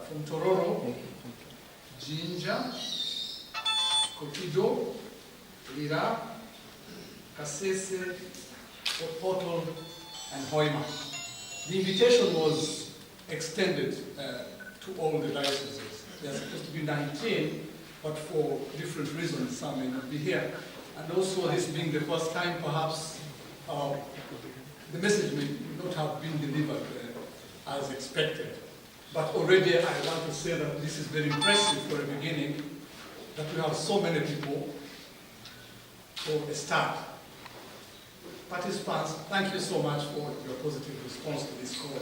from Tororo, Jinja, Kokido, Lira, Kasese, Opoto, and Hoima. The invitation was extended to all the dioceses. There are supposed to be 19, but for different reasons, some may not be here. And also, this being the first time, perhaps the message may not have been delivered as expected. But already I want to say that this is very impressive for a beginning, that we have so many people for a start. Participants, thank you so much for your positive response to this call.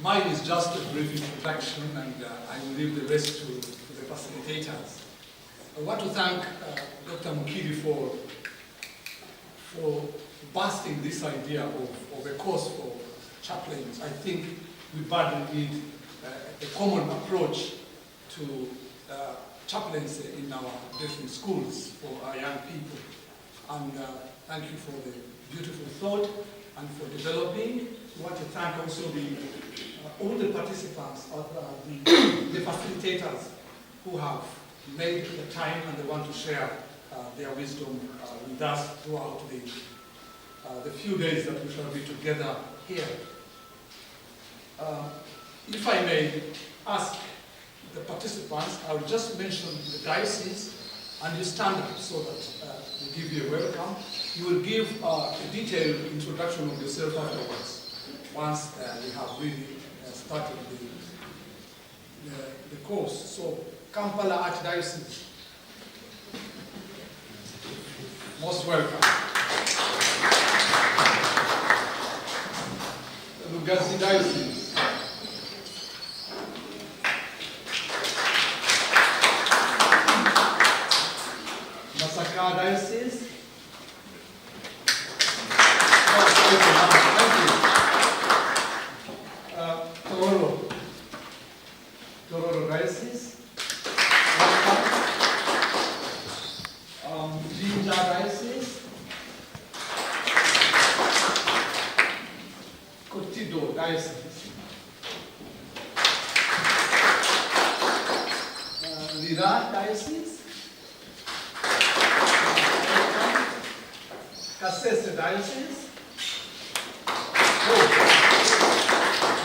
Mine is just a brief introduction, and I will leave the rest to the facilitators. I want to thank Dr. Mukiri for busting this idea of a course for chaplains. I think we badly need a common approach to chaplaincy in our different schools for our young people. And thank you for the beautiful thought and for developing. I want to thank also all the participants, the facilitators who have made the time and they want to share their wisdom with us throughout the few days that we shall be together here. If I may ask the participants, I will just mention the diocese and you stand up so that we give you a welcome. You will give a detailed introduction of yourself afterwards, once we have really started the course. So, Kampala Archdiocese, most welcome. Uganda Diocese, Masaka Diocese, thank you. Tororo Diocese, Jinja Diocese, Kotido Diocese, Lira Diocese, Kasese Diocese.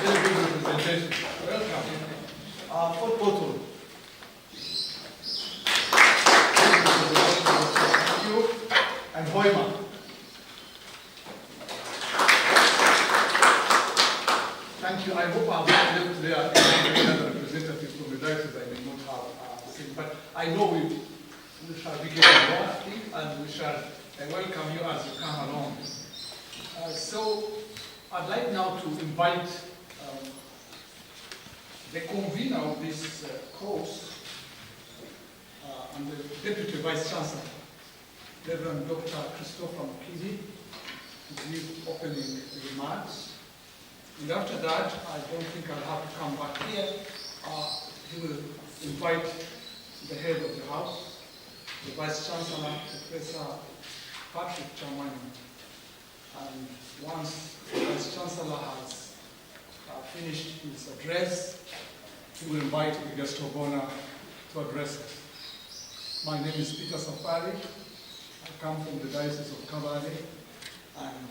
Very good representation. Welcome. Fort Bottle. Thank you. And Hoima. Thank you. I hope I have not left there any other representatives from the diocese I may not have seen. But I know we shall be getting more active and we shall welcome you as you come along. So I'd like now to invite the convener of this course and the Deputy Vice Chancellor, Reverend Dr. Christopher Mukiri, to give opening remarks. And after that, I don't think I'll have to come back here. He will invite the head of the house, the Vice Chancellor, Professor Patrick Chamani. And once the Vice Chancellor has finished his address, he will invite the guest of honor to address us. My name is Peter Safari. I come from the Diocese of Kabale, and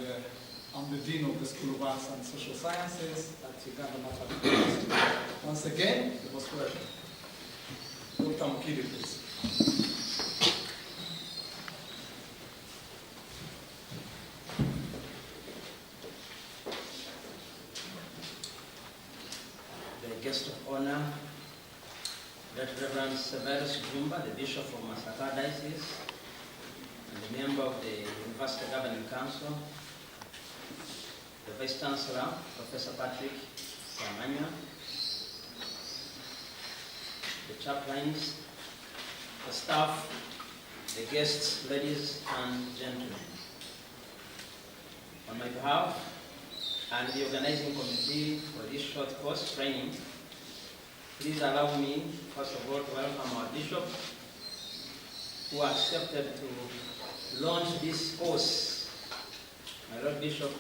I'm the Dean of the School of Arts and Social Sciences at Uganda Martyrs University. Once again, you most welcome. Dr. Mukiri, please. Guest of honor, Reverend Severus Jumba, the Bishop of Masaka Diocese, and the member of the University Governing Council, the Vice Chancellor, Professor Patrick Chamani, the chaplains, the staff, the guests, ladies and gentlemen. On my behalf, and the organizing committee for this short course training, please allow me, first of all, to welcome our bishop, who accepted to launch this course. My Lord Bishop,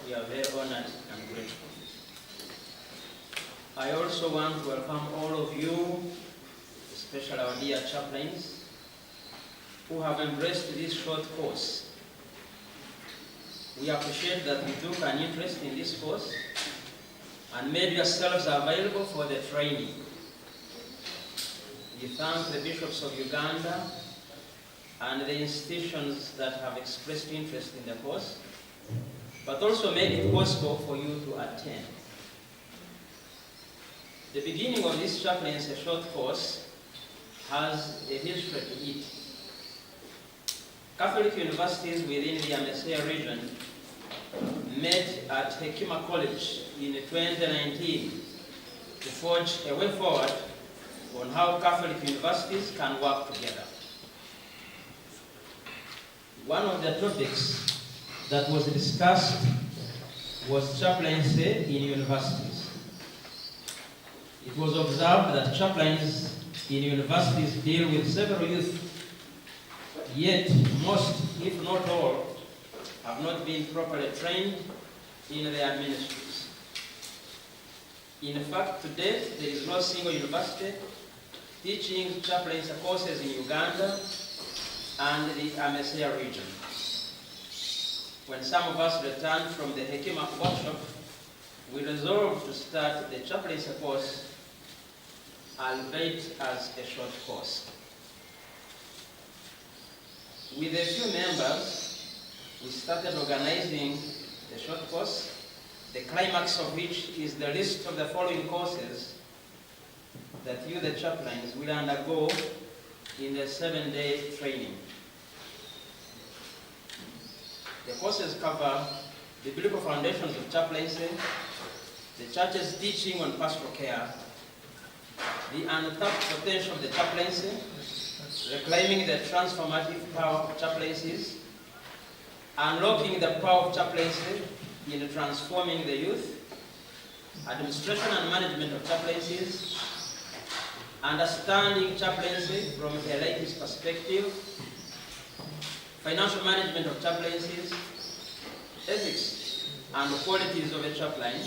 we are very honored and grateful. I also want to welcome all of you, especially our dear chaplains, who have embraced this short course. We appreciate that you took an interest in this course and made yourselves available for the training. We thank the bishops of Uganda and the institutions that have expressed interest in the course, but also made it possible for you to attend. The beginning of this chaplaincy short course has a history to it. Catholic universities within the MSA region met at Hekima College in 2019 to forge a way forward on how Catholic universities can work together. One of the topics that was discussed was chaplaincy in universities. It was observed that chaplains in universities deal with several youth, yet most, if not all, have not been properly trained in their ministries. In fact, to date, there is no single university teaching chaplaincy courses in Uganda and the MSA region. When some of us returned from the Hekima workshop, we resolved to start the chaplaincy course, albeit as a short course. With a few members, we started organizing the short course, the climax of which is the list of the following courses that you, the chaplains, will undergo in the 7-day training. The courses cover the biblical foundations of chaplaincy, the church's teaching on pastoral care, the untapped potential of the chaplaincy, reclaiming the transformative power of chaplaincies, unlocking the power of chaplaincy in transforming the youth, administration and management of chaplaincies, understanding chaplaincy from a laicist perspective, financial management of chaplaincies, ethics and qualities of a chaplain,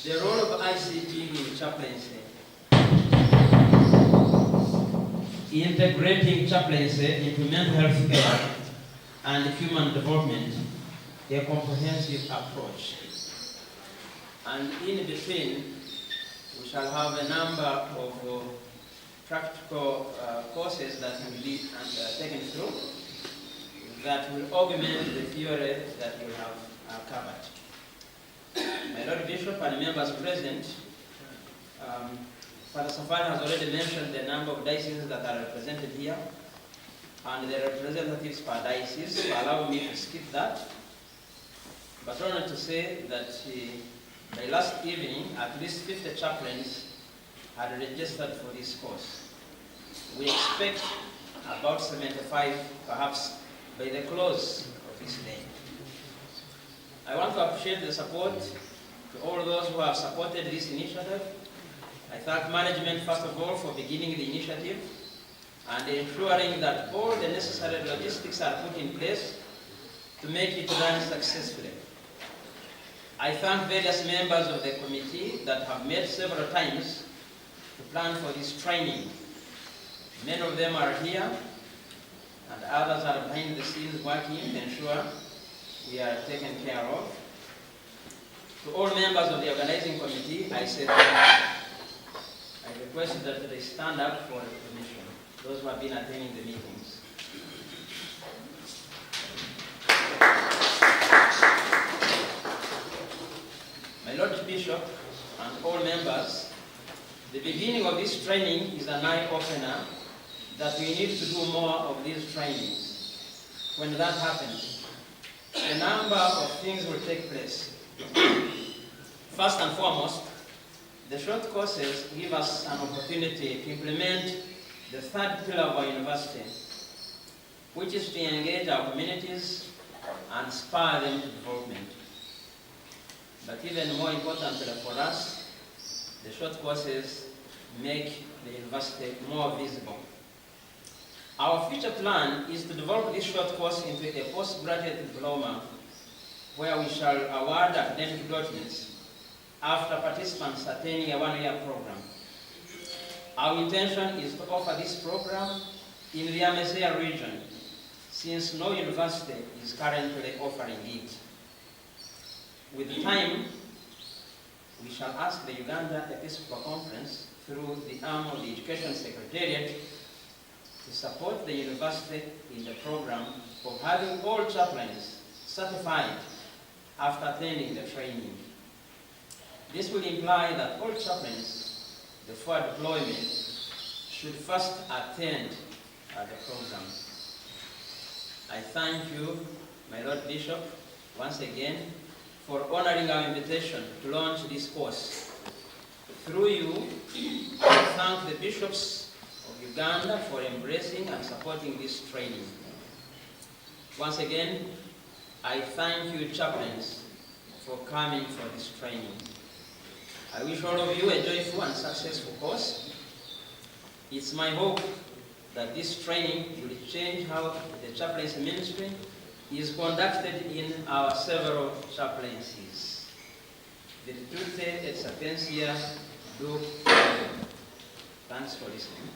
the role of ICT in chaplaincy, integrating chaplaincy into mental health care and human development, a comprehensive approach. And in between, we shall have a number of practical courses that will be taken through that will augment the theory that we have covered. My Lord Bishop and members present, Father Safari has already mentioned the number of dioceses that are represented here and the representatives per diocese, so allow me to skip that. But only to say that by last evening, at least 50 chaplains had registered for this course. We expect about 75, perhaps, by the close of this day. I want to appreciate the support to all those who have supported this initiative. I thank management, first of all, for beginning the initiative and ensuring that all the necessary logistics are put in place to make it run successfully. I thank various members of the committee that have met several times to plan for this training. Many of them are here, and others are behind the scenes working to ensure we are taken care of. To all members of the organizing committee, I say thank you. I request that they stand up for recognition, those who have been attending the meetings. My Lord Bishop and all members, the beginning of this training is an eye-opener that we need to do more of these trainings. When that happens, a number of things will take place. First and foremost, the short courses give us an opportunity to implement the third pillar of our university, which is to engage our communities and inspire them to development. But even more importantly for us, the short courses make the university more visible. Our future plan is to develop this short course into a postgraduate diploma where we shall award academic documents after participants attending a one-year program. Our intention is to offer this program in the Amazea region, since no university is currently offering it. With time, we shall ask the Uganda Episcopal Conference through the arm of the Education Secretariat to support the university in the program of having all chaplains certified after attending the training. This will imply that all chaplains before deployment should first attend the program. I thank you, my Lord Bishop, once again for honoring our invitation to launch this course. Through you, I thank the bishops of Uganda for embracing and supporting this training. Once again, I thank you, chaplains, for coming for this training. I wish all of you a joyful and successful course. It's my hope that this training will change how the chaplaincy ministry is conducted in our several chaplaincies. Virtute et sapientia do. Thanks for listening.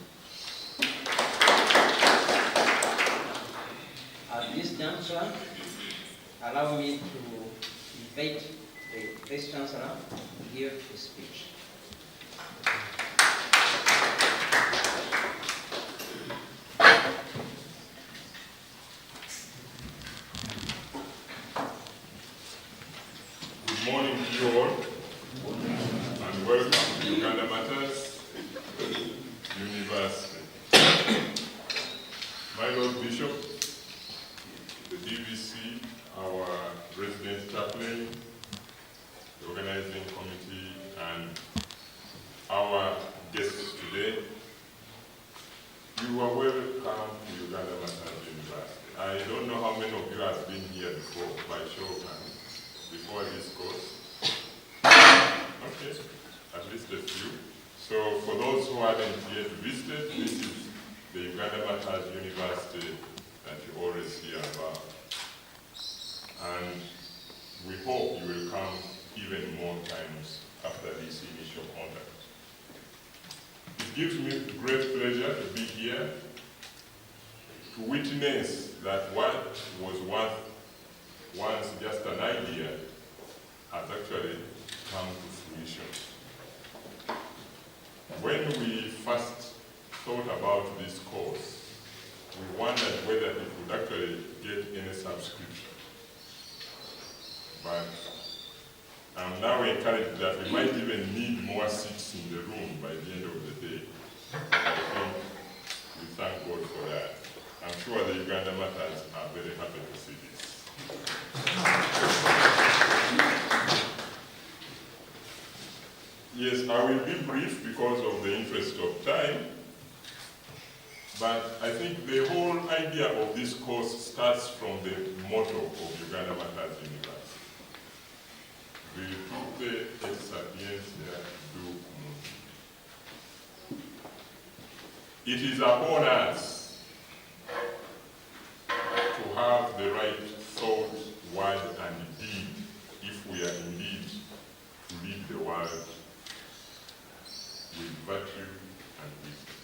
At this juncture, allow me to invite the Vice Chancellor to give a speech. Good morning to you all, and welcome to Uganda Martyrs University. My Lord Bishop, the DVC, our resident chaplain, the organizing committee, and our guests today, you are welcome to Uganda Martyrs University. I don't know how many of you have been here before, by show of hands. Before this course? Okay, at least a few. So for those who haven't yet visited, this is the Uganda Martyrs University that you always hear about. And we hope you will come even more times after this initial honor. It gives me great pleasure to be here to witness that what was once just an idea has actually come to fruition. When we first thought about this course, we wondered whether it would actually get any subscription. But I'm now encouraged that we might even need more seats in the room by the end of the day. I think we thank God for that. I'm sure the Uganda Martyrs are very happy to see this. Yes, I will be brief because of the interest of time, but I think the whole idea of this course starts from the motto of Uganda Martyrs University. Virtute et sapientia do. It is upon us to have the right thought, word, and deed if we are indeed to lead the world with virtue and wisdom.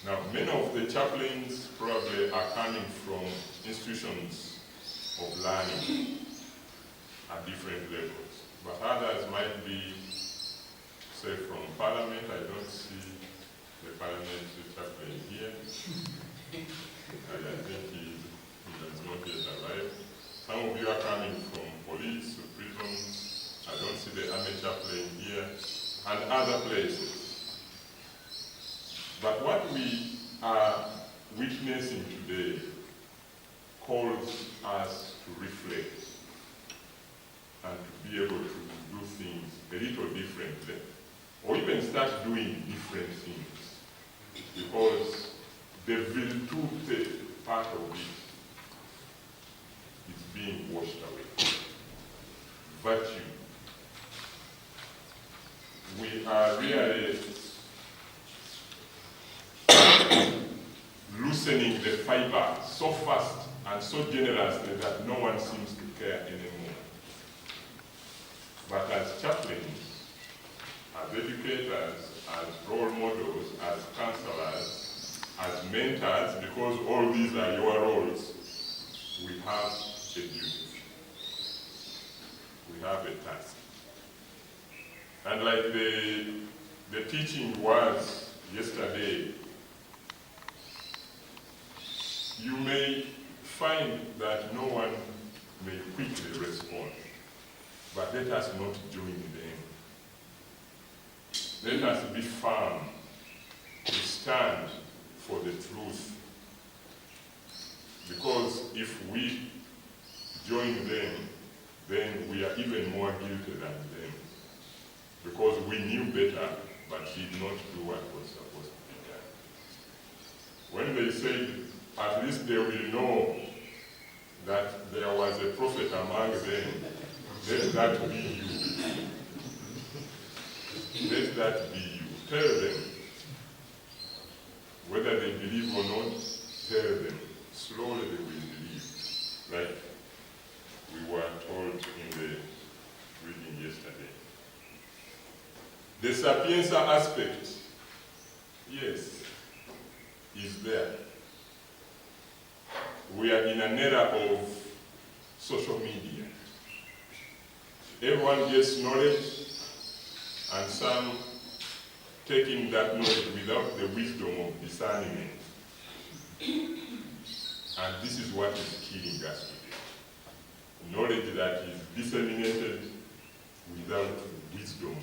Now, many of the chaplains probably are coming from institutions of learning at different levels, but others might be, say, from Parliament. I don't see the parliamentary chaplain here. I think he has not yet arrived. Some of you are coming from police, prisons. I don't see the army chaplain here, and other places. But what we are witnessing today calls us to reflect and to be able to do things a little differently, or even start doing different things, because the virtute part of it is being washed away. Virtue. We are really loosening the fiber so fast and so generously that no one seems to care anymore. as chaplains, as educators, as role models, as counselors, as mentors, because all these are your roles, we have a duty. We have a task. And like the teaching was yesterday, you may find that no one may quickly respond, but let us not join them. Let us be firm to stand for the truth. Because if we join them, then we are even more guilty than them. Because we knew better, but did not do what was supposed to be done. When they said, at least they will know that there was a prophet among them, let that be you. Let that be you. Tell them. Whether they believe or not, tell them. Slowly they will believe. Like we were told in the reading yesterday. The Sapienza aspect, yes, is there. We are in an era of social media. Everyone gets knowledge, and some taking that knowledge without the wisdom of discernment. And this is what is killing us today. Knowledge that is disseminated without wisdom.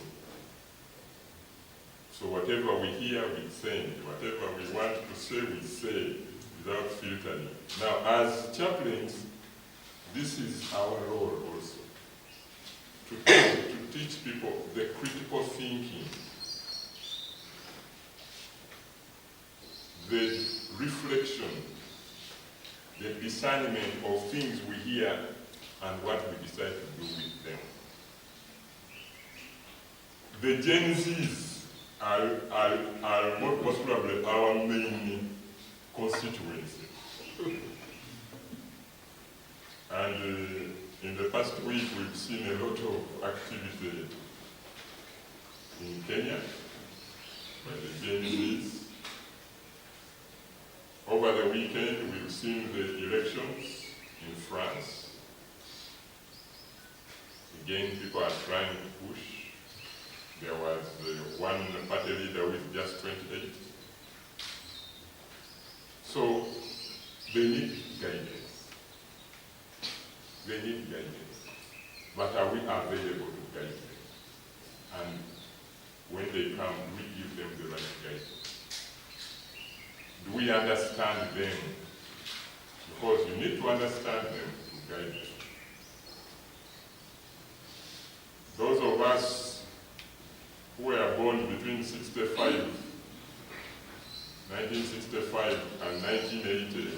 So whatever we hear, we send. Whatever we want to say, we say without filtering. Now, as chaplains, this is our role also. To teach people the critical thinking, the reflection, the discernment of things we hear and what we decide to do with them. The Gen Zs are most probably our main constituency. And in the past week, we've seen a lot of activity in Kenya by the Gen Zs. Over the weekend, we've seen the elections in France. Again, people are trying to push. There was one party leader with just 28. So they need guidance. They need guidance. But are we available to guide them? And when they come, we give them the right guidance. Do we understand them? Because you need to understand them to guide them. Those of us who were born between 1965 and 1980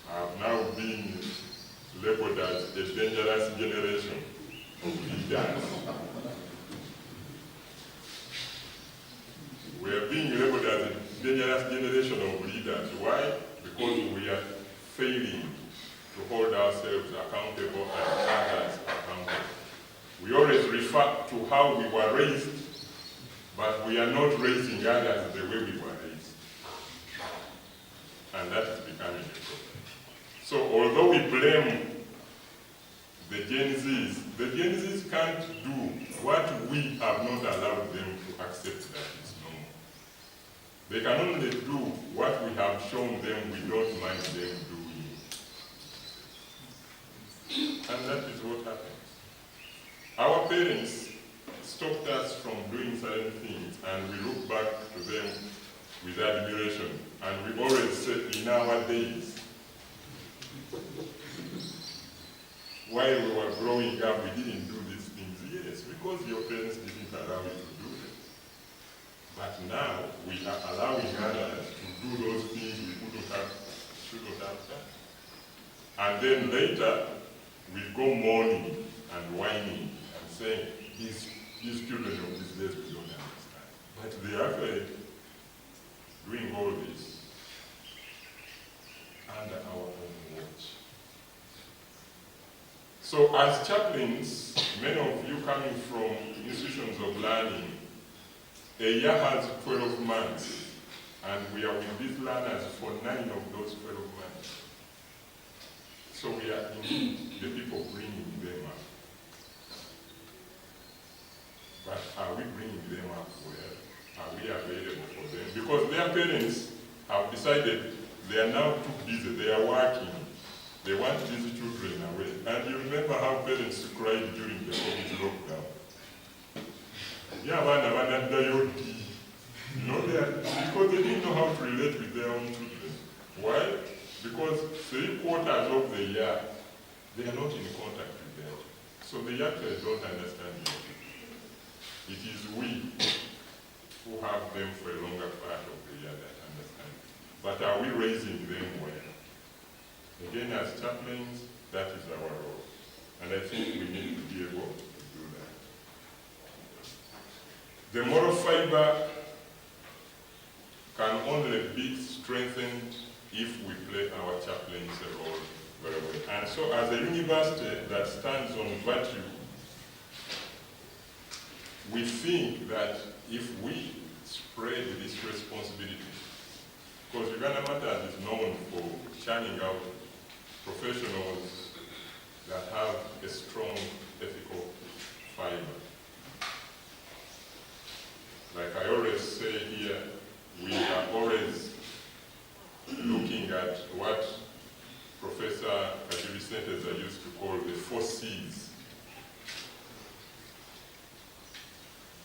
have now been labeled as a dangerous generation of leaders. We are being labeled as a dangerous generation of leaders. Why? Because we are failing to hold ourselves accountable and others accountable. We always refer to how we were raised, but we are not raising others the way we were raised. And that is becoming a problem. So although we blame the Gen Zs, the Gen Zs can't do what we have not allowed them to accept that is normal. They can only do what we have shown them we don't mind them doing. And that is what happens. Our parents stopped us from doing certain things, and we look back to them with admiration. And we always say, in our days, while we were growing up, we didn't do these things. Yes, because your parents didn't allow you to do them. But now, we are allowing others to do those things we shouldn't have done. And then later, we go mourning and whining and saying, these children of these days we don't understand. But they are actually doing all this under our own watch. So as chaplains, many of you coming from institutions of learning, a year has 12 months, and we are with these learners for 9 of those 12 months. So we are indeed the people bringing them up. But are we bringing them up well? Are we available for them? Because their parents have decided they are now too busy, they are working. They want these children away. And you remember how parents cried during the COVID lockdown. Yeah, because they didn't know how to relate with their own children. Why? Because 3/4 of the year, they are not in contact with them. So they actually don't understand it. It is we who have them for a longer part of the year that understand. But are we raising them well? Again, as chaplains, that is our role. And I think we need to be able to do that. The moral fiber can only be strengthened if we play our chaplaincy role very well. And so as a university that stands on virtue, we think that if we spread this responsibility, because Uganda Martyrs is known for churning out professionals that have a strong ethical fiber. Like I always say here, we are always looking at what Professor Kajibisenteza used to call the 4 C's.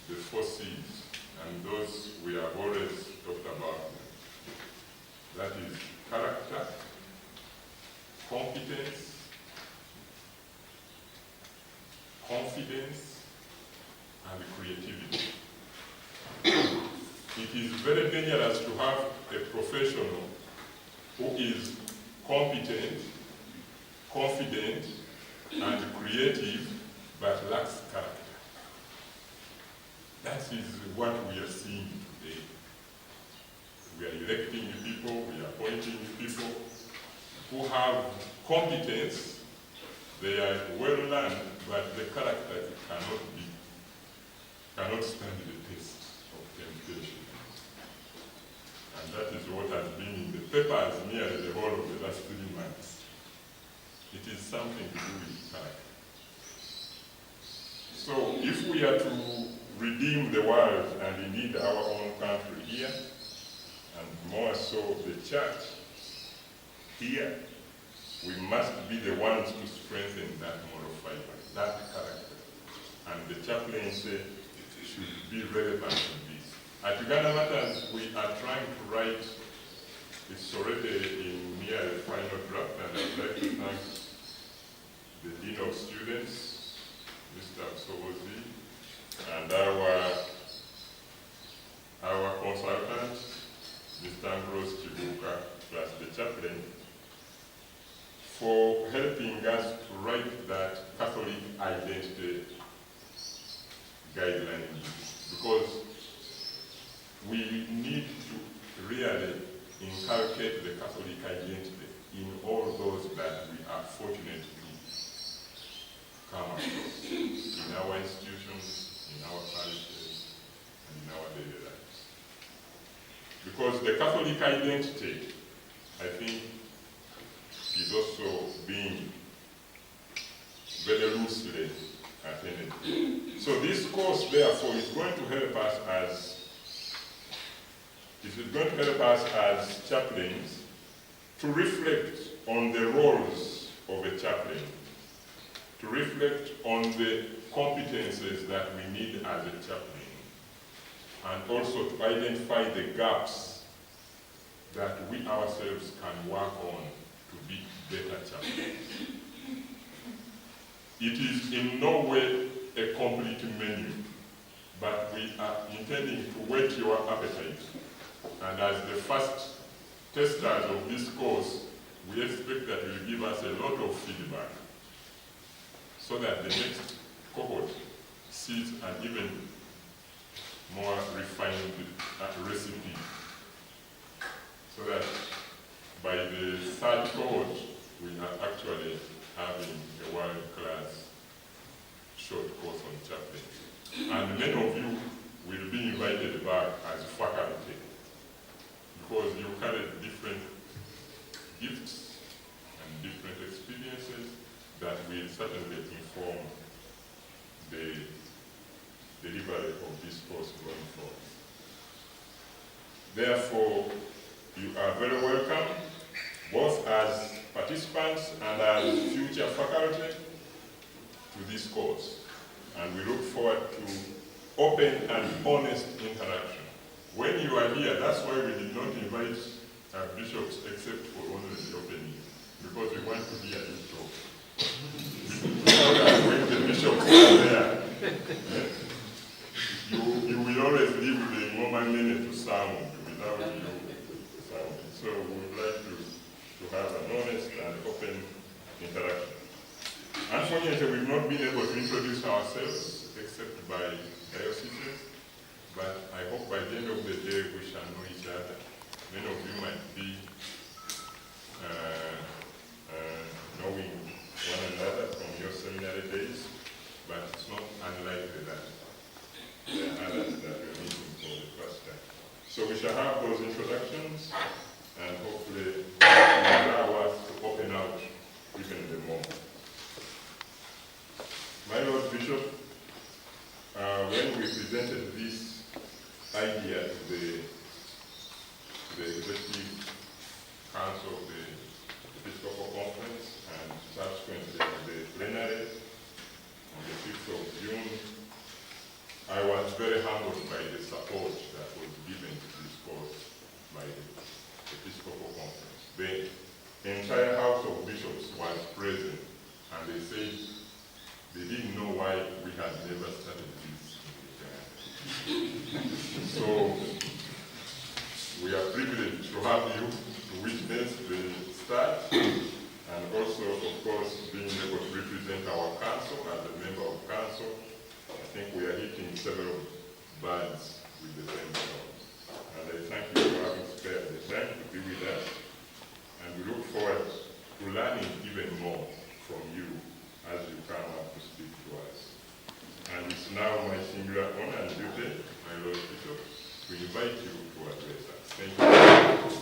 The 4 C's, and those we have always talked about. That is character, competence, confidence, and creativity. It is very dangerous to have a professional who is competent, confident, and creative, but lacks character. That is what we are seeing today. We are electing people, we are appointing people who have competence, they are well learned, but the character cannot stand the test of temptation. And that is what has been in the papers nearly the whole of the last 3 months. It is something to do with character. So if we are to redeem the world, and indeed our own country here, and more so the church here, we must be the ones to strengthen that moral fiber, that character. And the chaplaincy should be relevant to this. At Uganda Martyrs, we are trying to write, it's already in near the final draft, and I'd like to thank the Dean of Students, Mr. Nkozi, and our consultant, Mr. Nkozi, plus the chaplain, for helping us to write that Catholic identity guideline, because we need to really inculcate the Catholic identity in all those that we are fortunate to come across in our institutions, in our parishes, and in our daily lives. Because the Catholic identity, I think, is also being very loosely attended. So this course, therefore, is going to help us as chaplains to reflect on the roles of a chaplain, to reflect on the competences that we need as a chaplain, and also to identify the gaps that we ourselves can work on to be better chaplains. It is in no way a complete menu, but we are intending to whet your appetite. And as the first testers of this course, we expect that you will give us a lot of feedback so that the next cohort sees an even more refined recipe, so that by the third cohort, we are actually having a world-class short course on chaplaincy. And many of you will be invited back as faculty because you carry different gifts and different experiences that will certainly inform the delivery of this course going forward. Therefore, you are very welcome, both as participants and as future faculty, to this course. And we look forward to open and honest interaction. When you are here, that's why we did not invite our bishops except for only the opening, because we want to hear you talk. When the bishops are there, you will always leave the moment minute to sound without you sounding. So we would like to have an honest and open interaction. Unfortunately, we've not been able to introduce ourselves except by dioceses, but I hope by the end of the day we shall know each other. Many of you might be knowing one another from your seminary days, but it's not unlikely that there are others that we're meeting for the first time. So we shall have those introductions, and hopefully allow us to open out even more. My Lord Bishop, when we presented this idea to the Executive Council of the Episcopal Conference and subsequently the plenary on the 5th of June, I was very humbled by the support that was given to this course by the Episcopal Conference. The entire House of Bishops was present, and they said they didn't know why we had never started this in Uganda. So we are privileged to have you to witness the start, and also, of course, being able to represent our council as a member of council. I think we are hitting several birds with the same stone. And I thank you for having spared the time to be with us. And we look forward to learning even more from you as you come up to speak to us. And it's now my singular honor and duty, my Lord Bishop, to invite you to address us. Thank you.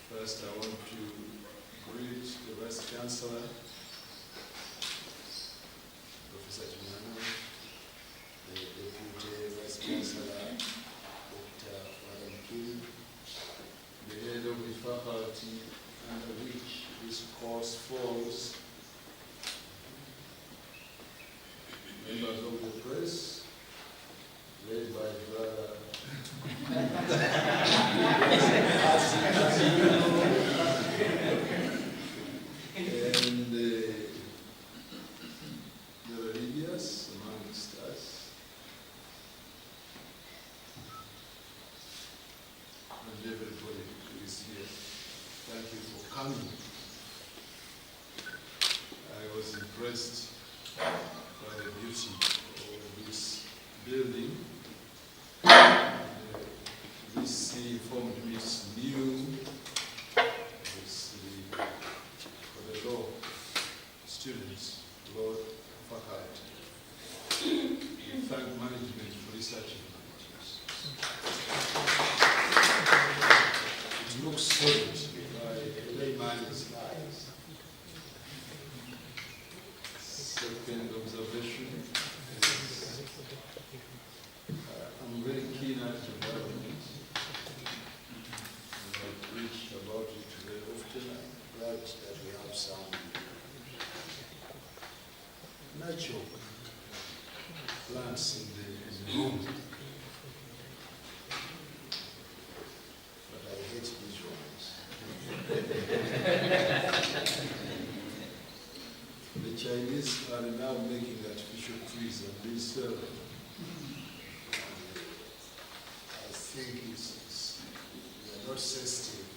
First, I want to greet the Vice Chancellor, Professor Chimano, the Deputy Vice Chancellor, Dr. Kim, the head of the faculty under which this course falls, members of the press, led by Brother and the religious amongst us, and everybody who is here. Thank you for coming. I was impressed by the beauty of this building. This informed me it's new. It's for the law students, law faculty. We thank management for researching this. It looks solid by a layman's eyes. Second observation is I'm very keen at development. I've preached about it very often. I'm glad that we have some natural plants in the room. But I hate these ones. Chinese are now making artificial trees and they sell them. I think we are not sensitive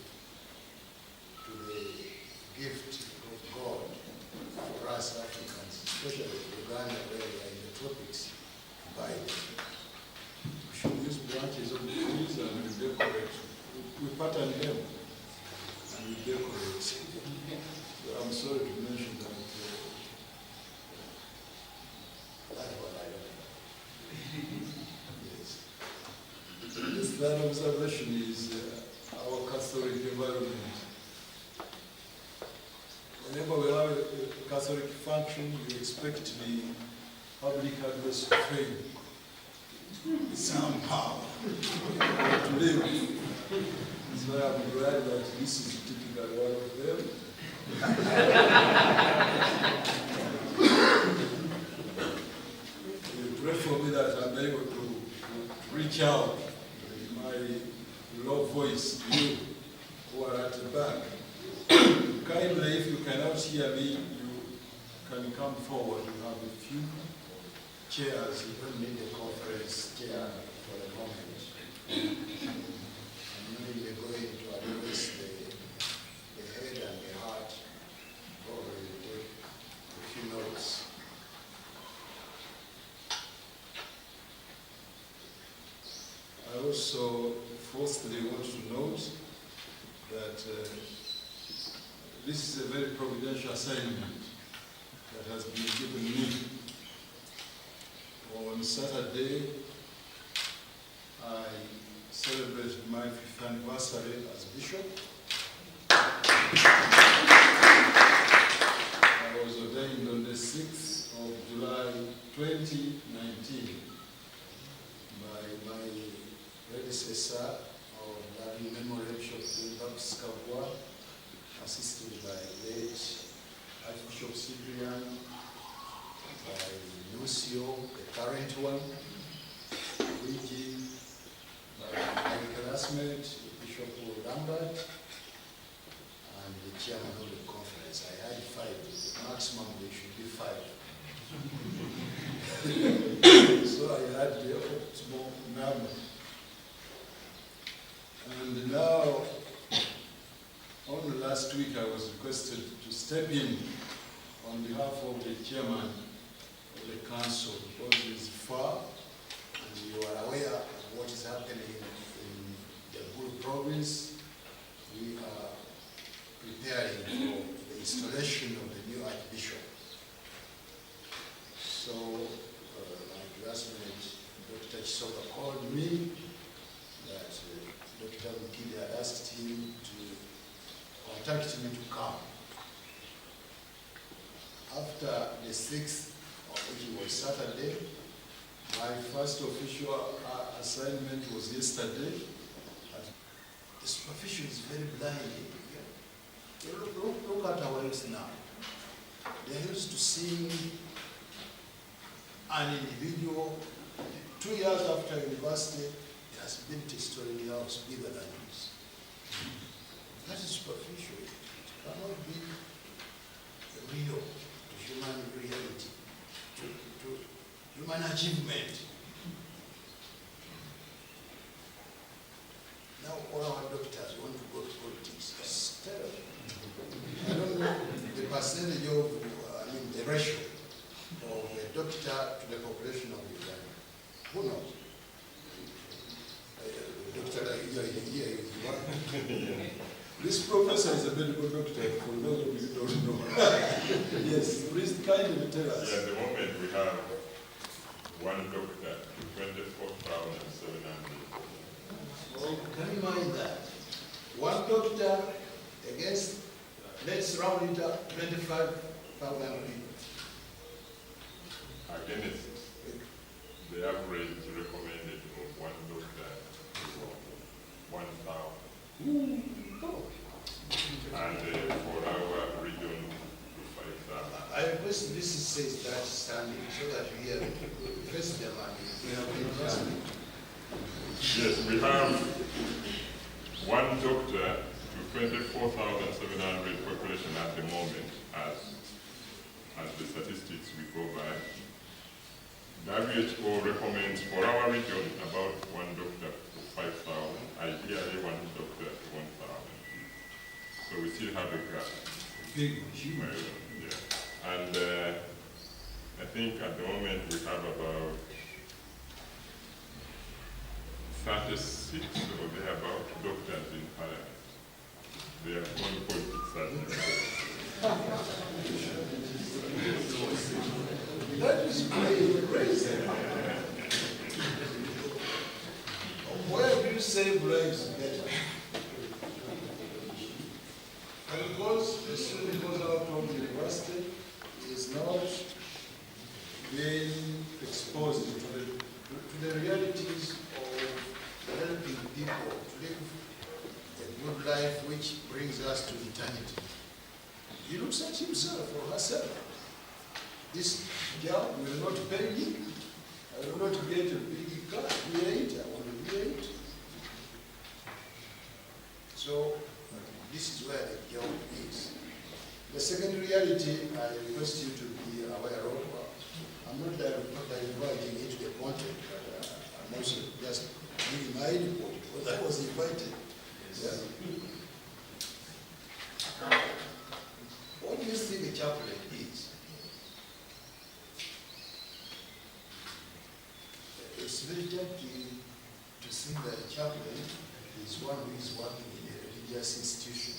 to the gift of God for us Africans, especially Uganda where we are in the tropics, by them. We should use branches of the trees and we decorate. We pattern them and we decorate. So I'm sorry to mention that. That's what I don't know. Yes. The third observation is our Catholic environment. Whenever we have a Catholic function, you expect the public address to fail. Somehow to live. So I'm glad that this is typically one of them. You pray for me that I'm able to reach out with my low voice to you who are at the back. Kindly, if you cannot hear me, you can come forward. You have a few chairs. You don't need a conference chair for the moment. I'm really going to address the head and the heart. Probably take a few notes. I also fourthly want to note that this is a very providential assignment that has been given me. On Saturday, I celebrated my 5th anniversary as bishop. I was ordained on the 6th of July 2019 by my predecessor of Loving Memory Bishop Baptist Kabwa, assisted by late Archbishop Cyprian, by Lucio, the current one, Luigi, my classmate, Bishop Lambert, and the chairman of the conference. I had 5. The maximum there should be 5. so I had the optimal number. And now, only last week I was requested to step in on behalf of the chairman of the council because it's far. And you are aware of what is happening in the Gulu province. We are preparing for the installation of the new archbishop. So my classmate, Dr. Chisoka, called me that Dr. Mukidi had asked him to contact me to come. After the 6th, which was Saturday, my first official assignment was yesterday. The supervision is very blinding. Look at our youth now. They used to see an individual 2 years after university, he has built a story house bigger than his. That is superficial. It cannot be real to human reality, to human achievement. Now all our doctors want to go to politics. It's terrible. I don't know the percentage of, the ratio of a doctor to the population of Uganda. Who knows? Doctor, here is one. This professor is a medical doctor, for those of you who don't know. Yes, please kindly tell us. Yeah, at the moment we have one doctor to 24,700. Well, can you mind that? One doctor against, let's round it up, 25,000 people. Against the average recommended of one doctor to 1,000. And for our region, 5,000. I request this says that standing so that you hear first the man. Yes, we have one doctor to 24,700 population at the moment as as the statistics we go by. WHO recommends for our region about 1 doctor for 5,000, ideally 1 doctor for 1,000 people. So we still have a gap. Big, huge. Yeah. And I think at the moment we have about 36 or thereabout doctors in higher. They are going politics. That is crazy. Where do you save lives better? And because the student goes out from the university, he is not being exposed to the realities of helping people to live a good life which brings us to eternity. He looks at himself or herself. This job will not pay me. I will not get a big car, V8, I want a V8. So, this is where the job is. The second reality I request you to be aware of, I'm not dividing into the content, but I'm also just giving my report because I was invited. Yeah. What do you think a chaplain is? It's very tempting to think that a chaplain is one who is working in a religious institution.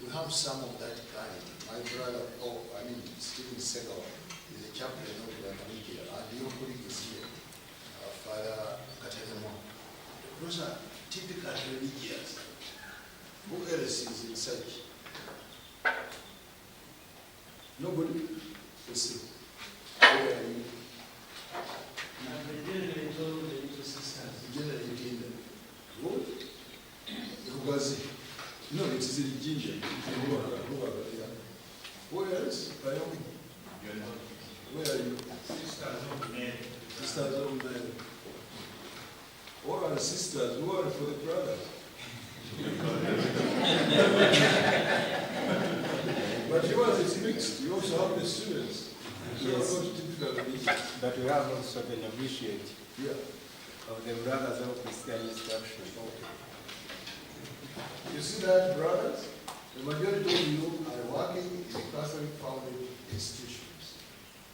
We have some of that kind. My brother, Stephen Segal, is a chaplain of the Namibia, and your colleague is here, Father Katanemo. Those are typical religious. Who else is in such? Nobody? Listen. Where are you? Generally, good. Nkozi. No, it is in Ginger. Where else? Where are you? Sisters of Mary. What are the sisters? Who are for the brothers? But yours is mixed. You also have the students. Yes. Not typical religion. But we have also the novitiate Yeah. of the Brothers of Christian Instruction. You see that, brothers? The majority of you are working in Catholic-founded institutions,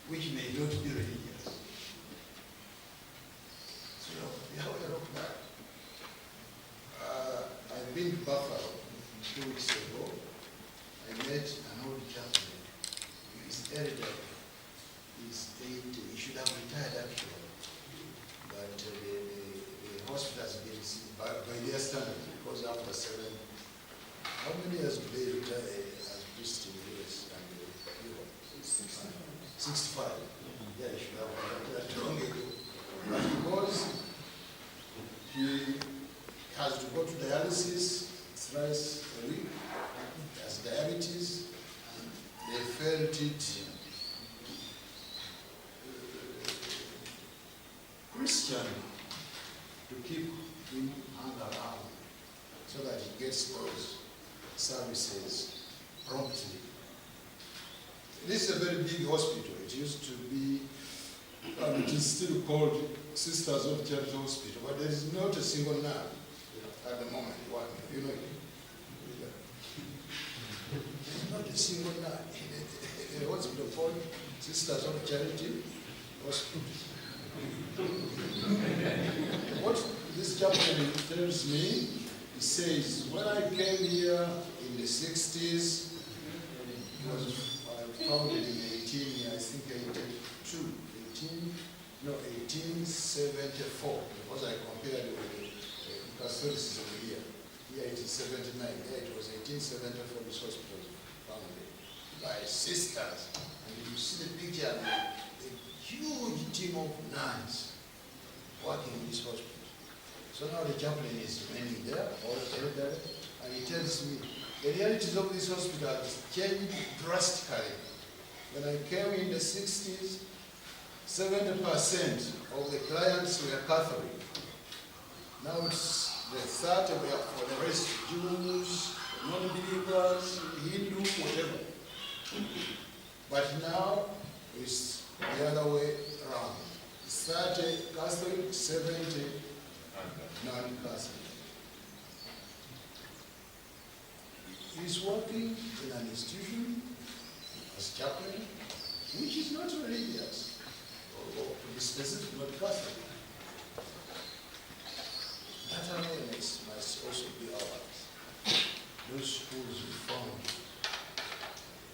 which may not be religious. So, you have to look back. I've been to Buffalo 2 weeks ago. I met an old chaplain. He's elderly. He's 80. He should have retired actually. But the hospital has been seen by their standards, because after 7, how many years do they retire as priests in the US? 65. Yeah, he should have retired long ago. But because he has to go to dialysis thrice a week, he has diabetes, they felt it Christian to keep him hung around so that he gets those services promptly. This is a very big hospital. It used to be, it is still called Sisters of Charity Hospital, but there is not a single nun at the moment working. You know it? There's not a single nun in a hospital called Sisters of Charity Hospital. What this chaplain tells me, he says, when I came here in the 60s, it was founded in 1874, because I compared with the Catholicism here. Here it is 79, there it was 1874, this hospital was founded by sisters. And you see the picture, a huge team of nuns working in this hospital. So now the chaplain is remaining there, all elderly, and he tells me, the realities of this hospital has changed drastically. When I came in the 60s, 70% of the clients were Catholic. Now it's the 30 were for the rest, Jews, non-believers, Hindu, whatever. But now It's the other way around. 30 Catholic, 70 non-Catholic. He's working in an institution as chaplain, which is not religious, or to be specific, not Catholic. That awareness must also be ours. Those schools we found,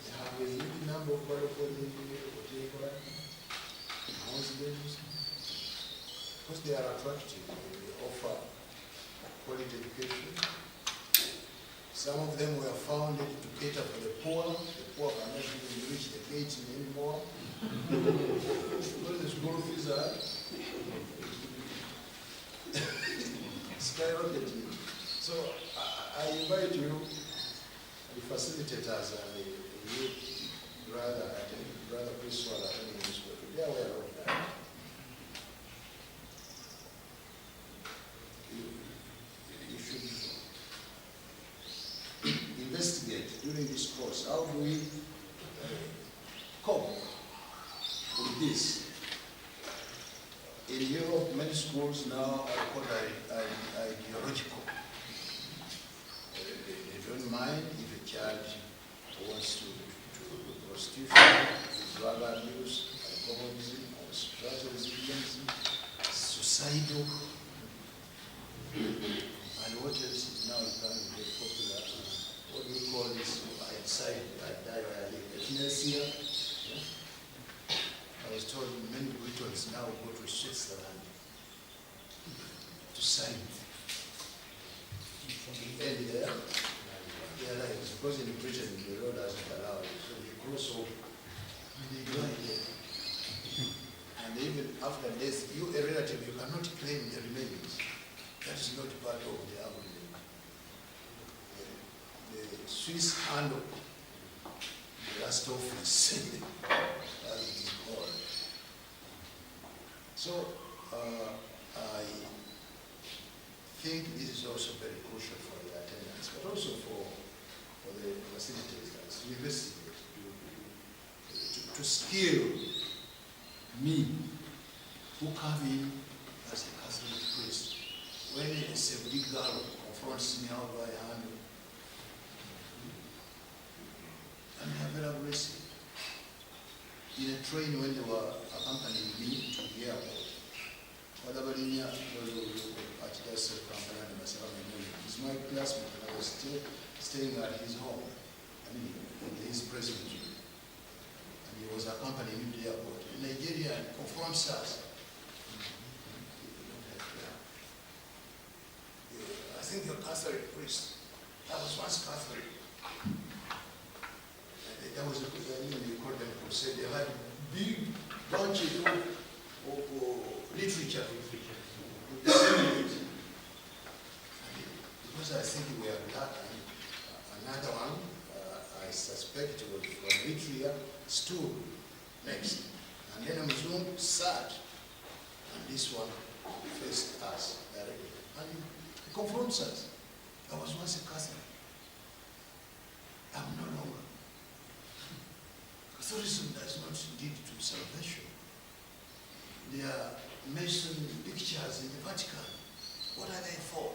they have a huge number of whatever, Muslims, because they are attractive, they offer quality education. Some of them were founded to cater for the poor. The poor cannot even reach the gates anymore. Because the school fees are skyrocketing. So I invite you, the facilitators and the youth brother Christopher attending this work. They are aware of that. You should investigate during this course. How do we cope with this? In Europe, many schools now are called ideological. They don't mind if a child wants to prostitution, drug abuse, alcoholism, or spiritual resilience, suicidal, and what else is now becoming very popular? What do we call this? I die where I live. Euthanasia. I was told many Britons now go to Switzerland to sign the end there. Their lives, because in Britain the road doesn't allow it, so they cross over and they die there. And even after death, you a relative, you cannot claim the remains. That is not part of the agreement. The Swiss handle the last office, as it is called. So I think this is also very crucial for the attendance, but also for the facilitators, universities, to skill me, who come in as a Catholic priest. When a Sevdi girl confronts me, how do I handle? And they are very aggressive. In a train, when they were accompanying me to the airport, he's my classmate, and I was still staying at his home, in his presbytery. And he was accompanying me to the airport. A Nigerian confronts us. I think you're Catholic priest. I was once Catholic. That was a good idea. You called them crusade. They had big bunches of literature to disseminate. Because I think we have that. Another one, I suspect it was from Eritrea, stood next. And then a Muslim sat, and this one faced us directly. And he confronts us. I was once a Catholic. I'm no longer. Catholicism does not lead to salvation. There are Mason pictures in the Vatican. What are they for?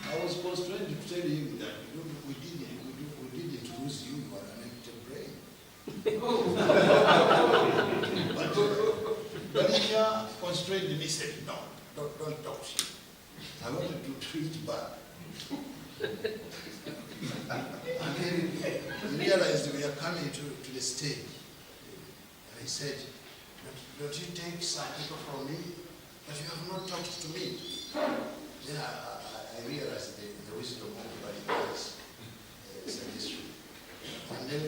I was constrained to tell him that we didn't lose you, you are an empty brain. But Balinya constrained me, said, no, don't talk to him. I wanted to treat back. And then we realized we are coming to the stage. And he said, don't you take some people from me? But you have not talked to me. Then I realized the wisdom of Bali's history. And then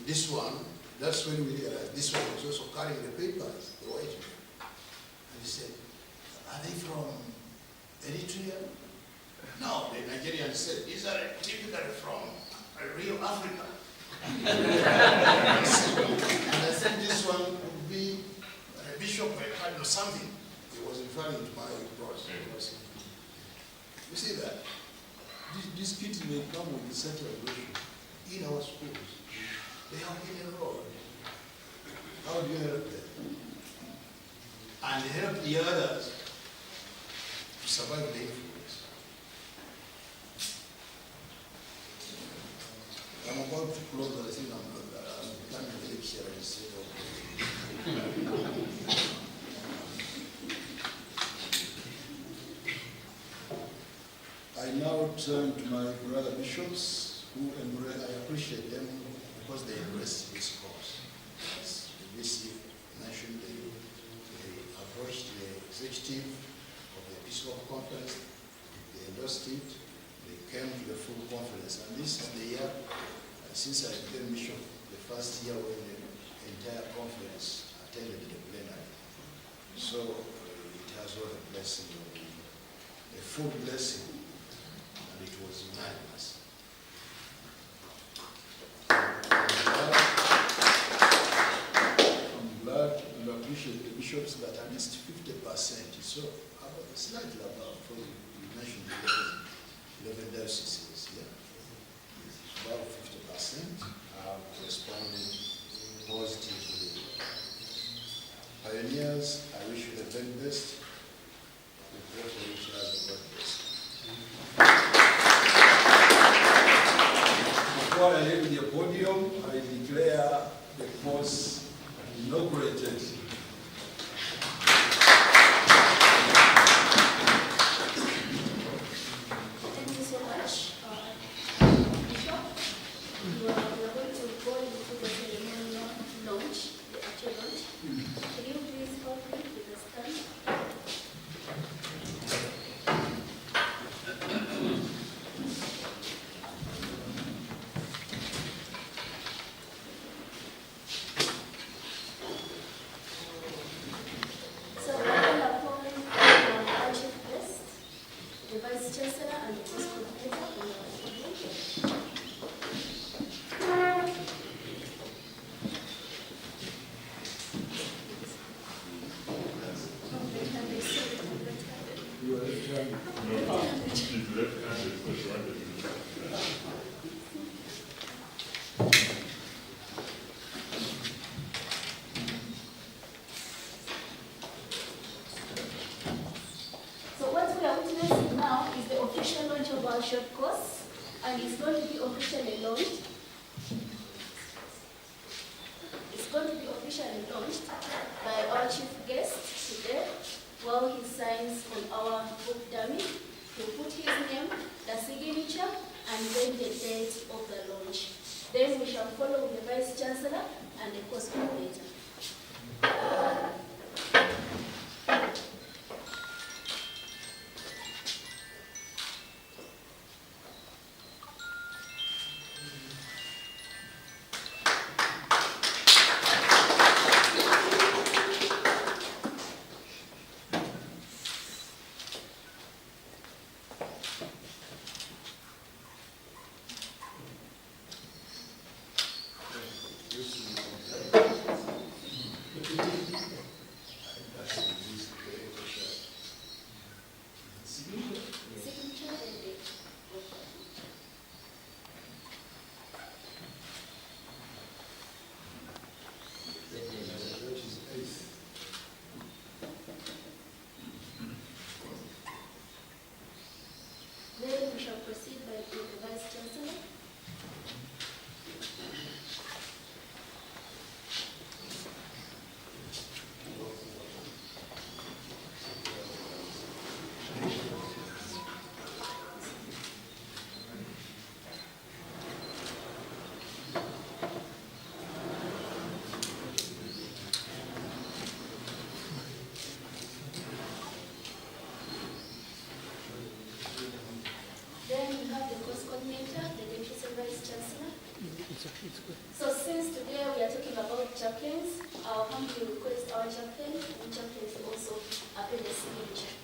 this one, that's when we realized this one was also carrying the papers, the white man. And he said, are they from Eritrea? No, the Nigerian said, these are typically from real Africa. And I said this one would be a bishop or something. He was referring to my cross. You see that? These kids may come with the central version in our schools. They are in a road. How do you help them? And help the others to survive the influence. I'm about to close, I think I'm planning to lecture instead of. I now turn to my brother bishops, who I appreciate them because they embrace this cause. As the BC mentioned, they approached the executive of the Episcopal Conference, they endorsed it, they came to the full conference, and this is the year, since I became bishop, the first year when the entire conference attended the plenary. So it has got a blessing, a full blessing, and it was unanimous. I'm glad and appreciate the bishops that at least 50%, so slightly above, for you mentioned 11 dioceses, yeah? About 50% have responded positively. Pioneers, I wish you the very best. We pray for each other, God bless. Before I leave the podium, I declare the course inaugurated. Thank you so much, Bishop. We are going to go into the ceremonial launch, the actual launch. Can you please help me with the stand? So I will appoint our chief guest, the Vice Chancellor and the Post Coordinator on our podium. You are left-handed. No, he's left-handed, so she wanted to. So what we are witnessing now is the official launch of our short course, and it's going to be officially launched. It's going to be officially launched by our chief guest today, while he signs on our book dummy. He'll put his name, the signature, and then the date of the launch. Then we shall follow the Vice Chancellor and the course coordinator. Signature and date. Which is 8th. Then we shall proceed by the Vice Chancellor. Then we have the course coordinator, the Deputy Vice Chancellor. So since today we are talking about chaplains, I'll humbly request our chaplain and chaplains to also append the signature.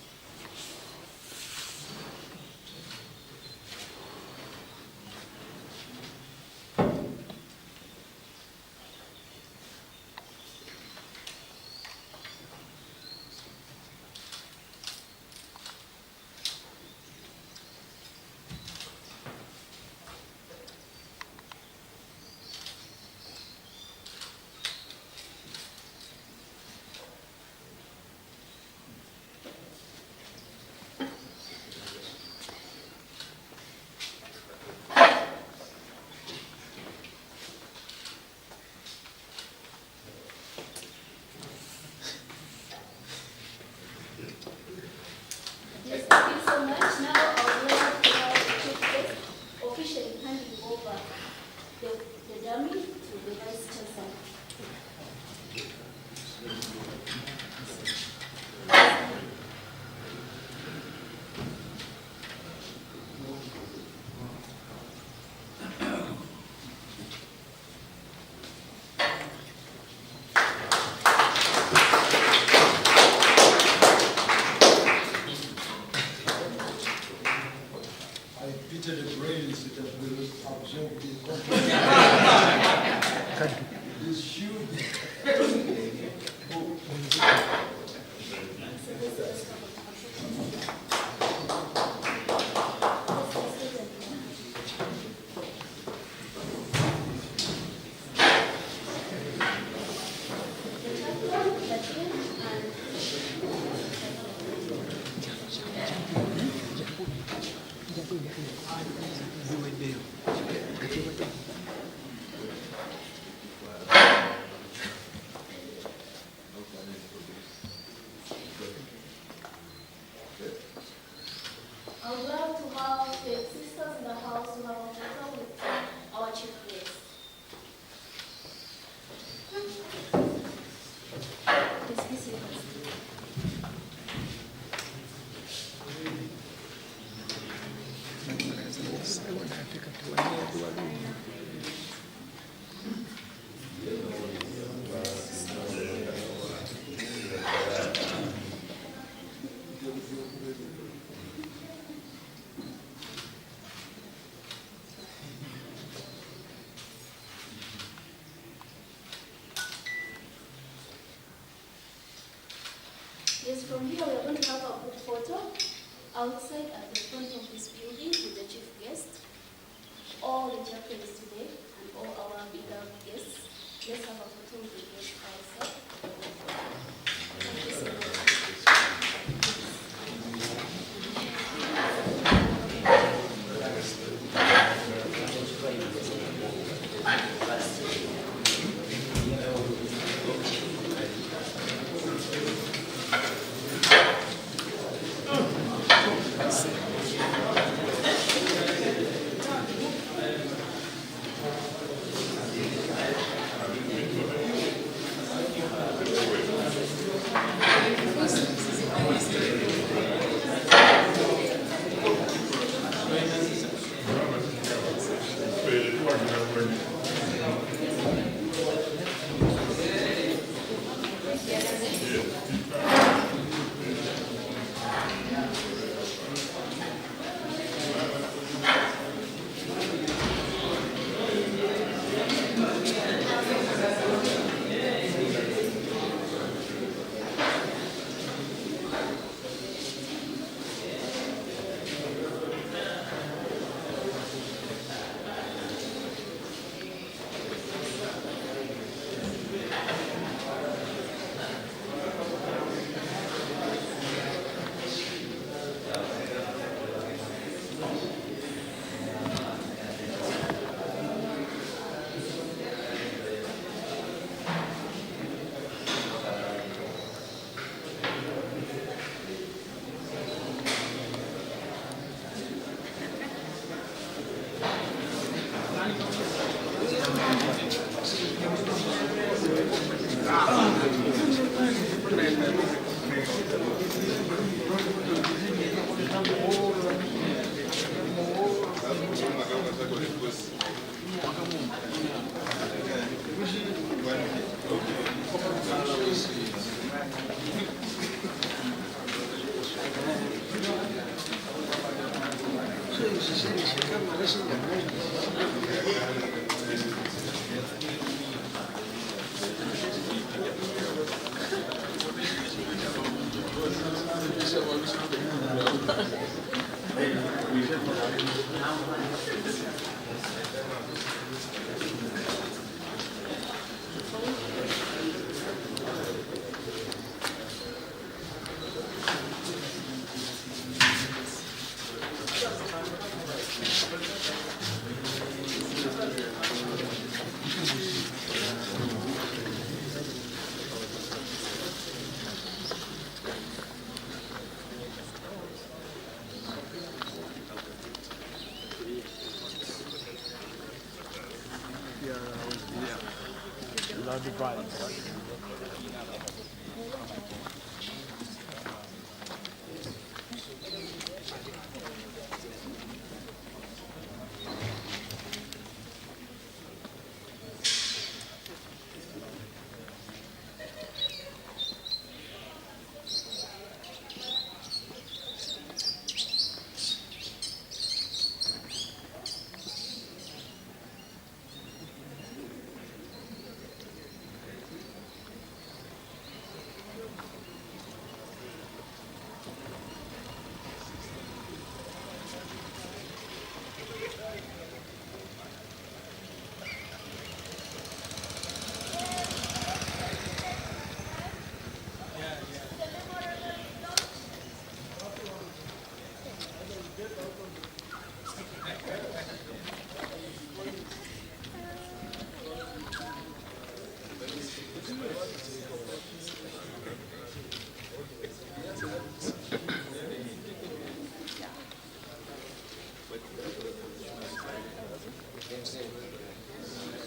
It's huge. I would love to have the sisters in the house to have a photo with our chief guest. Please be seated. Yes, from here we are going to have a group photo outside at the front of this building with the chief guest, all the chaplains today, and all our bigger guests. Let's have a photo with the guests outside. Thank you so much.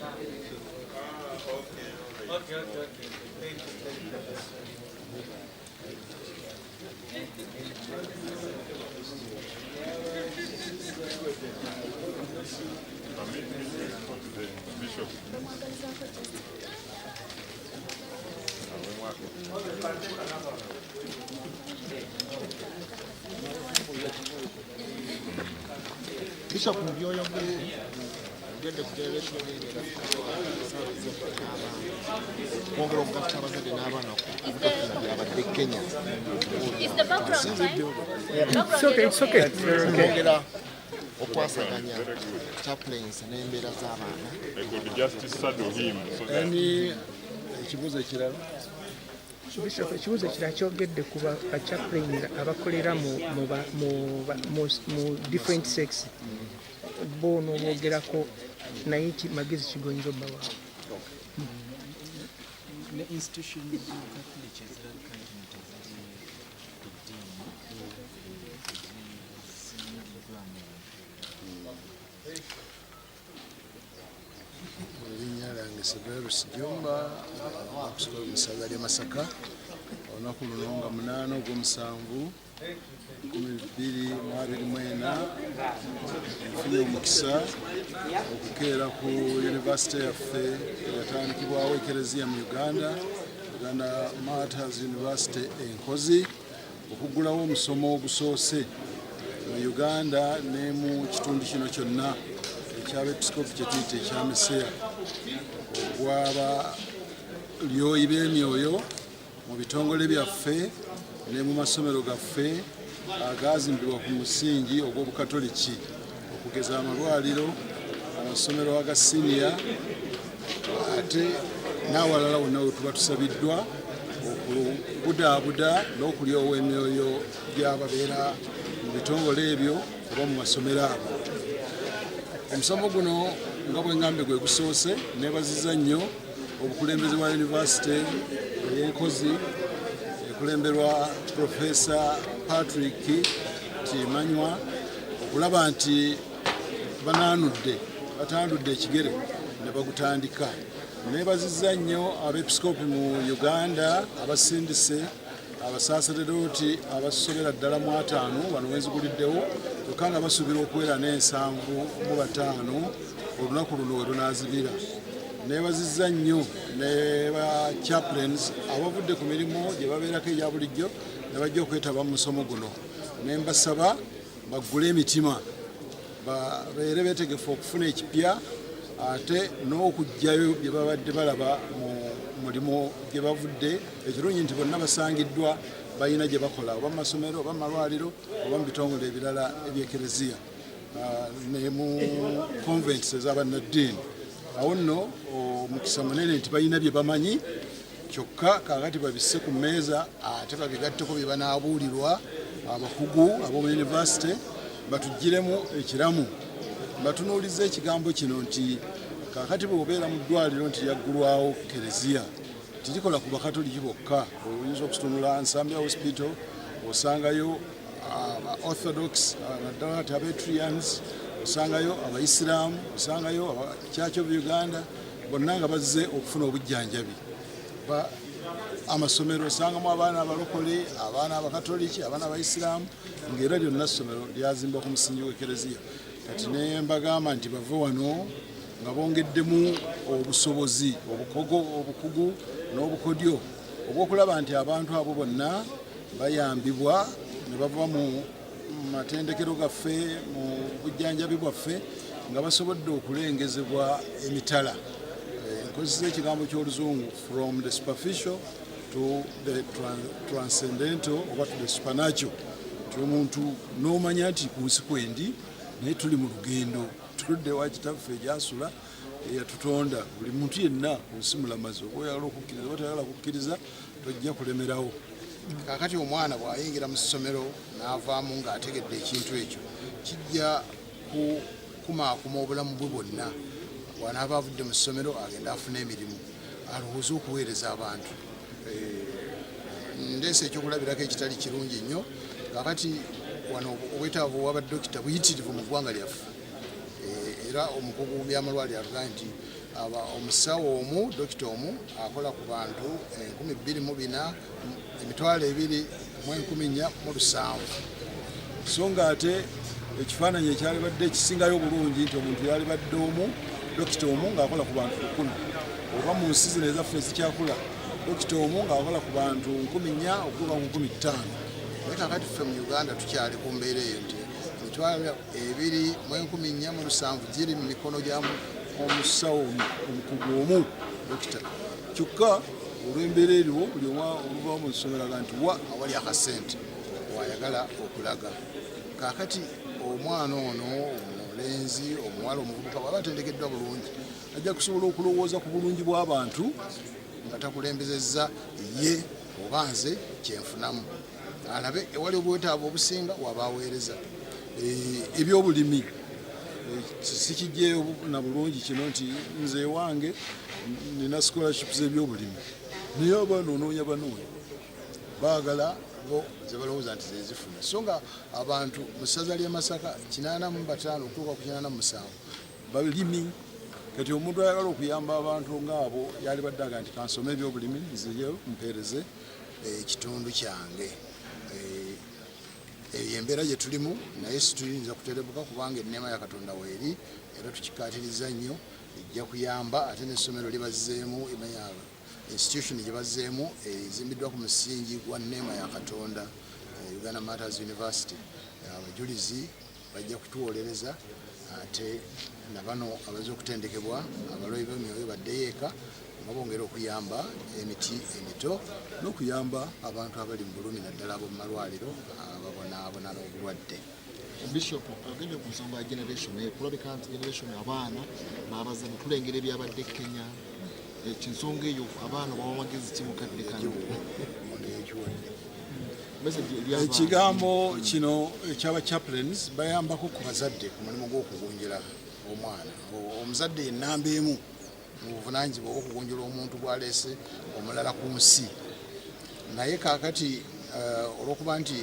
Okay. Thank you. Bishop. Bishop ogende ku generation kwongera okugatta abazadde n'abaana abadde Kenya. Is the background time? It's okay. Kwongera okwasaganya chaplains n'embeera z'abaana. I could just saddle him so that ekibuuzo ekirala Bishop, ekibuuzo ekirala kyogedde ku bachaplain abakolera mu different sex. Bo n'obwogerako naye magezi kigonyiza obba waawe. Erinnya lyange Severus Jumba, okusula omusaza lya Masaka, olunaku luno nga 8 Ogw'omusanvu 2024 nfunye omukisa okukeera ku yunivasite yaffe eyatandikibwawo ekereziya mu Uganda Martyrs University Nkozi, okuggulawo omusomo ogusoose mu Uganda ne mu kitundu kino kyonna ekyabepiskopi kye tuyita ekya Meseya, ogw'abalyoyi b'emyoyo mu bitongole byaffe ne mu masomero gaffe agazimbibwa ku musingi ogw'obukatoliki, okugeza amalwaliro, amasomero aga siniya, ate n'awalala wonna we tuba tusabiddwa okubudaabuda n'okulyowa emyoyo gy'ababeera mu bitongole ebyo oba mu masomero ago. Omusomo guno nga bwe ngambe gwe gusoose, neebaziza nnyo obukulembeze bwa yunivasite ey'Enkozi ekulemberwa Profesa Patrick Timanywa okulaba nti batandudde ekigere ne bagutandika. Neebaziza nnyo abepiskopi mu Uganda abasindise, abasaaseredooti abasobera ddala mu 5 wano wenziguliddewo kyokka nga basuubira okuwera n'75 olunaku luno we lunaazibira. Neebaziza nnyo ne ba chaplains abavudde ku mirimu gye babeerako egya bulijjo ne bajja okwetaba mu musomo guno. Ne mbasaba baggule emitima, babeere beetegefu okufuna ekipya ate n'okugjayo bye babadde balaba mu mulimu gye bavudde. Ekirungi nti bonna basangiddwa balina gye bakola oba mu masomero oba mu malwaliro oba mu bitongole ebirala ebyekereziya ne mu convents ez'abannaddiini. Awo nno omukisa munene nti balina bye bamanyi kyokka kaakati babisse ku mmeeza ate babigatteko bye banaabuulirwa abakugu ab'omu yunivasite batugiremu ekiramu. Batunuuliza ekigambo kino nti kaakati bw'obeera mu ddwaliro nti lyaggulwawo kereziya tirikola ku bakatoliki bokka. Oyinza okutunula Nsambya Hospital osangayo Orthodox naddala ati Abetrians, osangayo Abaisiraamu, osangayo Church of Uganda, bonna nga bazze okufuna obujjanjabi. Amasomero osangamu abaana abalokole, abaana abakatoliki, abaana Abaisiraamu, ng'era lyonna ssomero lyazimbwa ku musingi w'ekereziya. Kati ne mbagamba nti bave wano nga bongeddemu obusobozi, obukugu n'obukodyo obw'okulaba nti abantu abo bonna bayambibwa ne bava mu matendekero gaffe, mu bujjanjabi bwaffe nga basobodde okulengezebwa emitala. Nkozesa ekigambo ky'Oluzungu, from the superficial to the transcendental oba to the supernatural. Nti omuntu n'omanya nti ku nsi kwendi naye tuli mu lugendo, tuludde ewa kitaffe egyasula eyatutonda. Buli muntu yenna ku nsi mulamazi, oba oyagala okukkiriza oba tayagala kukkiriza tojja kulemerawo. Kaakati omwana bw'ayingira mu ssomero n'avaamu ng'ategedde ekintu ekyo kijja kukumaakuma obulamu bwe bwonna. Bw'anaaba avudde mu ssomero agenda afuna emirimu, alowooza okuweereza abantu. Ndeese ekyokulabirako ekitali kirungi nnyo. Kaakati wano obwetaavu obw'abadokita buyitirivu mu ggwanga lyaffe, era omukugu mu by'amalwaliro atugamba nti omusawo omu dokita omu akola ku bantu 24,217 so nga ate ekifaananyi ekyalibadde ekisingayo obulungi nti omuntu yalibadde omu dokita omu ng'akola ku bantu 1,000 oba mu nsi zino ezaffe ezikyakula dokita omu ng'akola ku bantu 4,000 okutuuka ku 15,000. naye kakati ffe mu Uganda tukyali ku mbeera eyo nti 24,217 giri mu mikono gya omusawo omukugu omu dokita kyokka olw'embeera eriwo buli omu oluva mu ssomero aga nti wa awali akasente wayagala okulaga. Kakati omwana ono omulenzi omuwala omuvubuka bw'aba atendekeddwa bulungi ajja kusobola okulowooza ku bulungi bw'abantu nga takulembezezza ye oba nze kyenfunamu, alabe ewali obwetaavu obusinga wabaweereza. Ebyobulimi sikijjeeyo na bulungi kino nti nze ewange nina scholarship z'ebyobulimi naye abaana onoonya banoonya baagala bo ze balowooza nti zezifuna. So nga abantu mu ssaza ly'e Masaka 85 okutuuka ku 87 balimi. Kati omuntu ayagala okuyamba abantu ng'abo yalibadde aga nti kansome ebyobulimi nzeyo mpeereze ekitundu kyange. Embeera gye tulimu naye situyinza kuterebuka kubanga enneema ya Katonda weeri era tukikaatiriza nnyo ejja kuyamba ate n'essomero libazzeemu institution gye bazzeemu ezimbiddwa ku musingi gwa nneema ya Katonda Uganda Martyrs University. Abajulizi bajja kutuwolereza ate nabano abaze okutendekebwa abaloyi b'emyoyo baddeyo eka nga bongera okuyamba emiti emito n'okuyamba abantu abali mu bulumi naddala ab'omu malwaliro ababonaabona n'obulwadde. Bishop agende ku nsonga ya generation kulabika nti generation abaana baabazanyi tulengera ebyabadde Kenya ekinsonga eyo abaana bawa magezi kimukadde kano. Ekigambo kino ekyaba chaplains bayambako ku bazadde ku mulimu gw'okugunjira omwana. Omuzadde ennamba emu mu buvunaanyizibwa obw'okugunjula omuntu bw'aleese omulala ku nsi. Naye kaakati olw'okuba nti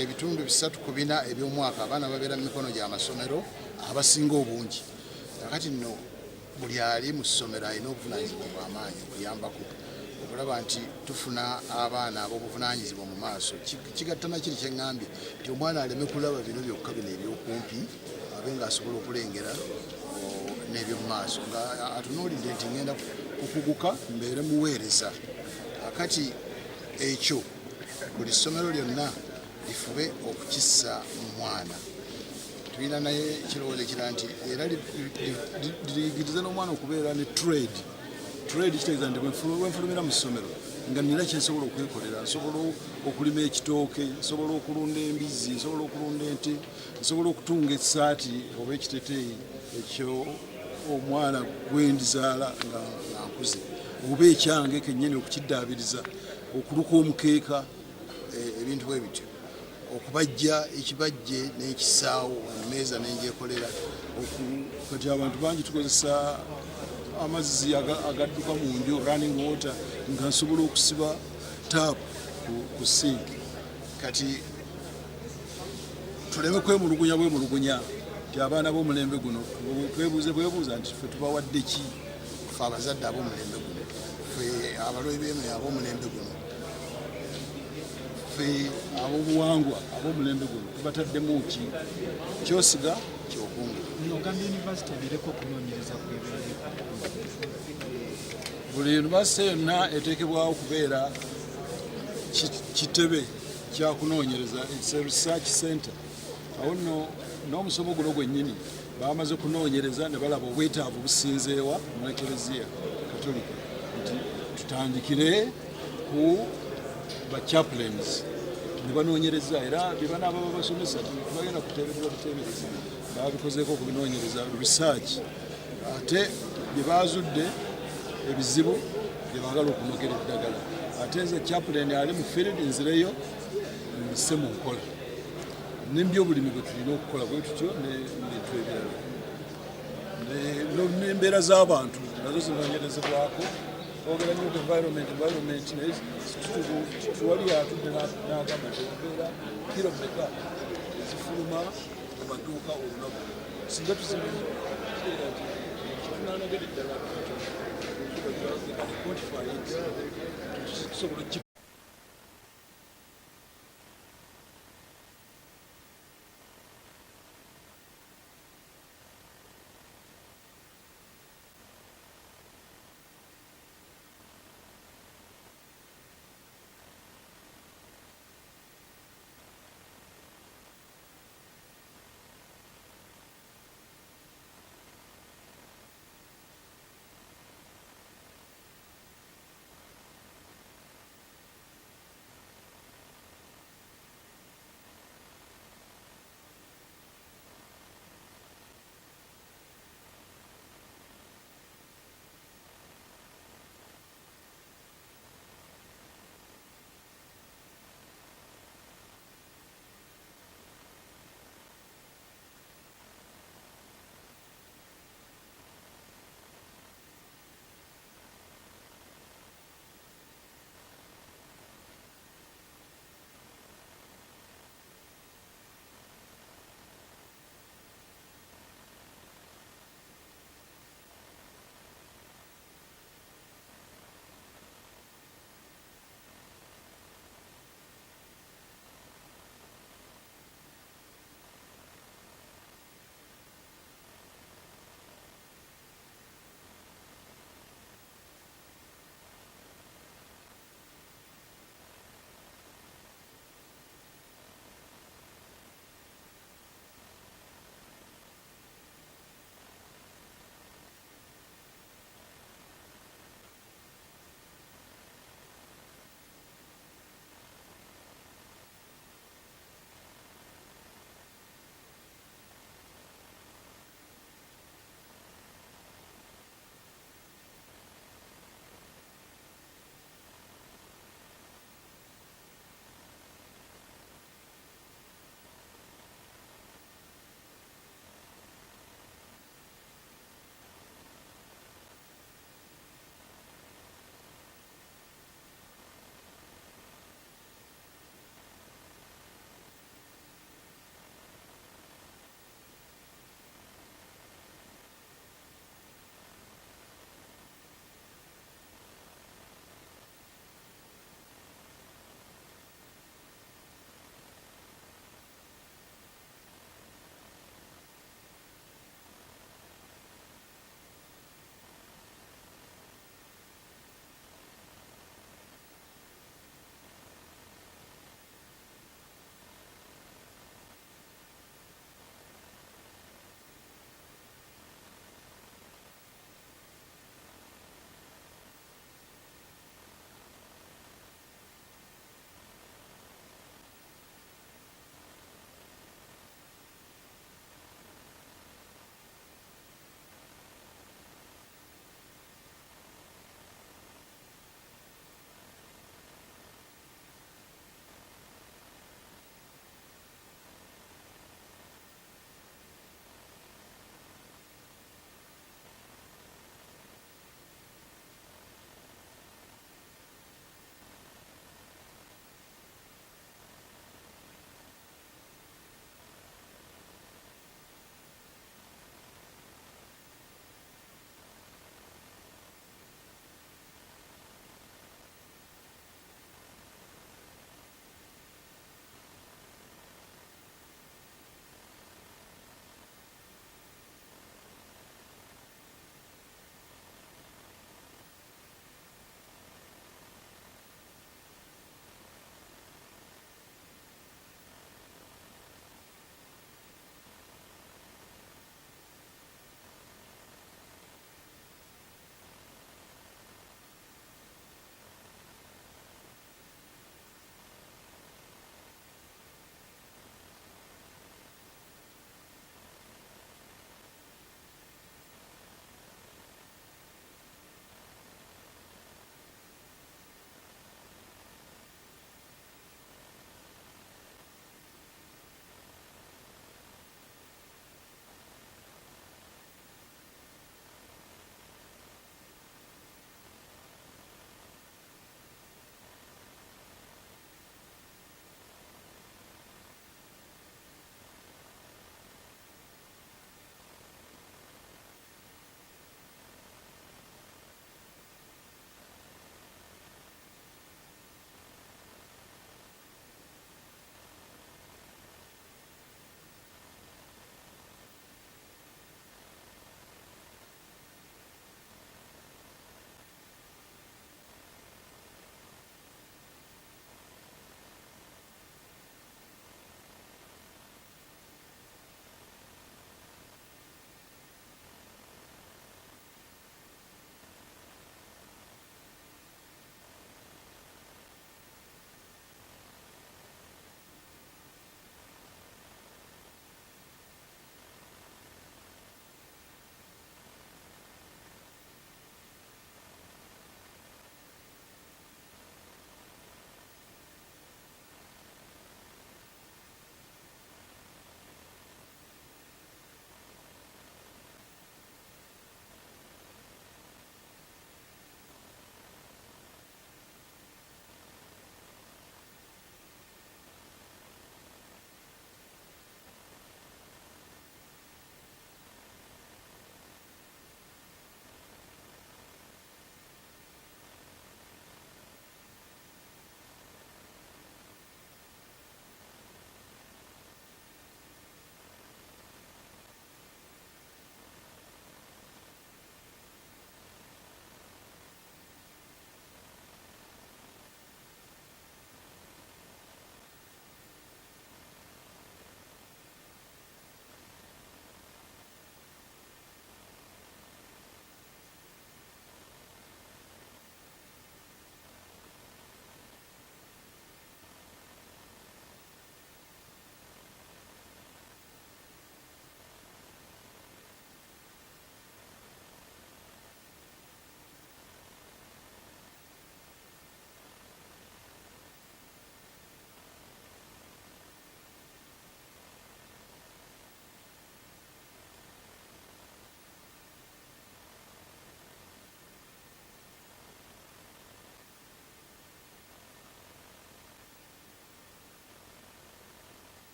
ebitundu 3 ku 4 eby'omwaka abaana babeera mu mikono gy'amasomero abasinga obungi. Kaakati nno buli ali mu ssomero alina obuvunaanyizibwa bw'amaanyi okuyambako okulaba nti tufuna abaana ab'obuvunaanyizibwa mu maaso. Kigattana kiri kye ŋŋambye nti omwana aleme kulaba bino byokka bino ebyokumpi abe ng'asobola okulengera n'ebyomu maaso nga atunuulidde nti ngenda kukuguka mbeere muweereza. Kakati ekyo buli ssomero lyonna lifube okukissa mu mwana. Tulina naye kirowoozo ekira nti era liyigiriza n'omwana okubeera ne trade kitegeeza nti bwenfulumira mu ssomero nga nina kyensobola okwekolera, nsobola okulima ekitooke, nsobola okulunda embizi, nsobola okulunda ente, nsobola okutunga essaati oba ekiteteeyi ekyo omwana gwendizaala nga nkuze, oba ekyange kennyini okukiddaabiriza, okuluka omukeeka, ebintu bwe bityo, okubajja ekibajje n'ekisaawo emmeeza n'enjekolera. Kati abantu bangi tukozesa amazzi agadduka mu nju running water nga nsobola okusiba taapu ku sink. Kati tuleme kwemulugunya nti abaana b'omulembe guno twebuuza nti ffe tubawadde ki? Ffe abazadde ab'omulembe guno, ffe abaloyi b'emyoyo ab'omulembe guno, ffe ab'obuwangwa ab'omulembe guno tubataddemu ki? Kyosiga kyokungula. Uganda University ebeereko okunoonyereza kwebeereko. Buli yunivasite yonna eteekebwawo okubeera kitebe kyakunoonyereza, it's a research center. Awo nno n'omusomo guno gwennyini bamaze kunoonyereza ne balaba obwetaavu businzeewa mu Eklezia Katolika nti tutandikire ku ba chaplains ne banoonyereza era bye banaaba babasomesa tebagenda kuteeberera buteebereza babikozeeko okubinoonyereza research ate bye baazudde ebizibu bye baagala okunogera eddagala. Ate nze chaplain ali mu field nzireyo mbisse mu nkola n'ebyobulimi bwe tulina okukola bwe tutyo n'ebintu ebirala n'embeera z'abantu nazo zinoonyerezebwako. Ogera nnyo ku environment naye tuwali atudde n'agamba nti embeera kiro mmeka zifuluma mu maduuka olunaku singa tuzikiera nti tunanogera eddala quantify it tusobola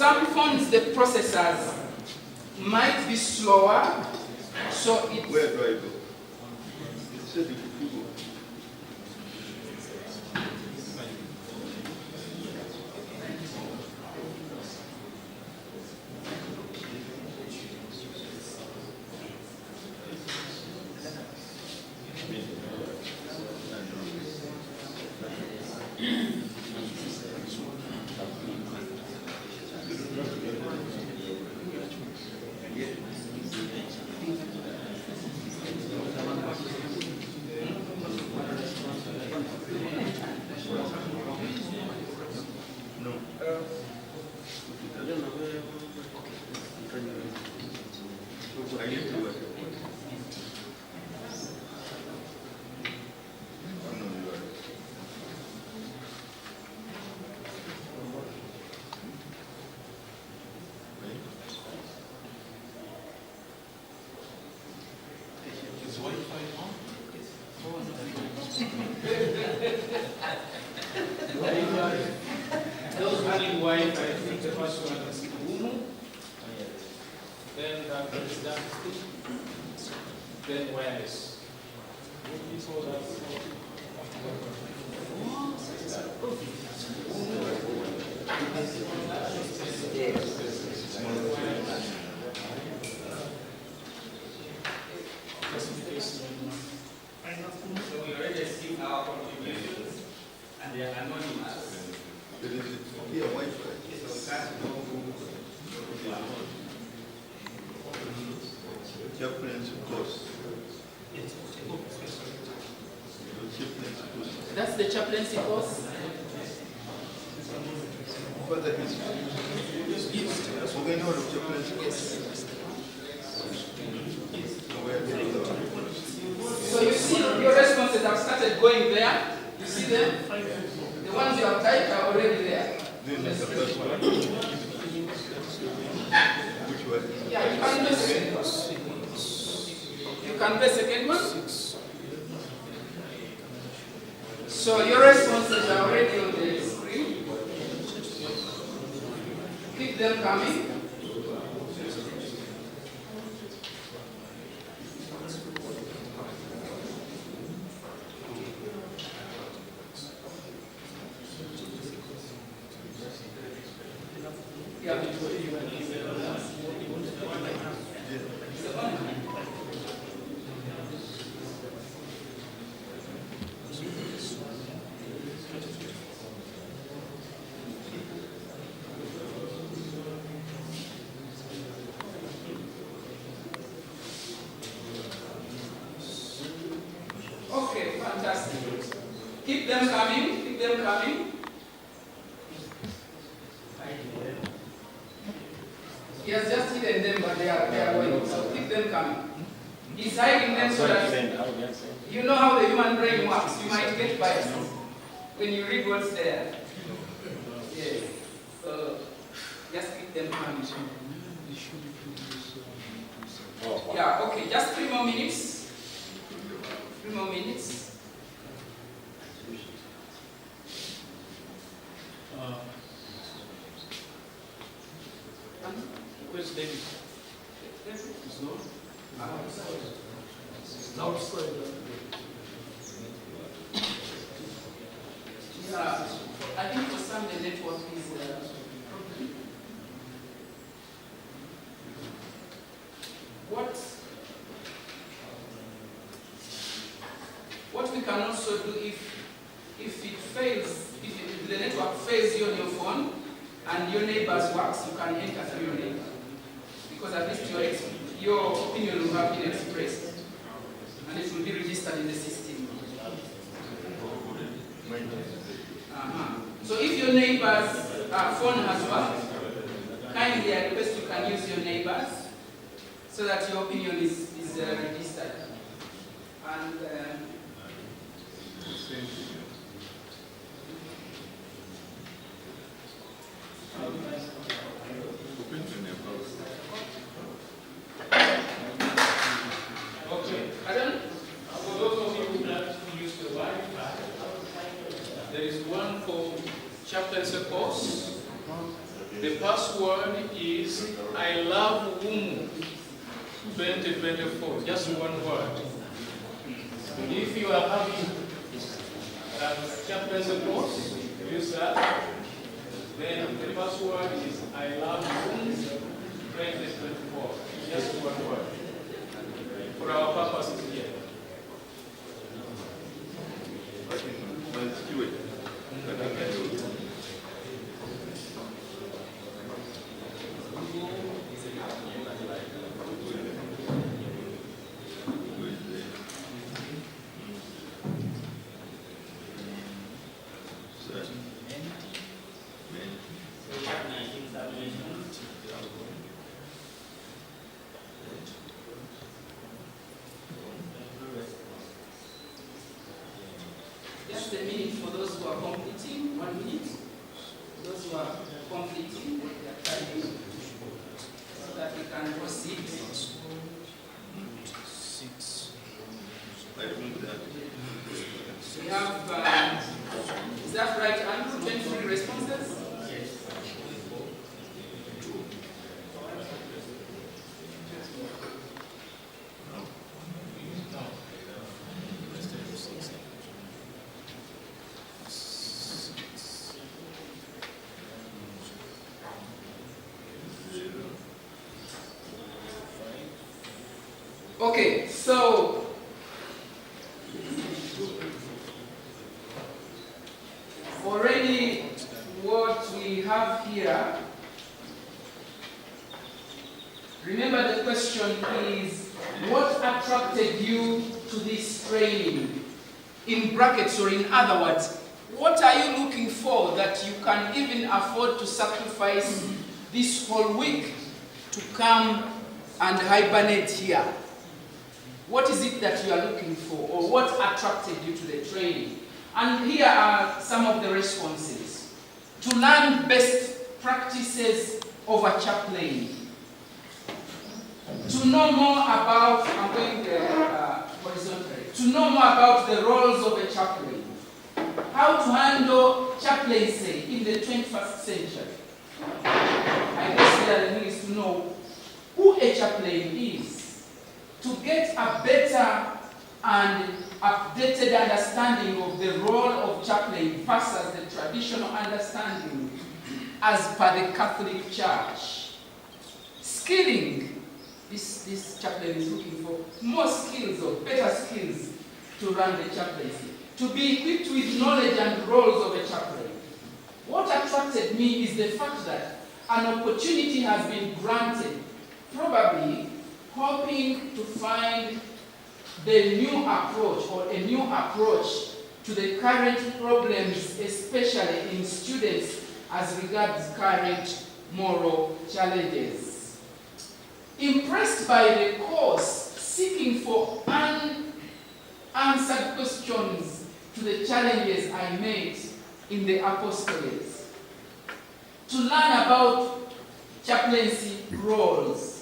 some phones, the processors might be slower, so it... Where do I go? Those running Wi-Fi, I think the first one is Umu, then there's that, then wireless. So we already see our contributions, and they are anonymous. Here, Wi-Fi. So can't know who. Chaplaincy course. That's the chaplaincy course. Further history. Okay, no, the chaplaincy course. So you see your responses have started going there. You see them? The ones you have typed are already there. This is the first one. Which one? Yeah, you can do the second one. You can do the second one. So your responses are already on the screen. Keep them coming. Okay, fantastic. Keep them coming, keep them coming. He has just hidden them, but they are going, so keep them coming. He's hiding them so that you know how the human brain works. You might get biased when you read what's there. Yes. So just keep them coming. Yeah, okay, just 3 more minutes. 3 more minutes. Where's David? It's not. Outside. Yeah, I think for some the network is problem. What we can also do if it fails, if the network fails you on your phone and your neighbor's works, you can enter through your neighbor. Because at least your opinion will have been expressed and it will be registered in the system. So if your neighbor's phone has worked, kindly I request you can use your neighbor's so that your opinion is registered. And okay, Adam, for those of you who use the Wi-Fi, there is one called Chaplaincy course. The password is I love Umu 2024, just one word. If you are having chaplaincy course, use that. Then the password is I love Umu 2024, just one word. For our purposes here. Let's do it. Just a minute for those who are completing, 1 minute. Those who are completing, they are typing, so that we can proceed. We have, is that right, Andrew? 23 responses? Yes. Okay, so already what we have here, remember the question is, what attracted you to this training? In brackets, or in other words, what are you looking for that you can even afford to sacrifice this whole week to come and hibernate here? What is it that you are looking for, or what attracted you to the training? And here are some of the responses. To learn best practices of a chaplain. To know more about, I'm going horizontally, to know more about the roles of a chaplain. How to handle chaplaincy in the 21st century. I guess the other thing is to know who a chaplain is. To get a better and updated understanding of the role of chaplain versus the traditional understanding as per the Catholic Church. Skilling, this chaplain is looking for more skills or better skills to run the chaplaincy. To be equipped with knowledge and roles of a chaplain. What attracted me is the fact that an opportunity has been granted, probably hoping to find the new approach or a new approach to the current problems, especially in students as regards current moral challenges. Impressed by the course, seeking for unanswered questions to the challenges I met in the apostolates. To learn about chaplaincy roles.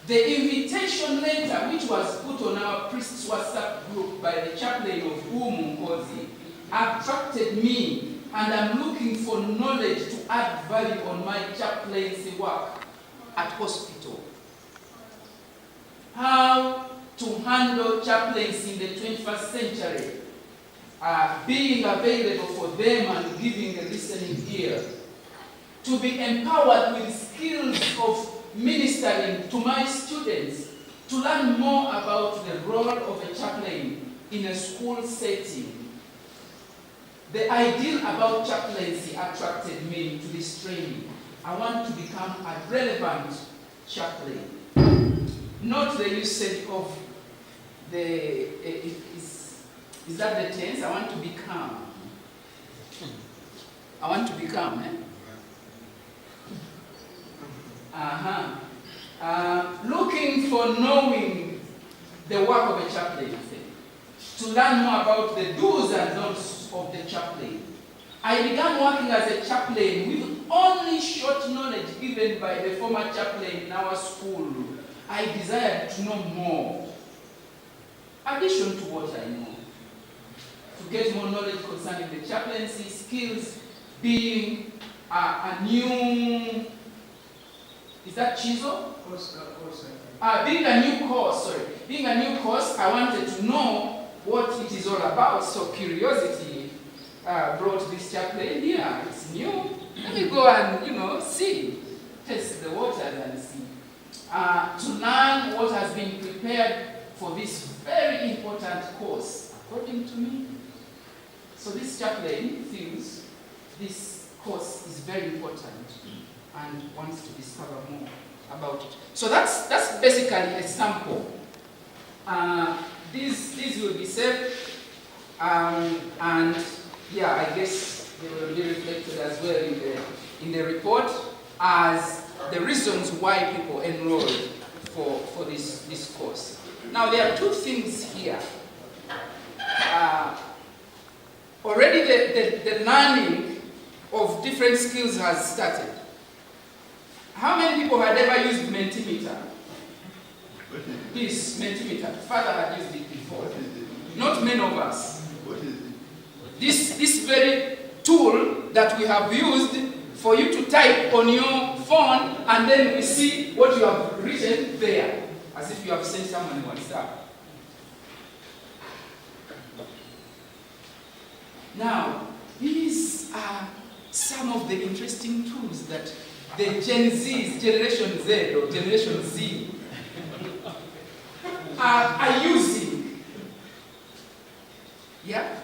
The invitation letter, which was put on our priest's WhatsApp group by the chaplain of Nkozi, attracted me, and I'm looking for knowledge to add value on my chaplaincy work at hospital. How to handle chaplaincy in the 21st century, being available for them and giving a listening ear. To be empowered with skills of ministering to my students, to learn more about the role of a chaplain in a school setting. The ideal about chaplaincy attracted me to this training. I want to become a relevant chaplain. Not the usage of the, is that the tense? I want to become. I want to become, eh? Looking for knowing the work of a chaplain, to learn more about the do's and don'ts of the chaplain. I began working as a chaplain with only short knowledge given by the former chaplain in our school. I desired to know more, addition to what I know, to get more knowledge concerning the chaplaincy skills, being a new, is that chisel? Being a new course, I wanted to know what it is all about. So curiosity brought this chaplain here. It's new. Let me go and, see, test the waters and see. To learn what has been prepared for this very important course, according to me. So this chaplain feels this course is very important and wants to discover more about it. So that's basically a sample. These will be saved, and yeah, I guess they will be reflected as well in the report as the reasons why people enrolled for this course. Now there are two things here. Already the learning of different skills has started. How many people had ever used Mentimeter? This Mentimeter. Father had used it before. Not many of us. What is it? This very tool that we have used for you to type on your phone, and then we see what you have written there, as if you have sent someone WhatsApp. Now, these are some of the interesting tools that the Gen Zs, Generation Z or Generation Z, are using. Yeah?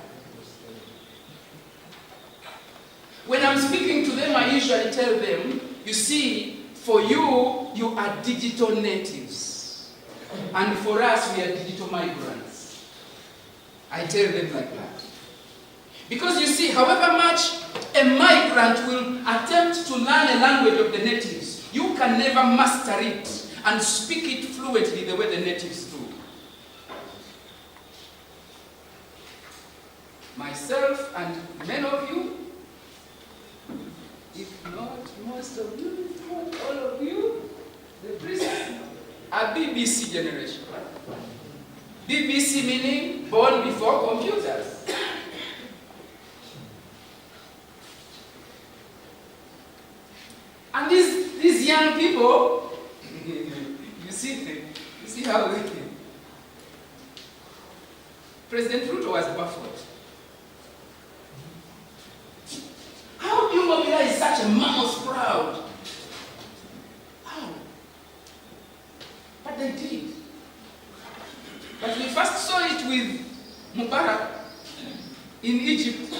When I'm speaking to them, I usually tell them, you see, for you, you are digital natives. And for us, we are digital migrants. I tell them like that. Because you see, however much a migrant will attempt to learn a language of the natives, you can never master it and speak it fluently the way the natives do. Myself and many of you, if not most of you, if not all of you, the priests are BBC generation. BBC meaning born before computers. And these young people, you see how President Ruto was baffled. How do you mobilize such a mammoth crowd? How? But they did. But we first saw it with Mubarak in Egypt.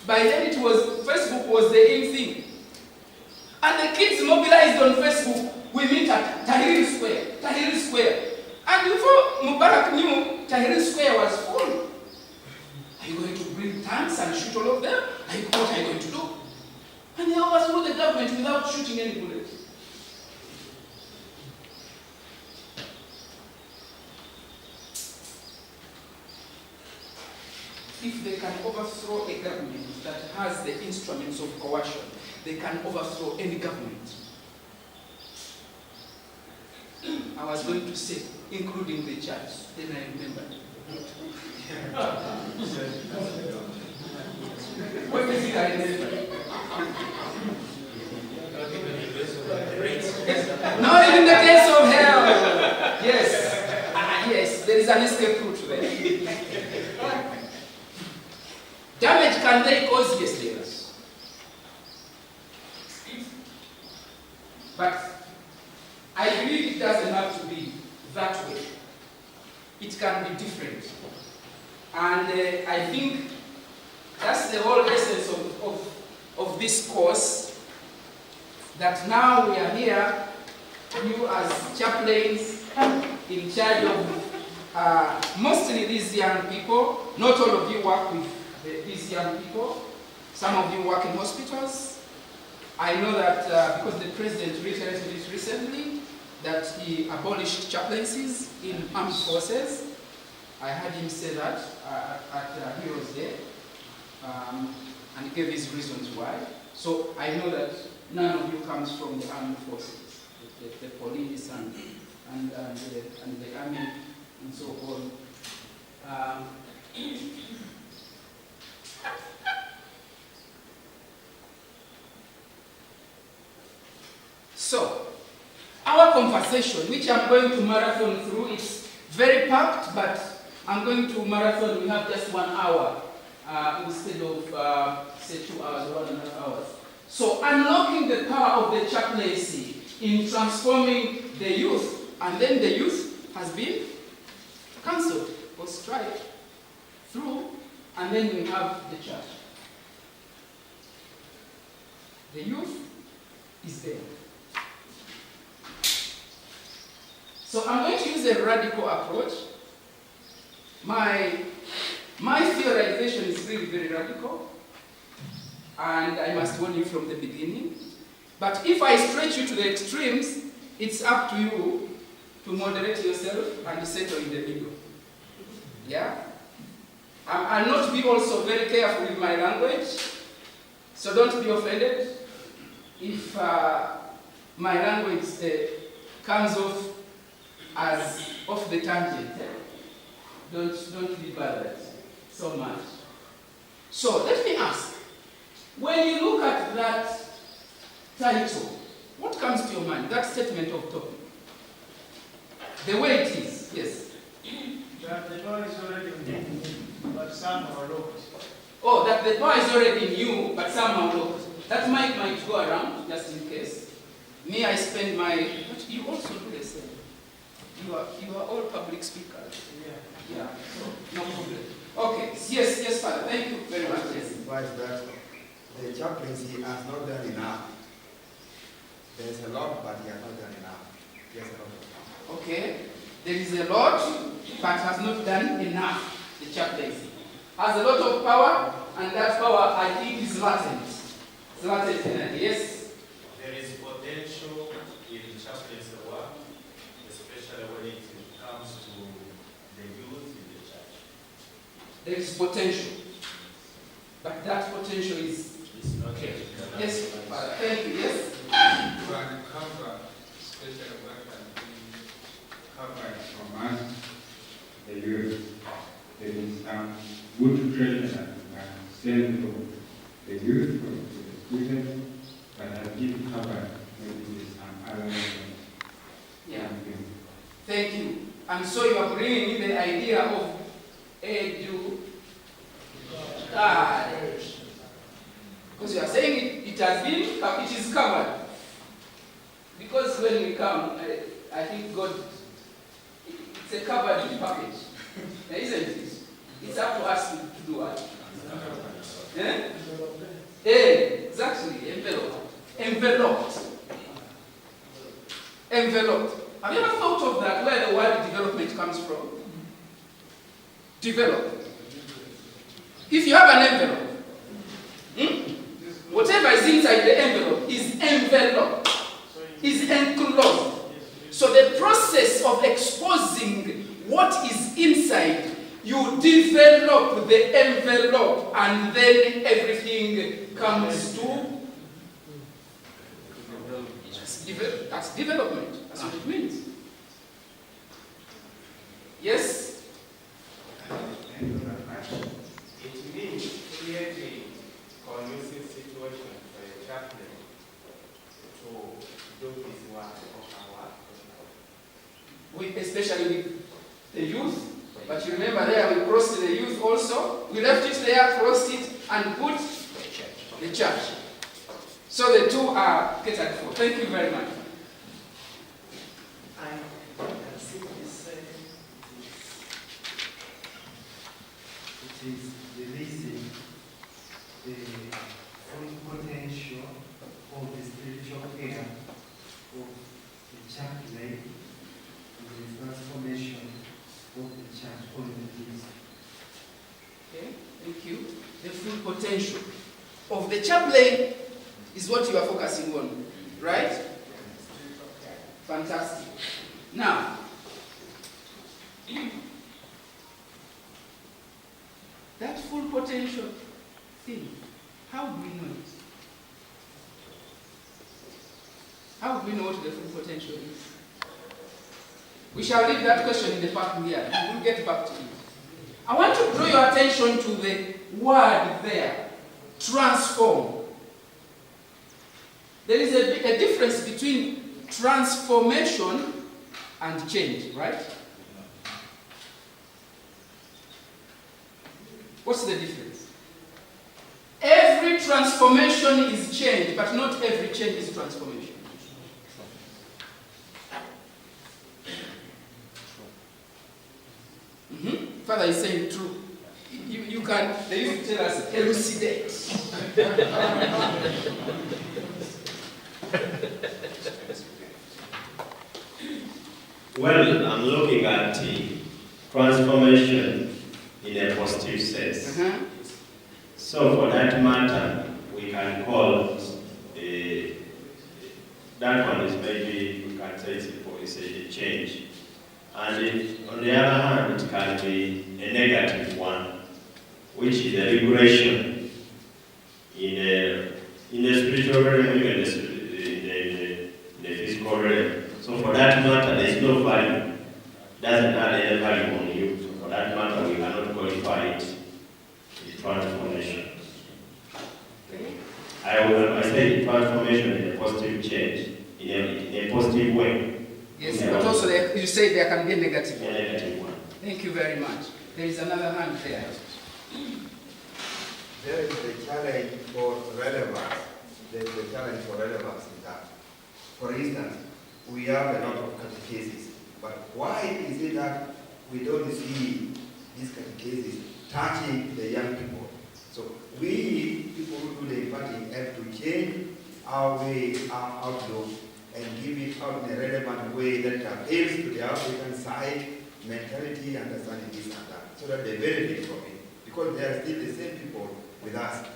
By then Facebook was the in thing. And the kids mobilized on Facebook. We meet at Tahrir Square. And before Mubarak knew, Tahrir Square was full. Are you going to bring tanks and shoot all of them? What are you going to do? And they overthrew the government without shooting any bullets. If they can overthrow a government that has the instruments of coercion, they can overthrow any government. I was going to say, including the church, then I remembered. What is it I remember? Not even the case of hell. Yes, there is an escape route there. Damage can they cause? Yes, they does. But I believe it doesn't have to be that way. It can be different. And I think that's the whole essence of this course, that now we are here, you as chaplains, in charge of mostly these young people. Not all of you work with these young people. Some of you work in hospitals. I know that because the president reiterated it recently, that he abolished chaplaincies in armed forces. I heard him say that at Heroes Day, and he gave his reasons why. So I know that none of you comes from the armed forces, the police and the army and so on. conversation, which I'm going to marathon through. It's very packed, but I'm going to marathon. We have just 1 hour instead of, say, 2 hours or 1.5 hours. So unlocking the power of the chaplaincy in transforming the youth, and then the youth has been cancelled or strike through, and then we have the church. The youth is there. So I'm going to use a radical approach. My theorization is really very radical, and I must warn you from the beginning. But if I stretch you to the extremes, it's up to you to moderate yourself and settle in the middle. Yeah? I'll not be also very careful with my language, so don't be offended if my language comes off as off the tangent. Don't be bothered so much. So let me ask, when you look at that title, what comes to your mind? That statement of topic. The way it is, yes. That the door is already in, but some are locked. Oh, that the door is already in you, but some are locked. That mic might go around, just in case. Me, I spend my... But you also do the same. You are all public speakers. Yeah, so no problem. Okay, yes, Father, thank you very much. Yes. Advise that the chaplaincy has not done enough. There's a lot, but he has not done enough. There's a lot. Okay, there is a lot, but has not done enough. The chaplaincy has a lot of power, and that power, I think, is latent. It's latent, yes? There is potential in chaplaincy work, especially when it comes to the youth in the church. There is potential, but that potential is not okay. Yes, Father, thank you, yes? To uncover, especially what can be covered from us, the youth. There is some good training that we can send to the youth, to the students, but has been covered maybe with some other elements. Yeah. Thank you. And so you are bringing me the idea of because you are saying it is covered. Because when we come, I think God, it's a covered package. Isn't it? It's up to us to do what? Exactly, enveloped. Have you ever thought of that, where the word development comes from? Develop. If you have an envelope, whatever is inside the envelope is enveloped, is enclosed. So the process of exposing what is inside, you develop the envelope, and then everything comes to... That's development. That's what it means. Yes? It means creating conducive situation for a chaplain to do his work of our work. Especially with the youth. But you remember there we crossed the youth also. We left it there, crossed it, and put the church. So the two are catered for. Thank you very much. I can simply say it is releasing the full potential of the spiritual care of the chaplain and the transformation of the church on the peace. Okay, thank you. The full potential of the chaplain is what you are focusing on, right? Fantastic. Now, that full potential thing, how do we know it? How do we know what the full potential is? We shall leave that question in the parking here. We will get back to it. I want to draw your attention to the word there, transform. There is a difference between transformation and change, right? What's the difference? Every transformation is change, but not every change is transformation. Father is saying true. You can, they used to tell us, elucidate. Well, I'm looking at the transformation in a positive sense. So for that matter, we can call that one is maybe, we can say it's a change. And on the other hand, it can be a negative one, which is a regulation in a spiritual realm, even in the physical realm. So for that matter, there is no value. It doesn't add any value on you. So for that matter, we cannot qualify it as transformation. I say transformation is a positive change, in a positive way. Yes, but also you say there can be a negative one. A negative one. Thank you very much. There is another hand there. There is a challenge for relevance. There is a challenge for relevance in that. For instance, we have a lot of catechesis, but why is it that we don't see these catechesis touching the young people? So we, people who do the imparting, have to change our way, our outlook, and give it out in a relevant way that appeals to the African side, mentality, understanding this and that, so that they benefit from it. Because they are still the same people with us.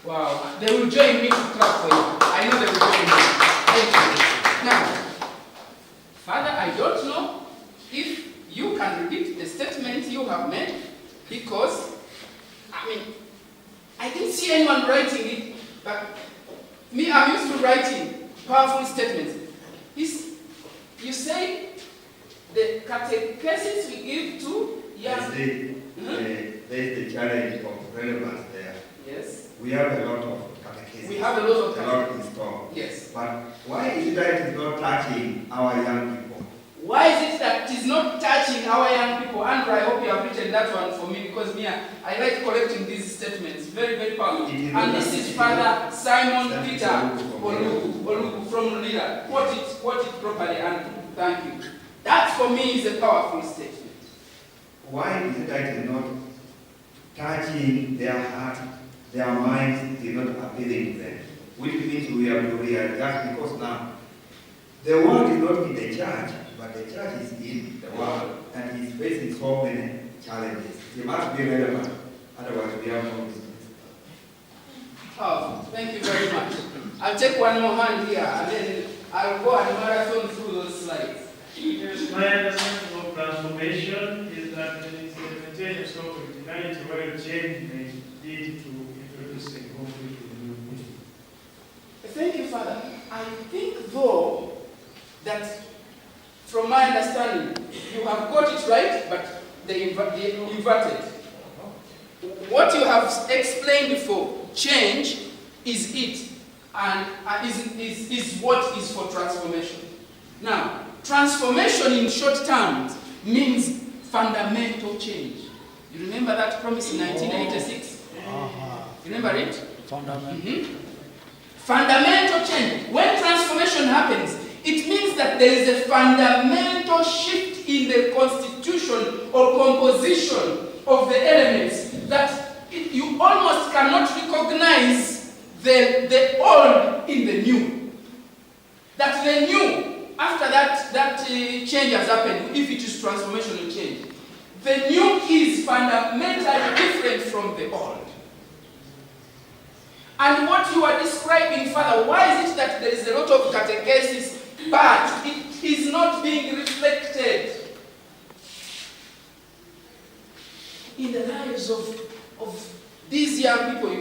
Wow, they will join me to clap for you. I know they will join me. Thank you. Now, Father, I don't know if you can repeat the statement you have made, because, I didn't see anyone writing it, but me, I'm used to writing powerful statements. You say the catechesis we give to young people. There is the challenge of relevance there. Yes. We have a lot of catechesis. We have a lot of catechesis. A lot in store. Yes. But why is it that it is not touching our young people? Why is it that it is not touching our young people? Andrew, I hope you have written that one for me, because me, I like collecting these statements. Very, very powerful. And this is Father Simon Peter Olugu from Lira. Quote it properly, Andrew. Thank you. That for me is a powerful statement. Why is it that it is not touching their heart, their minds, it is not appealing to them? Which means we have to readjust, because now the world is not in the church, but the church is in the world, and is facing so many challenges. It must be relevant, otherwise we have no business. Powerful. Thank you very much. I'll take one more hand here, and then I'll go and marathon through those slides. Yes, my understanding of transformation is that there is a maintenance of originality where change may lead to introducing conflict with new people. Thank you, Father. I think, though, that from my understanding, you have got it right, but they inverted. What you have explained before, change is it, and is what is for transformation. Now, transformation in short terms means fundamental change. You remember that promise in 1986? Remember it? Fundamental. Fundamental change. When transformation happens, it means that there is a fundamental shift in the constitution or composition of the elements that you almost cannot recognize the old in the new. That the new, after that change has happened, if it is transformational change, the new is fundamentally different from the old. And what you are describing, Father, why is it that there is a lot of catechesis, but it is not being reflected in the lives of these young people?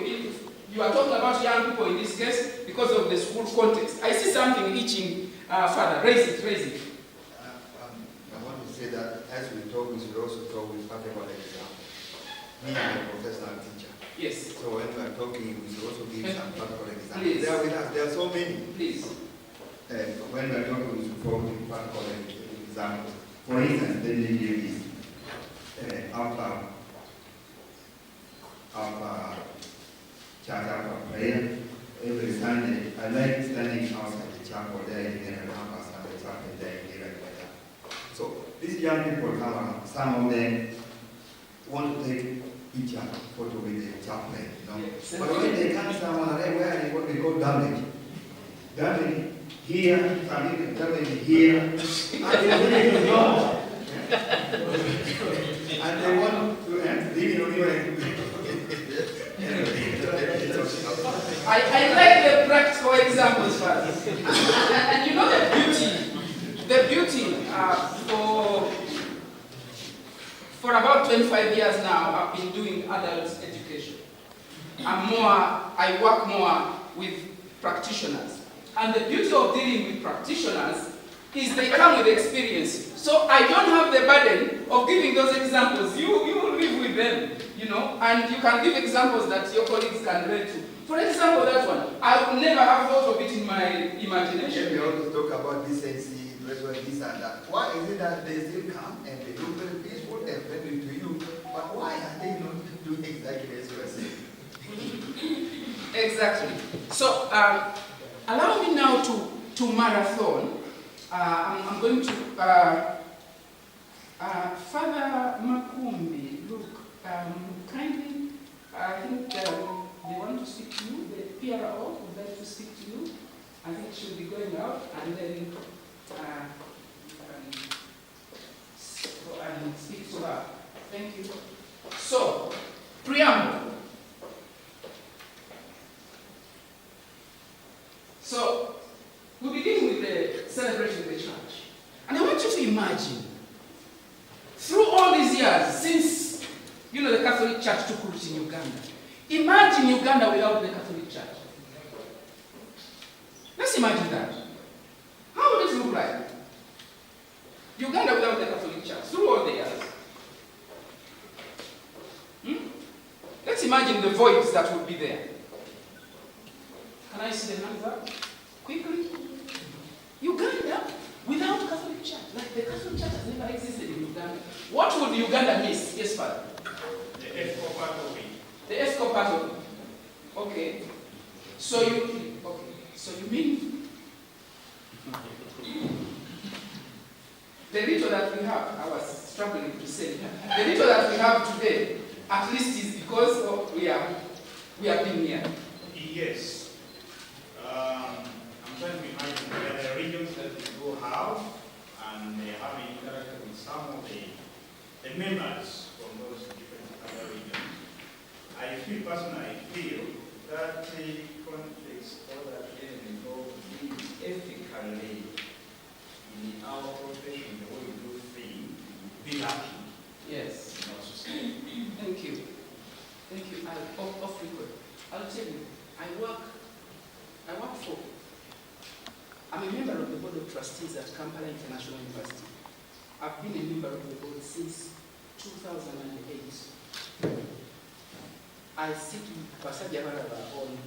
You are talking about young people in this case because of the school context. I see something itching, Father. Raise it. I want to say that as we talk, we should also talk with practical example. Me, I'm a professional teacher. Yes. So when we are talking, we should also give some practical examples. Please. They are with us. There are so many. Please. when we are talking to folks in particular examples, for instance, let me give this. After church, after prayer, every Sunday, I like standing outside the chapel there in the campus and the chapel there in the like that. So these young people come around, some of them want to take each other photo with the chaplain, you know. Yes. But when they come somewhere, they wear what we call damage. Damage here, I mean damage here, and they really know. And they want to leave it I like the practical examples first. And you know the beauty for about 25 years now, I've been doing adult education. I work more with practitioners. And the beauty of dealing with practitioners is they come with experience. So I don't have the burden of giving those examples. You will live with them, you know, and you can give examples that your colleagues can relate to. For example, that one, I would never have thought of it in my imagination. We always talk about decency, this and that. Why is it that they still come and they look very peaceful and friendly to you, but why are they not doing exactly as you are saying? Exactly. So, allow me now to marathon. I'm going to, Father Makumbi, look, kindly, I think they want to speak to you, the PRO would like to speak to you. I think she'll be going out, and then go and speak to her. Thank you. So, preamble. So, we begin with the celebration of the church. And I want you to imagine, through all these years, since, you know, the Catholic Church took root in Uganda, imagine Uganda without the Catholic Church. Let's imagine that. How would it look like? Uganda without the Catholic Church, through all the years. Let's imagine the voids that would be there. Can I see the hands up? Quickly. Uganda without Catholic Church. Like the Catholic Church has never existed in Uganda. What would Uganda miss? Yes, Father? The ESCO part of it. The ESCO part of it. Okay. So you mean the little that we have, I was struggling to say, the little that we have today, at least is because we have been here. Yes. I'm trying to imagine there are regions that we do have, and they have interacted with some of the members from those different other regions. I feel that the conflicts or that involved ethically in our profession, the way we do things, be lacking. Yes. In our society. Thank you. Thank you. Off record. I'll tell you, I'm a member of the Board of Trustees at Kampala International University. I've been a member of the board since 2008. I sit with Pastor Jabaraba on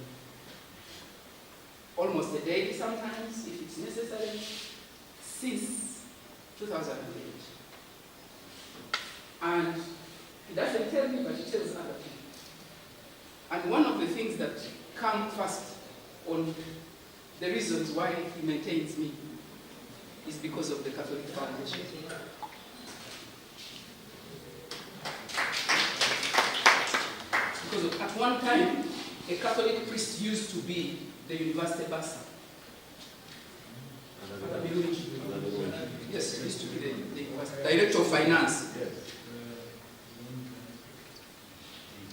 almost a day sometimes, if it's necessary, since 2008. And he doesn't tell me, but he tells other people. And one of the things that come first on the reasons why he maintains me is because of the Catholic Foundation. Because at one time, a Catholic priest used to be the university bursar. Yes, he used to be the university director of finance.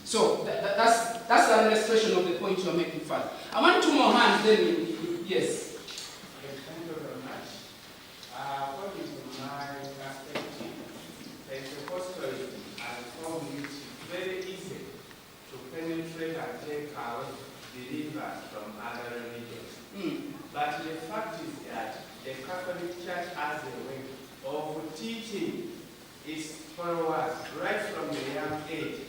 So that's an illustration of the point you're making, Father. I want two more hands, then yes. Thank you very much. According to my perspective, Pentecostalism has found it very easy to penetrate and take out believers from other religions. But the fact is that the Catholic Church has a way of teaching its followers right from the young age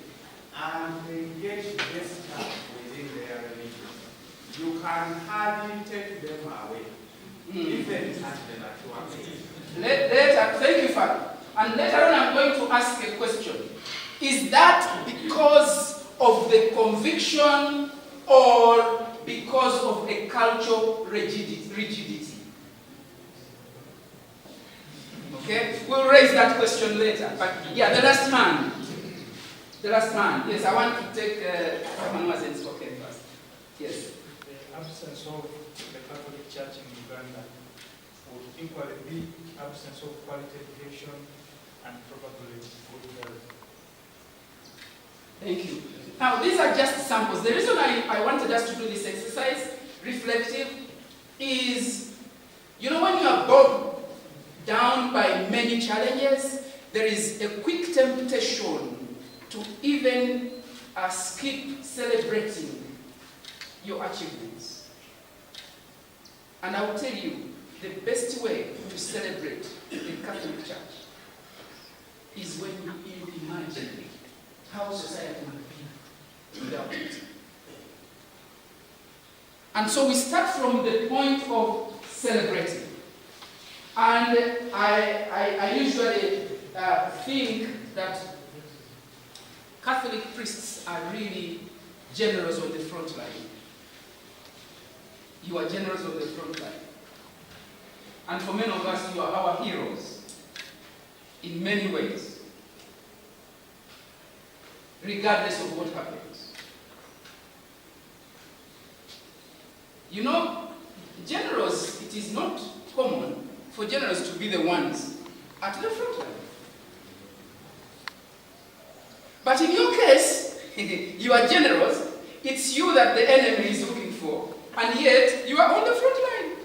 and engage themselves within their religion. You can hardly take them away. Even at the natural. Later, thank you, Father. And later on, I'm going to ask a question. Is that because of the conviction or because of a cultural rigidity? Okay, we'll raise that question later. But yeah, the last man. The last man. Yes, I want to take someone who hasn't spoken first. Yes. The absence of the Catholic Church in Uganda would equally be absence of quality education and probably good health. Thank you. Now, these are just samples. The reason I wanted us to do this exercise, reflective, is, you know, when you are bogged down by many challenges, there is a quick temptation to even skip celebrating your achievements. And I will tell you, the best way to celebrate the Catholic Church is when you imagine how society would be without it. And so we start from the point of celebrating. And I usually think that Catholic priests are really generous on the front line. You are generous on the front line. And for many of us, you are our heroes in many ways, regardless of what happens. You know, generals, it is not common for generals to be the ones at the front line. But in your case, you are generous, it's you that the enemy is looking for, and yet you are on the front line.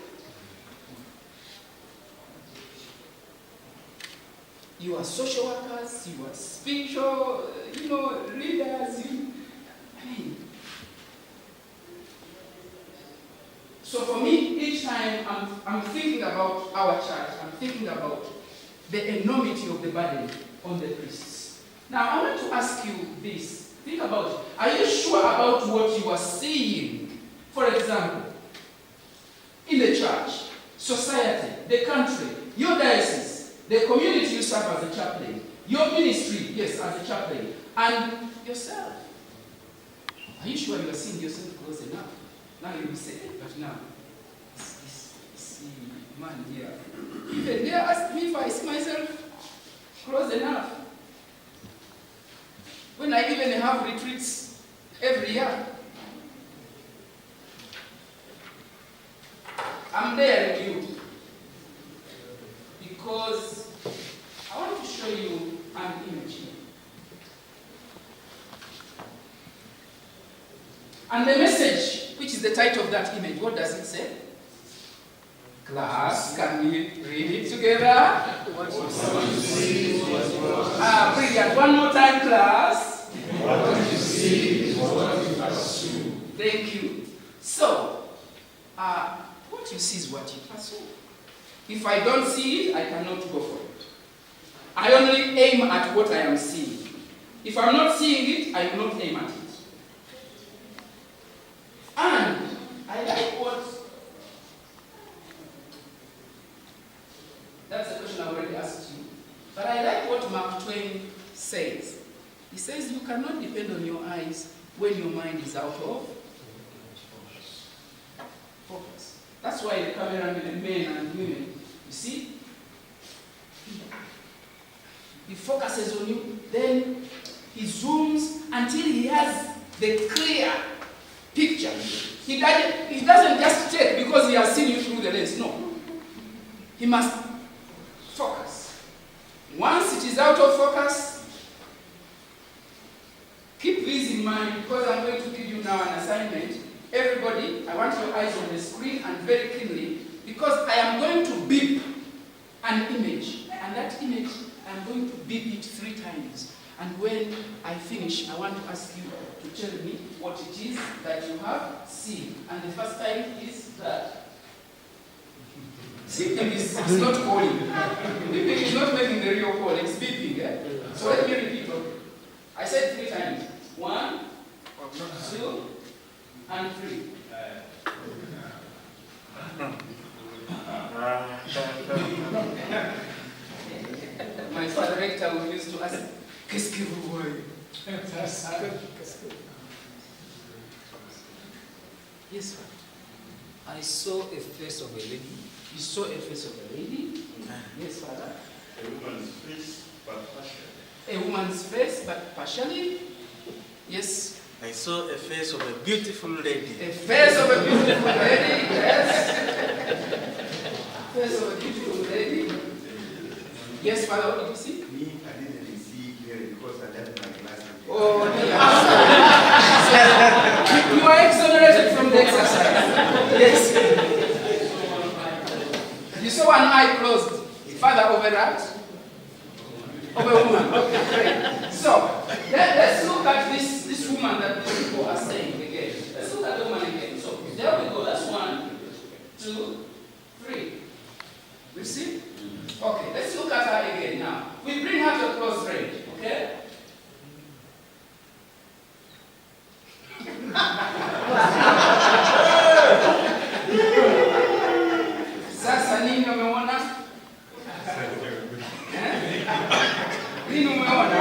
You are social workers, you are spiritual, leaders. So for me, each time I'm thinking about our church, I'm thinking about the enormity of the burden on the priests. Now, I want to ask you this. Think about it. Are you sure about what you are seeing? For example, in the church, society, the country, your diocese, the community you serve as a chaplain, your ministry, yes, as a chaplain, and yourself. Are you sure you are seeing yourself close enough? Now you'll be saying, but now, this man here, even they asked me if I see myself close enough. When I even have retreats every year, I'm there with you because I want to show you an image. And the message, which is the title of that image, what does it say? Class, can we read it together? Brilliant. One more time, class. What you see is what you pursue. Thank you. So, what you see is what you pursue. If I don't see it, I cannot go for it. I only aim at what I am seeing. If I'm not seeing it, I will not aim at it. And I like what, that's a question I already asked you, but I like what Mark Twain says. He says you cannot depend on your eyes when your mind is out of focus. That's why the cameramen, men and women, you see, he focuses on you, then he zooms until he has the clear picture. He doesn't just take because he has seen you through the lens. No. He must focus. Once it is out of focus, keep this in mind because I'm going to give you now an assignment. Everybody, I want your eyes on the screen and very keenly because I am going to beep an image. And that image, I'm going to beep it 3 times. And when I finish, I want to ask you to tell me what it is that you have seen. And the first time is that. Beeping is not calling. Beeping is not making the real call, it's beeping. Eh? So let me repeat. I said 3 times. 1, 2, and 3. director, we used to ask, qu'est-ce que vous voyez? Yes, sir. I saw a face of a lady. You saw a face of a lady? Yes, Father. A woman's face, but partially. A woman's face, but partially? Yes. I saw a face of a beautiful lady. A face of a beautiful lady, yes. Face of a beautiful lady. Yes, Father, what did you see? Me, I didn't see clearly because I left my glasses. Oh, so, you are exonerated from the exercise. Yes. You saw one eye closed. Father overwrapped? Of a woman. Okay, great. So, let's look at this woman that these people are saying again. Let's look at the woman again. So, there we go. That's 1, 2, 3. You see? Okay, let's look at her again now. We bring her to a close range, okay? Sasa nini umeona? Nini umeona?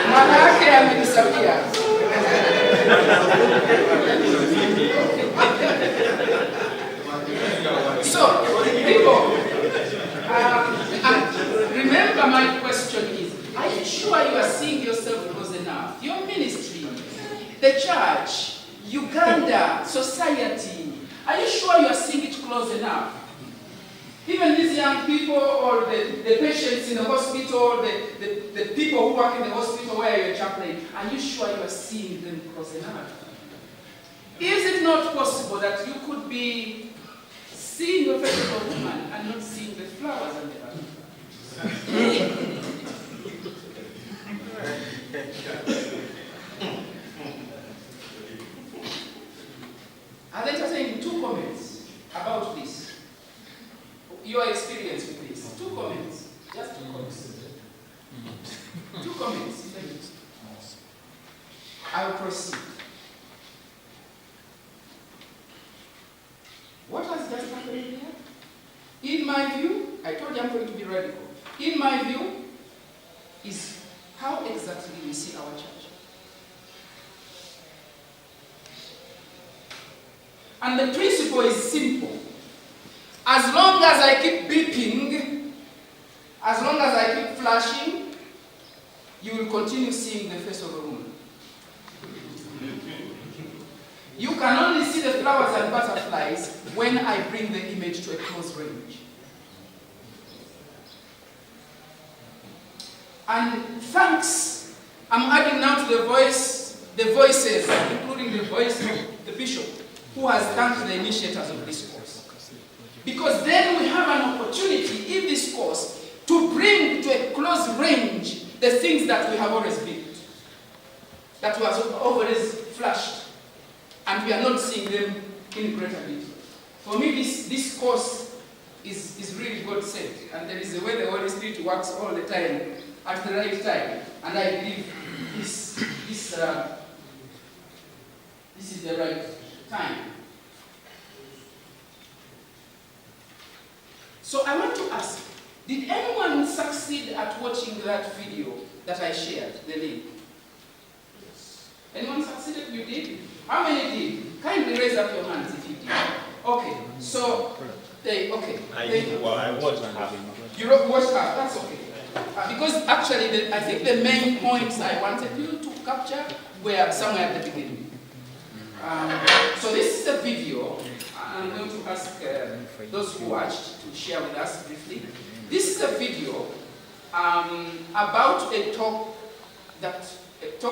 Mwana yake amedisapia. So, people, remember my question is, are you sure you are seeing yourself close enough? Your ministry, the church, Uganda, society, are you sure you are seeing it close enough? Even these young people or the patients in the hospital, the people who work in the hospital where you're a chaplain, are you sure you are seeing them close enough? Is it not possible that you could be seeing the face of a woman and not seeing the flowers and the I'll entertain 2 comments about this. Your experience with this. 2 comments. Just 2 comments. 2 comments. I'll proceed. What has just happened here? In my view, I told you I'm going to be radical. In my view, is how exactly we see our church. And the principle is simple. As long as I keep beeping, as long as I keep flashing, you will continue seeing the face of a woman. You can only see the flowers and butterflies when I bring the image to a close range. And thanks, I'm adding now to the voices, including the voice of the bishop, who has thanked the initiators of this course. Because then we have an opportunity in this course to bring to a close range the things that we have always built, that we have always flashed, and we are not seeing them in greater detail. For me, this course is really God-sent, and there is a way the Holy Spirit works all the time, at the right time, and I believe this is the right time. So I want to ask, did anyone succeed at watching that video that I shared, the link? Yes. Anyone succeeded? You did? How many did? Kindly raise up your hands if you did. Okay, so, okay. I watched half. You watched half, that's okay. Because actually, I think the main points I wanted you to capture were somewhere at the beginning. So this is a video. I'm going to ask those who watched to share with us briefly. This is a video about a talk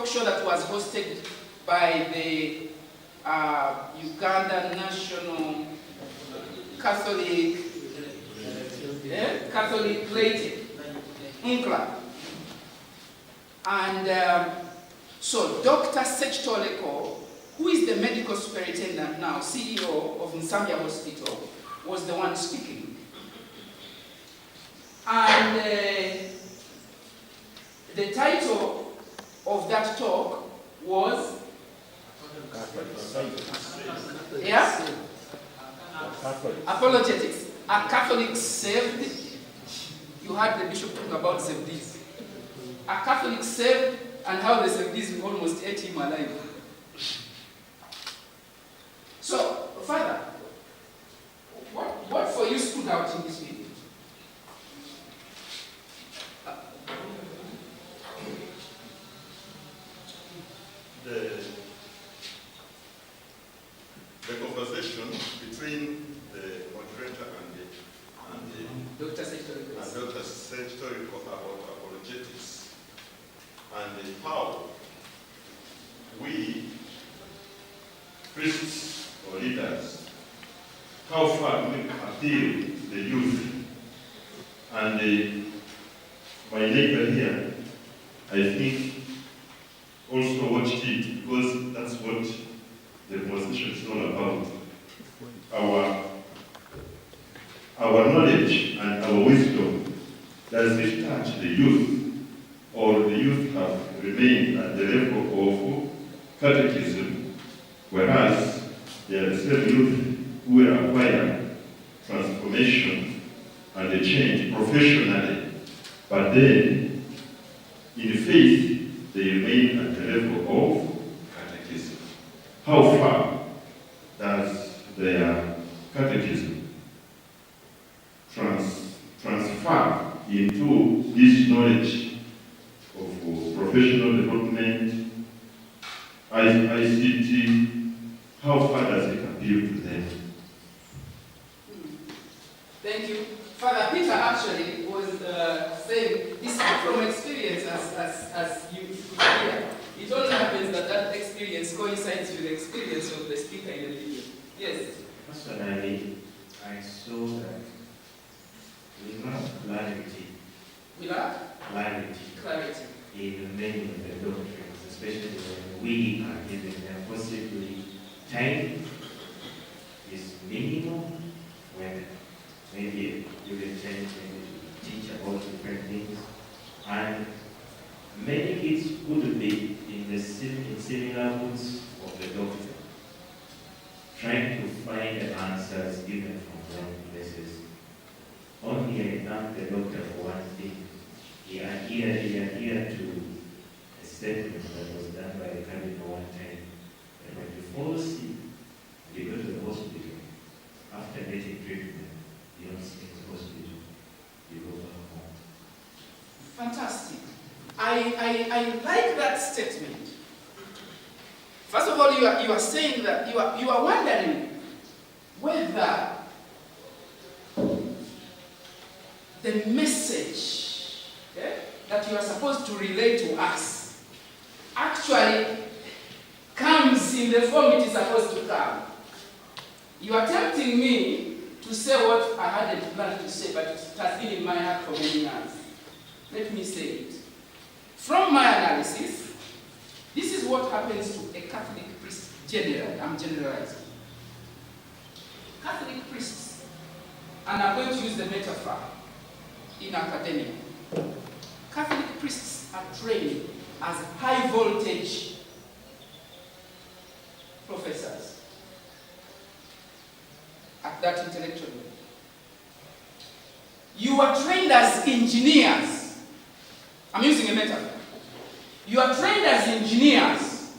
show that was hosted by the Uganda National Catholic Lady, Nkla. And so Dr. Sechitoleko, who is the medical superintendent now, CEO of Nsambya Hospital, was the one speaking. And the title of that talk was Yeah? Apologetics. Are Catholics saved? You heard the bishop talking about safeties. Are Catholics saved, and how the safeties almost ate him alive? So, Father, what for you stood out in this video? The conversation between the moderator and Dr. Secretary about apologetics and how we, priests or leaders, how far we appeal to the youth. And my neighbor here, I think, also watched it because that's what the conversation is all about. Our knowledge and our wisdom, does it touch the youth, or the youth have remained at the level of catechism, whereas they are the same youth who will acquire transformation and a change professionally, but then in faith they remain at the level of catechism. How far does their catechism transfer into this knowledge of professional development, ICT? How far does it appeal to them? Thank you. Father Peter actually was saying this from experience as you could hear. It only happens that that experience coincides with the experience of the speaker in the video. Yes? Personally, I saw that we lack clarity. We lack? Clarity. In many of the doctrines, especially when we are given them possibly time is minimum, when maybe you will tend to teach about different things, and many kids could be in similar books of the doctrine, trying to find the answers given from wrong places. Only I thank the doctor for one thing. He adhered to a statement that was done by the cardinal one time, that when you fall sick, you go to the hospital, after getting treatment, you don't stay in the hospital, you go back home. Fantastic. I like that statement. First of all, you are saying that you are wondering whether the message, okay, that you are supposed to relay to us actually comes in the form it is supposed to come. You are tempting me to say what I hadn't planned to say, but it has been in my heart for many years. Let me say it. From my analysis, this is what happens to a Catholic priest generally. I'm generalizing. Catholic priests, and I'm going to use the metaphor in academia. Catholic priests are trained as high voltage professors at that intellectual level. You are trained as engineers. I'm using a metaphor. You are trained as engineers,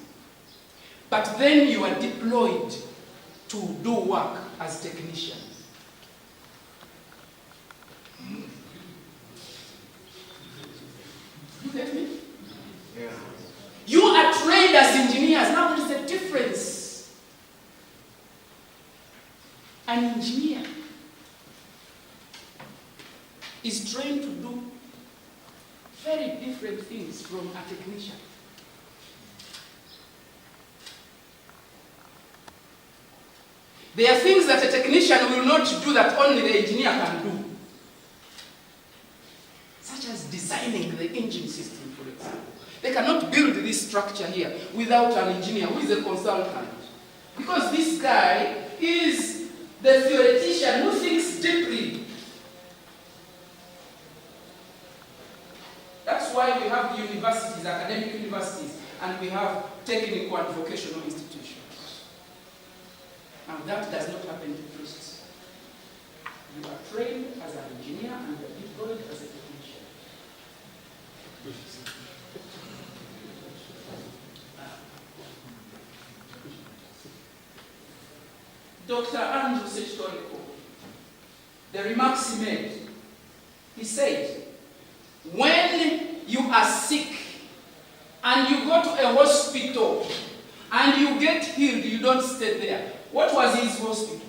but then you are deployed to do work as technicians. You get me? Yeah. You are trained as engineers. Now there is a difference. An engineer is trained to do very different things from a technician. There are things that a technician will not do that only the engineer can do. Such as designing the engine system, for example. They cannot build this structure here without an engineer who is a consultant. Because this guy is the theoretician who thinks deeply. That's why we have the universities, academic universities, and we have technical and vocational institutions. Now that does not happen to priests. You are trained as an engineer and you are deployed as a technician. Dr. Andrew Sechtoriko, the remarks he made, he said, when you are sick and you go to a hospital and you get healed, you don't stay there. What was his hospital?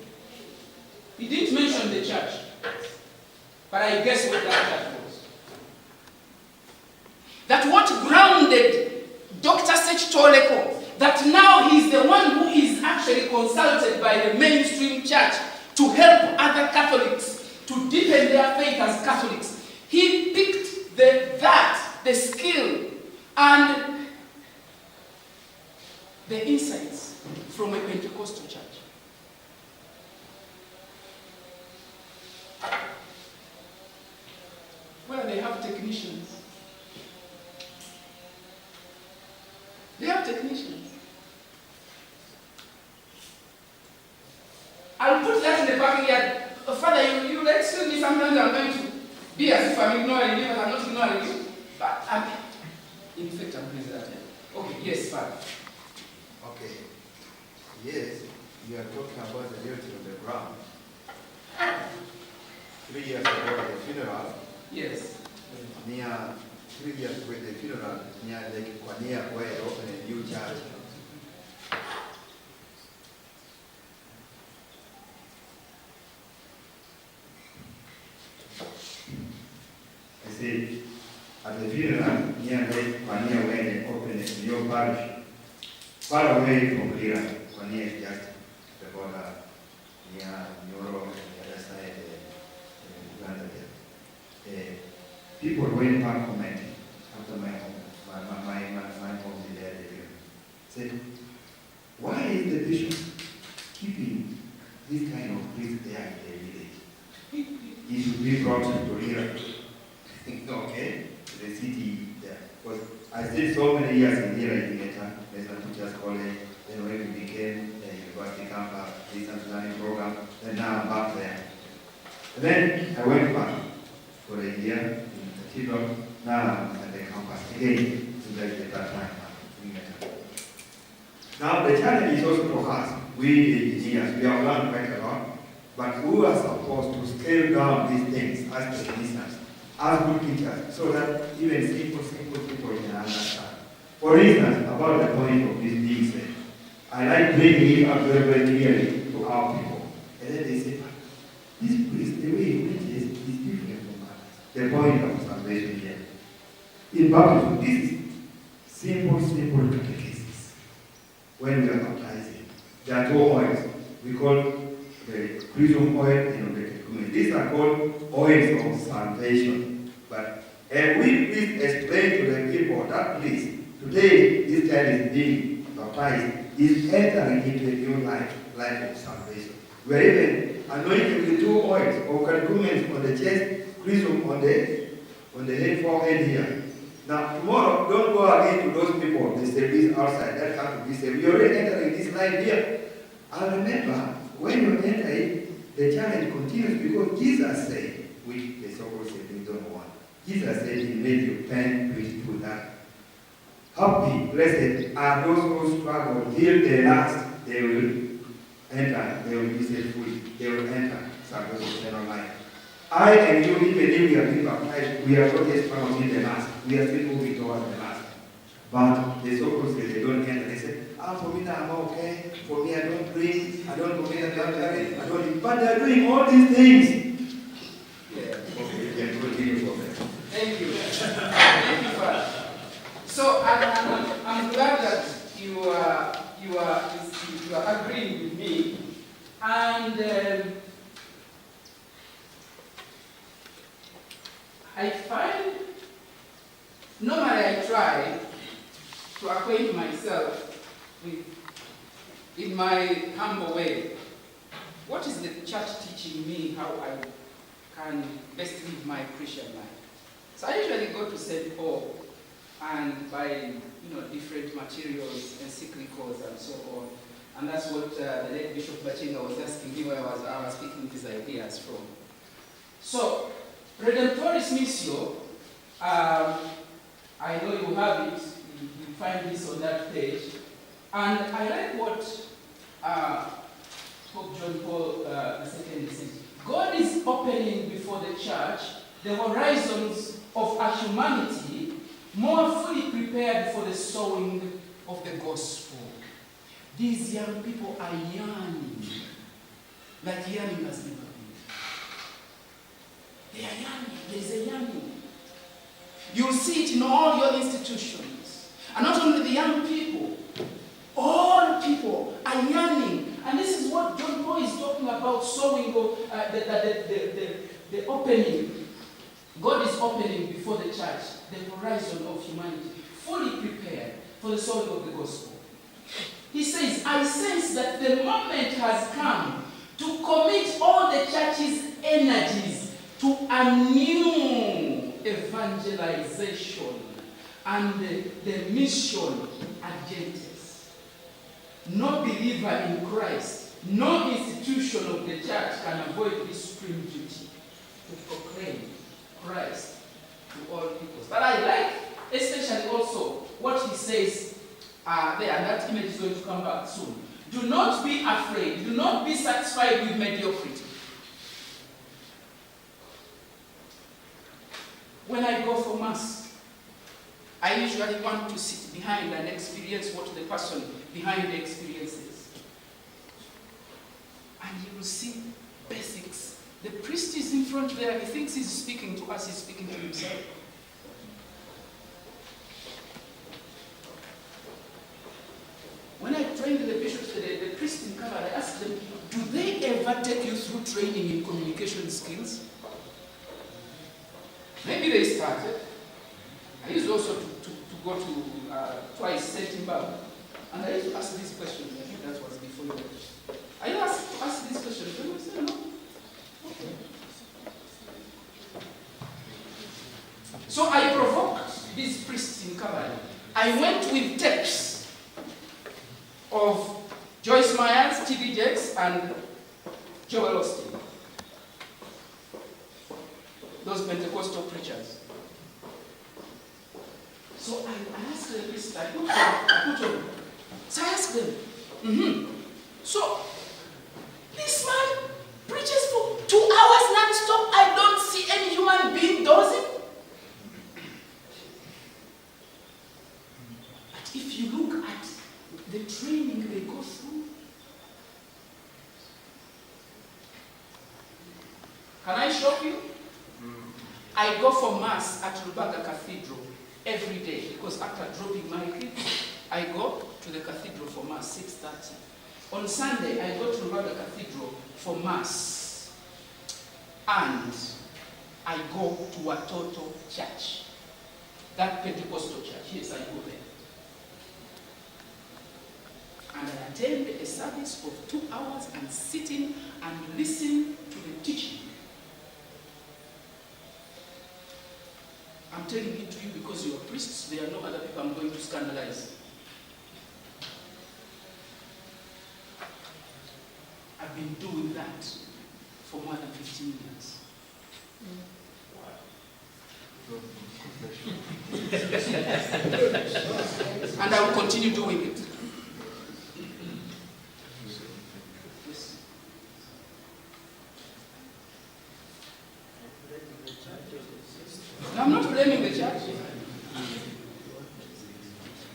He didn't mention the church, but I guess what that church was. That what grounded Dr. Sechtoriko, that now he's the one who is actually consulted by the mainstream church to help other Catholics to deepen their faith as Catholics. He picked the skill and the insights from a Pentecostal church. Where they have technicians. They have technicians. I'll put that in the parking yard. Father, you excuse me, sometimes I'm going to be as if I'm ignoring you, but I'm not ignoring you. But in fact, I'm pleased that. Okay, yes, Father. Okay. Yes, you are talking about the reality of the ground. 3 years ago at the funeral. Yes. Near 3 years ago at the funeral, near Lake Kwania, where they opened a new church. I said, at the funeral near Lake Kwania, where they opened a new parish, far away from here, Kwania is just the border near Nyoro and the other side, Uganda there. People went back commenting after my home there, said, why is the bishop keeping this kind of priest there in the village? He should be brought to here. Okay, the city there. Because I stayed so many years in here in Uganda, National Teachers College, then when we became a university campus, distance learning program, then now I'm back there. And then I went back for a year in the cathedral, now I'm at the campus again, so that's the third time. Now the challenge is also to us, we the engineers, we have learned quite a lot, but we are supposed to scale down these things as technicians, as good teachers, so that even simple people can understand. For instance, about the point of this being said, I like bringing it up very, very clearly to our people. And then they say, this priest, the way he preaches is different from others. The point of salvation here. In baptism, this is simple catechesis. When we are baptizing, there are 2 oils. We call the chrism oil and the catechumen. These are called oils of salvation. But we please explain to the people that please, today this child is being baptized, is entering into a new life of salvation. We are even anointed with 2 oils or catechumens on the chest, chrism on the head, forehead here. Now tomorrow, don't go again to those people, they say this outside, that have to be saved. We already entering this life here. And remember, when you enter it, the challenge continues because Jesus said, which the so-called saving don't want. Jesus said he made you pen which do that. Happy, blessed are those who struggle till the last. They will enter, they will be set free. They will enter salvation, eternal life. I and you, even if we are being baptized, we are not yet struggled in the last. We are still moving towards the last. But the so-called say they don't enter. They say, for me now I'm okay. For me I don't drink, I don't commit adultery, I don't. But they are doing all these things. Yeah, okay, you can continue for them. Thank you. Thank you, Father. So I'm glad that you are agreeing with me, and I find normally I try to acquaint myself with, in my humble way, what is the church teaching me how I can best live my Christian life. So I usually go to St. Paul and buy different materials, encyclicals and so on. And that's what the late Bishop Bachinga was asking me where I was picking these ideas from. So, Redemptoris Missio, I know you have it, you find this on that page. And I like what Pope John Paul II said. God is opening before the church the horizons of a humanity more fully prepared for the sowing of the gospel. These young people are yearning, like yearning has never been. They are yearning, there is a yearning. You'll see it in all your institutions. And not only the young people, all people are yearning. And this is what John Paul is talking about, sowing of the opening. God is opening before the church the horizon of humanity, fully prepared for the sowing of the gospel. He says, I sense that the moment has come to commit all the church's energies to a new evangelization and the mission agendas. No believer in Christ, no institution of the church can avoid this supreme duty to proclaim Christ to all peoples. But I like especially also what he says there, and that image is going to come back soon. Do not be afraid. Do not be satisfied with mediocrity. When I go for Mass, I usually want to sit behind and experience what the person behind the experience is. And you will see basics. The priest is in front there. He thinks he's speaking to us. He's speaking to himself. When I trained the bishops, the priests in Canada, I asked them, do they ever take you through training in communication skills? Maybe they started. I used also to go to twice St. Zimbabwe. And I used to ask these questions. I think that was before you. I used to ask these questions. And I said, no. Okay. So I provoked these priests in Canada. I went with tapes of Joyce Myers, T.B. Jakes, and Joel Osteen. Those Pentecostal preachers. So I asked the priest, I put on. So I asked them, so this man preaches for 2 hours non-stop. I don't see any human being dozing. But if you look at the training they go through, can I shock you? I go for Mass at Rubaga Cathedral every day because after dropping my kids, I go to the cathedral for Mass, 6:30. On Sunday, I go to Rubaga Cathedral for Mass. And I go to Watoto Church, that Pentecostal church. Yes, I go there. And I attend a service of 2 hours and sit in and listen to the teaching. I'm telling it to you because you are priests. There are no other people I'm going to scandalize. I've been doing that for more than 15 years. And I will continue doing it. Yes. No, I'm not blaming the church.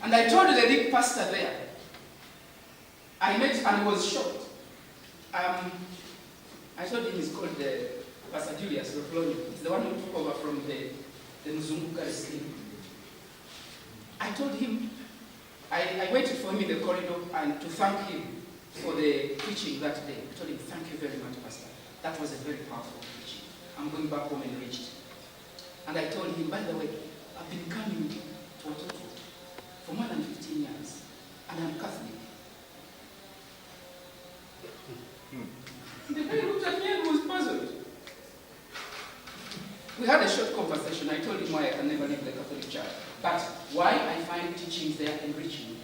And I told the big pastor there, I met and was shocked. I told him he's called Pastor Julius Rofloni. He's the one who took over from the Mzunguka scheme. I told him, I waited for him in the corridor and to thank him for the preaching that day. I told him, thank you very much, Pastor. That was a very powerful preaching. I'm going back home and reached. And I told him, by the way, I've been coming to Watoto for more than 15 years, and I'm Catholic. The guy looked at me and was puzzled. We had a short conversation. I told him why I can never leave the Catholic Church, but why I find teachings there enriching.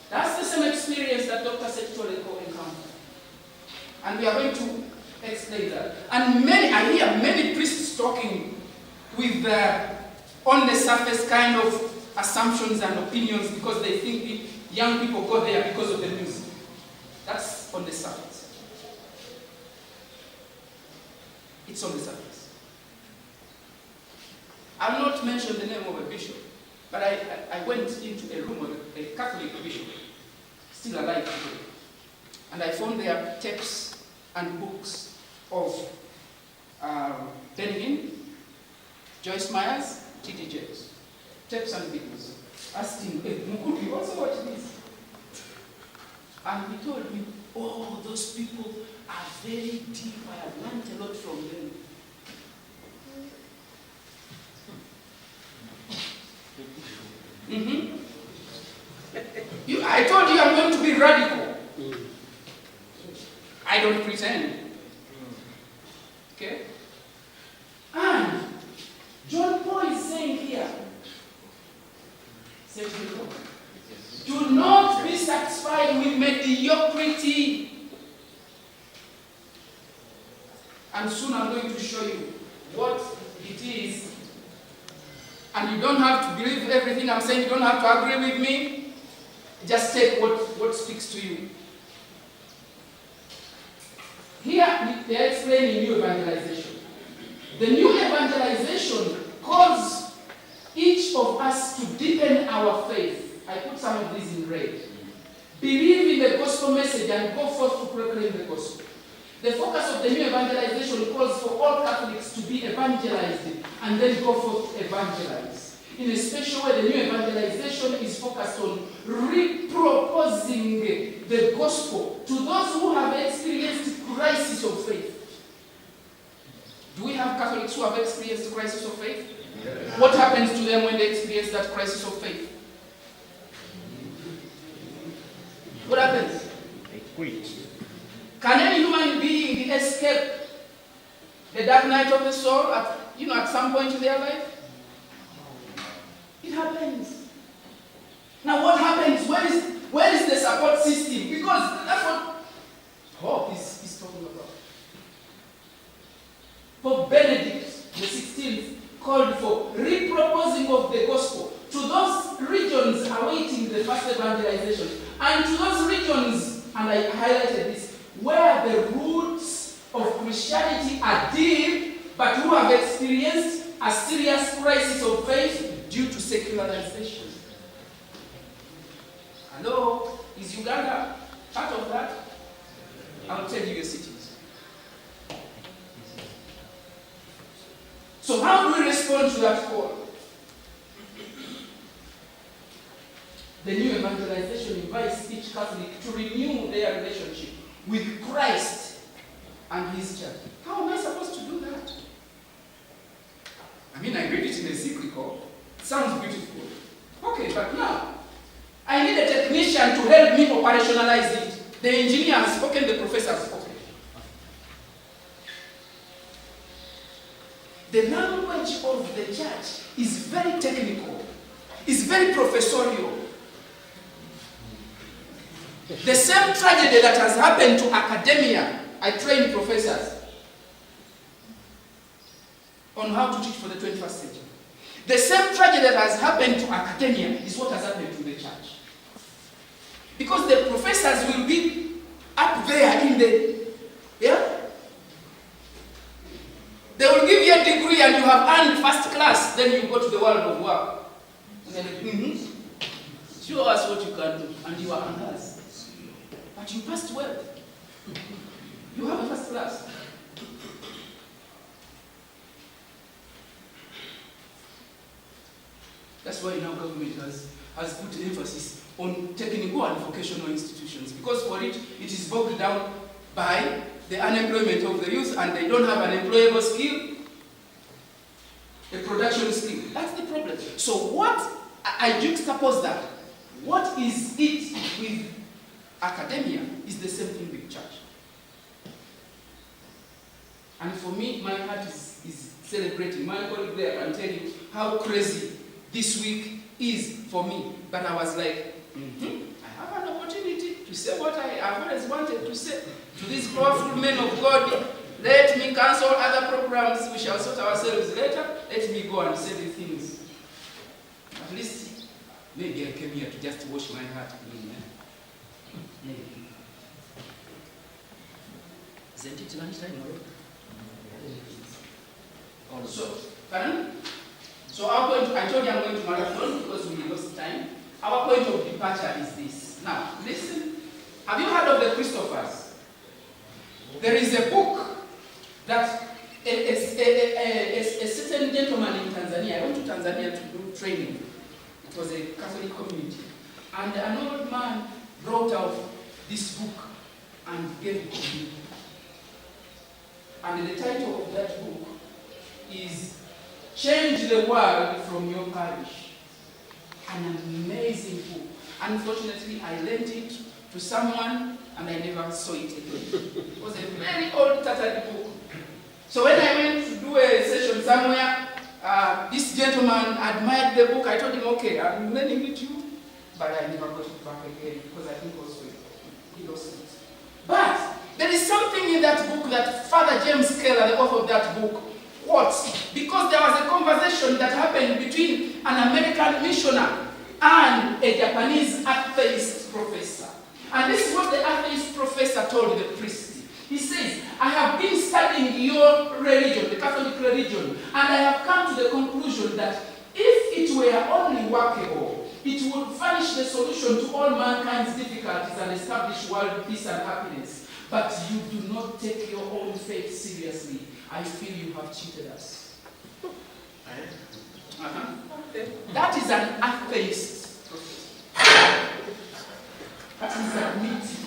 That's the same experience that Dr. Sekitoleko encountered. And we are going to explain that. And I hear many priests talking with on the surface kind of assumptions and opinions because they think young people go there because of the music. That's on the surface. It's on the surface. I'll not mention the name of a bishop, but I went into a room of a Catholic bishop, still alive today, and I found their tapes and books of Benjamin, Joyce Myers, T.D. Jakes, tapes and videos. Asked him, hey, Mukupi, also watch this? And he told me, oh, those people are very deep. I have learned a lot from them. Mm-hmm. I told you I'm going to be radical. I don't pretend. Okay? And John Paul is saying here, do not be satisfied with mediocrity. And soon I'm going to show you what it is. And you don't have to believe everything I'm saying. You don't have to agree with me. Just take what speaks to you. Here, they're explaining new evangelization. The new evangelization calls each of us to deepen our faith. I put some of these in red. Believe in the gospel message and go forth to proclaim the gospel. The focus of the new evangelization calls for all Catholics to be evangelized and then go forth to evangelize. In a special way, the new evangelization is focused on reproposing the gospel to those who have experienced crisis of faith. Do we have Catholics who have experienced crisis of faith? Yes. What happens to them when they experience that crisis of faith? What happens? They quit. Can any human being escape the dark night of the soul at some point in their life? It happens. Now what happens? Where is the support system? Because that's what hope is talking about. Pope Benedict XVI called for reproposing of the gospel to those regions awaiting the first evangelization, and to those regions, and I highlighted this, where the roots of Christianity are deep, but who have experienced a serious crisis of faith due to secularization. Hello? Is Uganda part of that? I'll tell you your cities. So how do we respond to that call? The new evangelization invites each Catholic to renew their relationship with Christ and His church. How am I supposed to do that? I mean, I read it in a encyclical. It sounds beautiful. Okay, but now, I need a technician to help me operationalize it. The engineer has spoken, the professor has spoken. The language of the church is very technical, is very professorial. The same tragedy that has happened to academia, I train professors on how to teach for the 21st century. The same tragedy that has happened to academia is what has happened to the church. Because the professors will be up there in the, they will give you a degree and you have earned first class, then you go to the world of work. And then, show us what you can do, and you are us. But you passed well. You have a first class. That's why now government has put emphasis on technical and vocational institutions, because for it is bogged down by the unemployment of the youth, and they don't have an employable skill, a production skill. That's the problem. So what, I juxtapose that. What is it with academia is the same thing with church. And for me, my heart is celebrating. My colleague there can tell you how crazy this week is for me. But I was like, I have an opportunity to say what I've always wanted to say to these powerful men of God. Let me cancel other programs. We shall sort ourselves later. Let me go and say the things. At least, maybe I came here to just wash my heart clean. Maybe. Isn't it lunchtime already? So, pardon? So our point, I told you I'm going to marathon because we lost time. Our point of departure is this. Now, listen. Have you heard of the Christophers? There is a book that a certain gentleman in Tanzania, I went to Tanzania to do training. It was a Catholic community. And an old man wrote out this book and gave it to me. And the title of that book is Change the World from Your Parish. An amazing book. Unfortunately, I lent it to someone and I never saw it again. It was a very old, tattered book. So when I went to do a session somewhere, this gentleman admired the book. I told him, okay, I'm lending it to you, but I never got it back again because I think also he lost it. But there is something in that book that Father James Keller, the author of that book, quotes, because there was a conversation that happened between an American missionary and a Japanese atheist professor. And this is what the atheist professor told the priest. He says, I have been studying your religion, the Catholic religion, and I have come to the conclusion that if it were only workable, it would furnish the solution to all mankind's difficulties and establish world peace and happiness. But you do not take your own faith seriously. I feel you have cheated us. That is an atheist professor. That is admitting.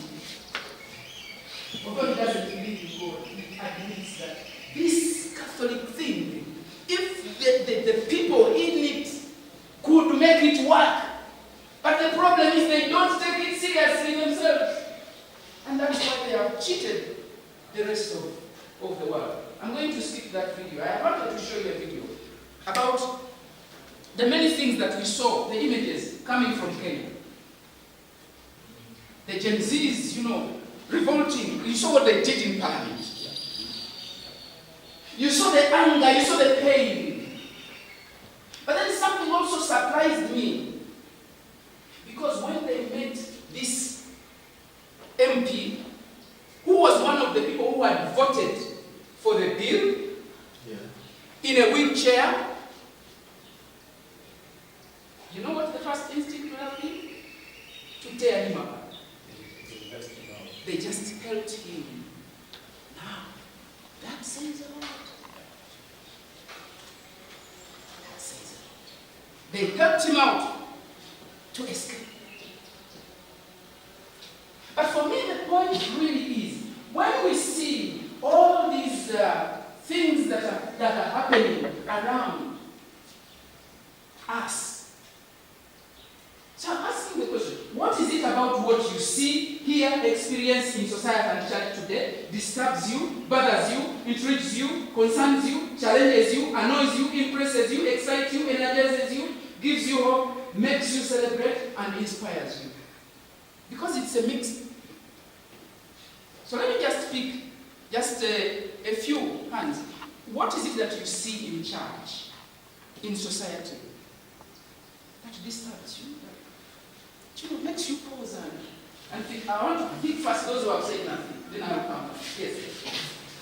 Although he doesn't believe in God, he admits that this Catholic thing, if the people in it could make it work, but the problem is they don't take it seriously themselves. And that's why they have cheated the rest of the world. I'm going to skip that video. I wanted to show you a video about the many things that we saw, the images coming from Kenya. The Gen Zs, revolting. You saw what they did in Parliament. You saw the anger, you saw the pain. But then something also surprised me. Because when they met this MP, who was one of the people who had voted for the bill, in a wheelchair, you know what the first instinct would have been? To tear him apart. They just helped him. Now, that says a lot. That says a lot. They helped him out to escape. But for me, the point really is, when we see all these things that are happening around us, so I'm asking the question, what is it about what you see, hear, experience in society and church today disturbs you, bothers you, intrigues you, concerns you, challenges you, annoys you, impresses you, excites you, energizes you, gives you hope, makes you celebrate, and inspires you? Because it's a mix. So let me just pick just a few hands. What is it that you see in church, in society, that disturbs you? Makes you pause and think. I want to pick first those who have said nothing. Then I will come back. Yes.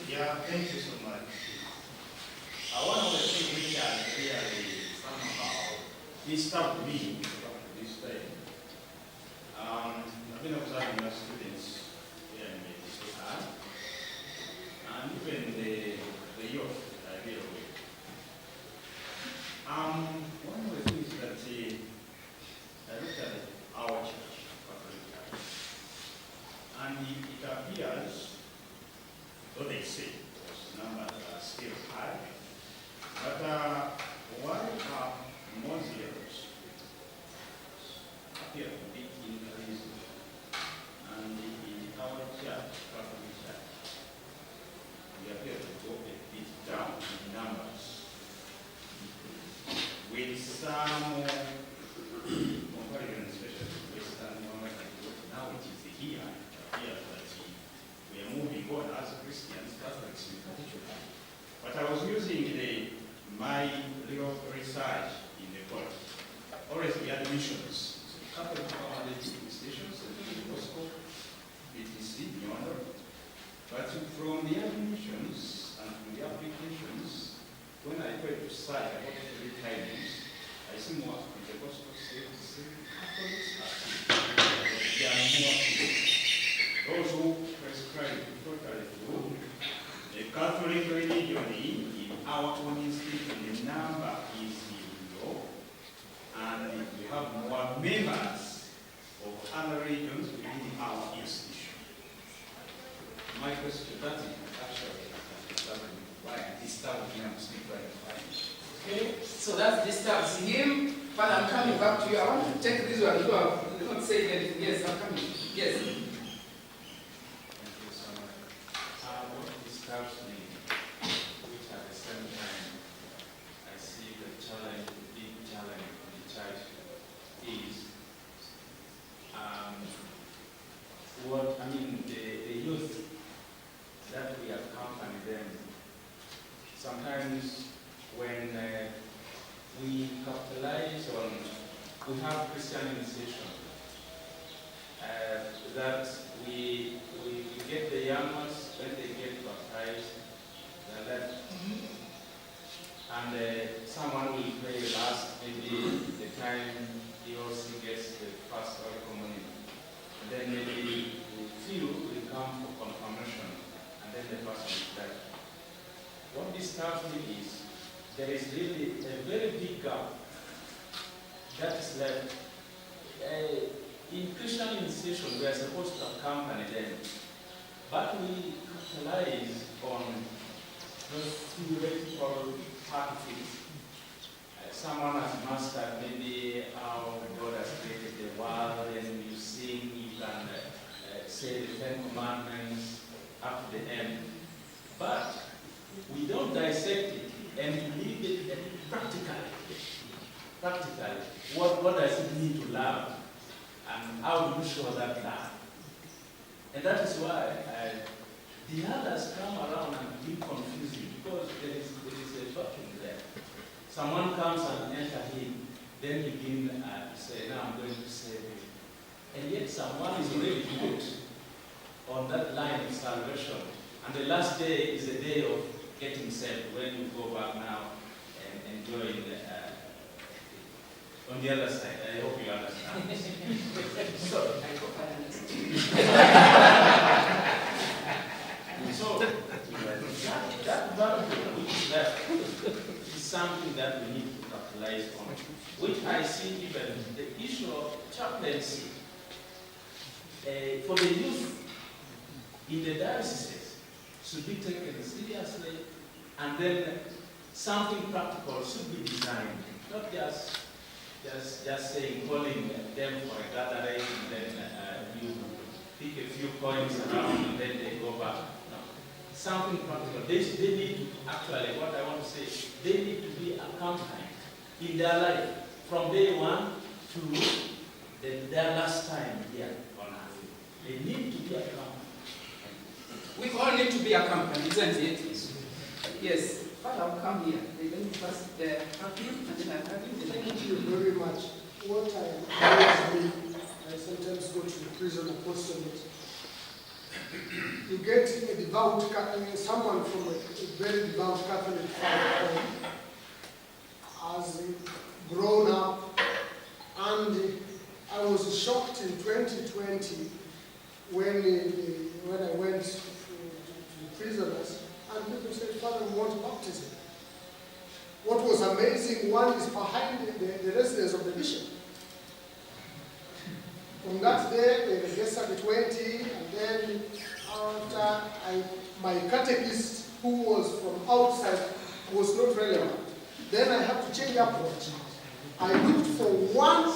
Yeah, thank you so much. One of the things which has really somehow disturbed me about this day, I've been observing your students here in the society, and even the youth that I deal with. One of the things that I looked at our church, and it appears, though they say those numbers are still high, but why are Muslims appear to be increasing? And in our church, Catholic Church, we appear to go a bit down in numbers, with some comparison, especially Western, now it is here. using my legal research in the court, always we had missions. So a couple of our stations, Moscow, BTC, Nyondo. But from the admissions and from the applications, when I go to cite about 3 times, I see more Pentecostal Catholics active. There are more those who prescribe totally to the Catholic religion in our own institution, the number is low, and we have more members of other regions within our institution. My question, that is actually why I disturbed him to speak right now. Okay, so that disturbs him, but I'm coming back to you. I want to take this one. You have not said anything. Yes, I'm coming. Yes. What disturbs me, which at the same time I see the challenge, the big challenge of the church is the youth that we accompany them. Sometimes when we capitalize on, we have Christian initiation, that we get the young ones, when they get baptized, they're left. And someone will pray last, maybe the time he also gets the first Holy Communion. And then maybe few will come for confirmation, and then the person is dead. What disturbs me is there is really a very big gap that is left. In Christian initiation, we are supposed to accompany them, but we capitalize on those theoretical practices. Someone has mastered maybe how God has created the world, and you sing, you can say the 10 Commandments up to the end. But we don't dissect it and live it practically. Practically, what does it mean to love? And how do you show that love? And that is why the others come around and be confusing, because there is a vacuum there. Someone comes and enters him, then begin to say, now I'm going to save you. And yet someone is already put on that line of salvation. And the last day is the day of getting saved, when you go back now and enjoy on the other side. I hope you understand. So, I hope I understand. So, that value which is left is something that we need to capitalize on, which I see even the issue of chaplaincy for the youth in the dioceses should be taken seriously, and then something practical should be designed, not just saying, calling them for a gathering, and then you pick a few coins around and then they go back. No. Something practical. They need to, actually, what I want to say, they need to be accompanied in their life from day one to their last time here on earth. They need to be accompanied. We all need to be accompanied, isn't it? Yes. But I'll come here. Let me first have you, and then I'll have you. Thank you very much. What I sometimes go to the prison apostolate. You get a devout Catholic, someone from a very devout Catholic family has grown up, and I was shocked in 2020 when I went to the prisoners, and people said, Father, we want baptism. What was amazing, one is behind the residence of the bishop. From that day, they registered 20, and then after my catechist, who was from outside, was not relevant. Then I had to change approach. I looked for one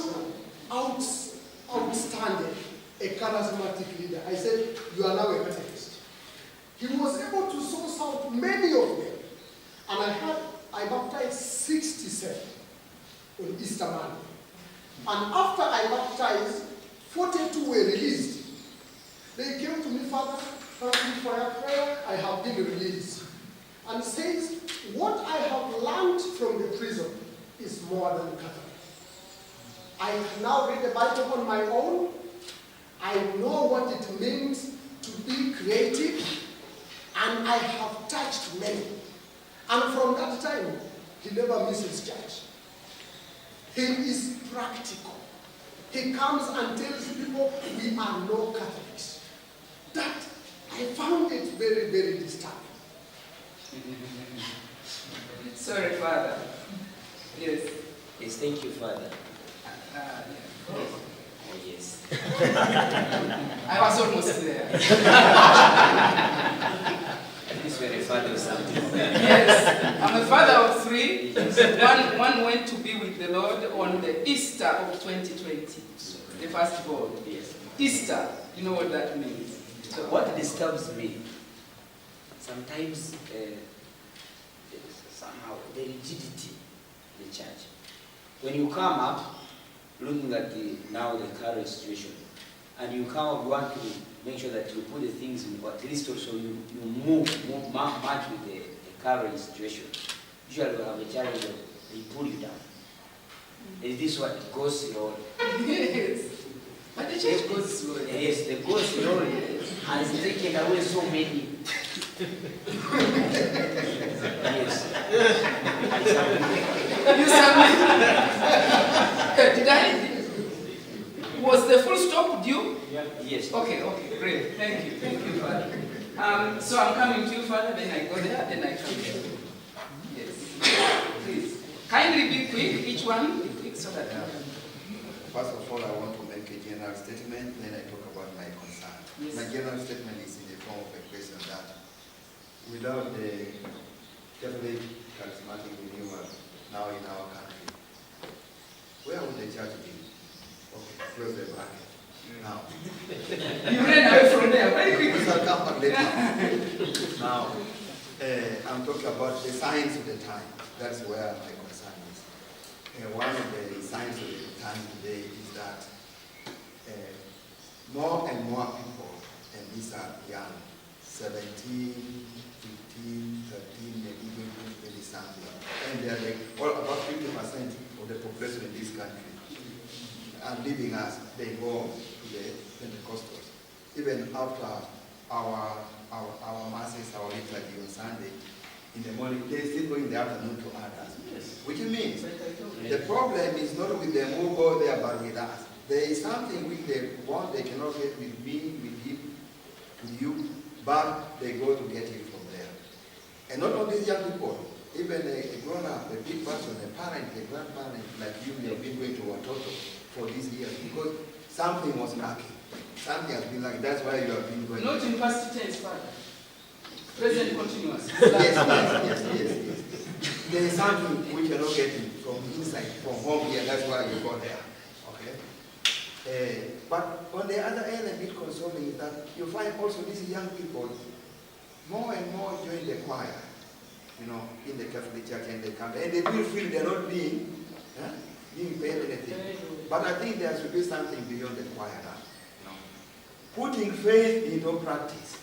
outstanding, a charismatic leader. I said, you are now a catechist. He was able to source out many of them. And I baptized 67 on Easter Monday. And after I baptized, 42 were released. They came to me, Father, thank you for your prayer. I have been released. and says, what I have learned from the prison is more than Catholic. I can now read the Bible on my own. I know what it means to be creative, and I have touched many. And from that time, he never misses church. He is practical. He comes and tells people, we are no Catholics. That, I found it very, very disturbing. Sorry, Father. Yes. Yes, thank you, Father. Yeah. Oh, yes. I was almost there. This very father of something. Yes, I'm a father of 3. One went to be with the Lord on the Easter of 2020, the firstborn. Yes. Easter, you know what that means. So what disturbs me, sometimes somehow the rigidity in the church. When you come up, looking at now the current situation, and you come up, you want to make sure that you put the things in, at least also you move much with the current situation. Usually we have a challenge of they pull you down. Is this what goes slowly? Yes. But the church goes slowly. Yes, the goes slowly has taken away so many. Yes. You submit. Did I? Was the full stop due? Yes. Okay, great. Thank you, Father. So I'm coming to you, Father, then I go there, then I come here. Yes. Please. Kindly be quick, each one be quick so that First of all, I want to make a general statement, then I talk about my concern. Yes. My general statement is in the form of a question that without the Catholic charismatic renewal now in our country, where would the church be? Okay, close the bracket. Now. You ran away from there very quickly. I'll come back later. Now, I'm talking about the signs of the time. That's where my concern is. One of the signs of the time today is that more and more people, and these are young, 17, 15, 13, maybe even 20 something, and they're like, well, about 50% of the population in this country are leaving us. They go to the Pentecostals. Even after our masses, our liturgy on Sunday, in the morning, they still go in the afternoon to others. Yes. Which means the problem is not with them who go there, but with us. There is something which they want, they cannot get with me, with him, with you, but they go to get it from there. And not only young people, even a grown-up, a big person, a parent, a grandparent, like you have been going to Watoto for these years, because something was lacking. Something has been lacking. That's why you have been going. Not in past tense, Father. Present continuous. Yes. There is something which you are not getting from inside, from home here. That's why you go there. Okay. But on the other end, a bit consoling is that you find also these young people more and more join the choir, in the Catholic Church, and they come, and they do feel they're not being paid anything. But I think there should be something beyond the choir now. Putting faith into practice.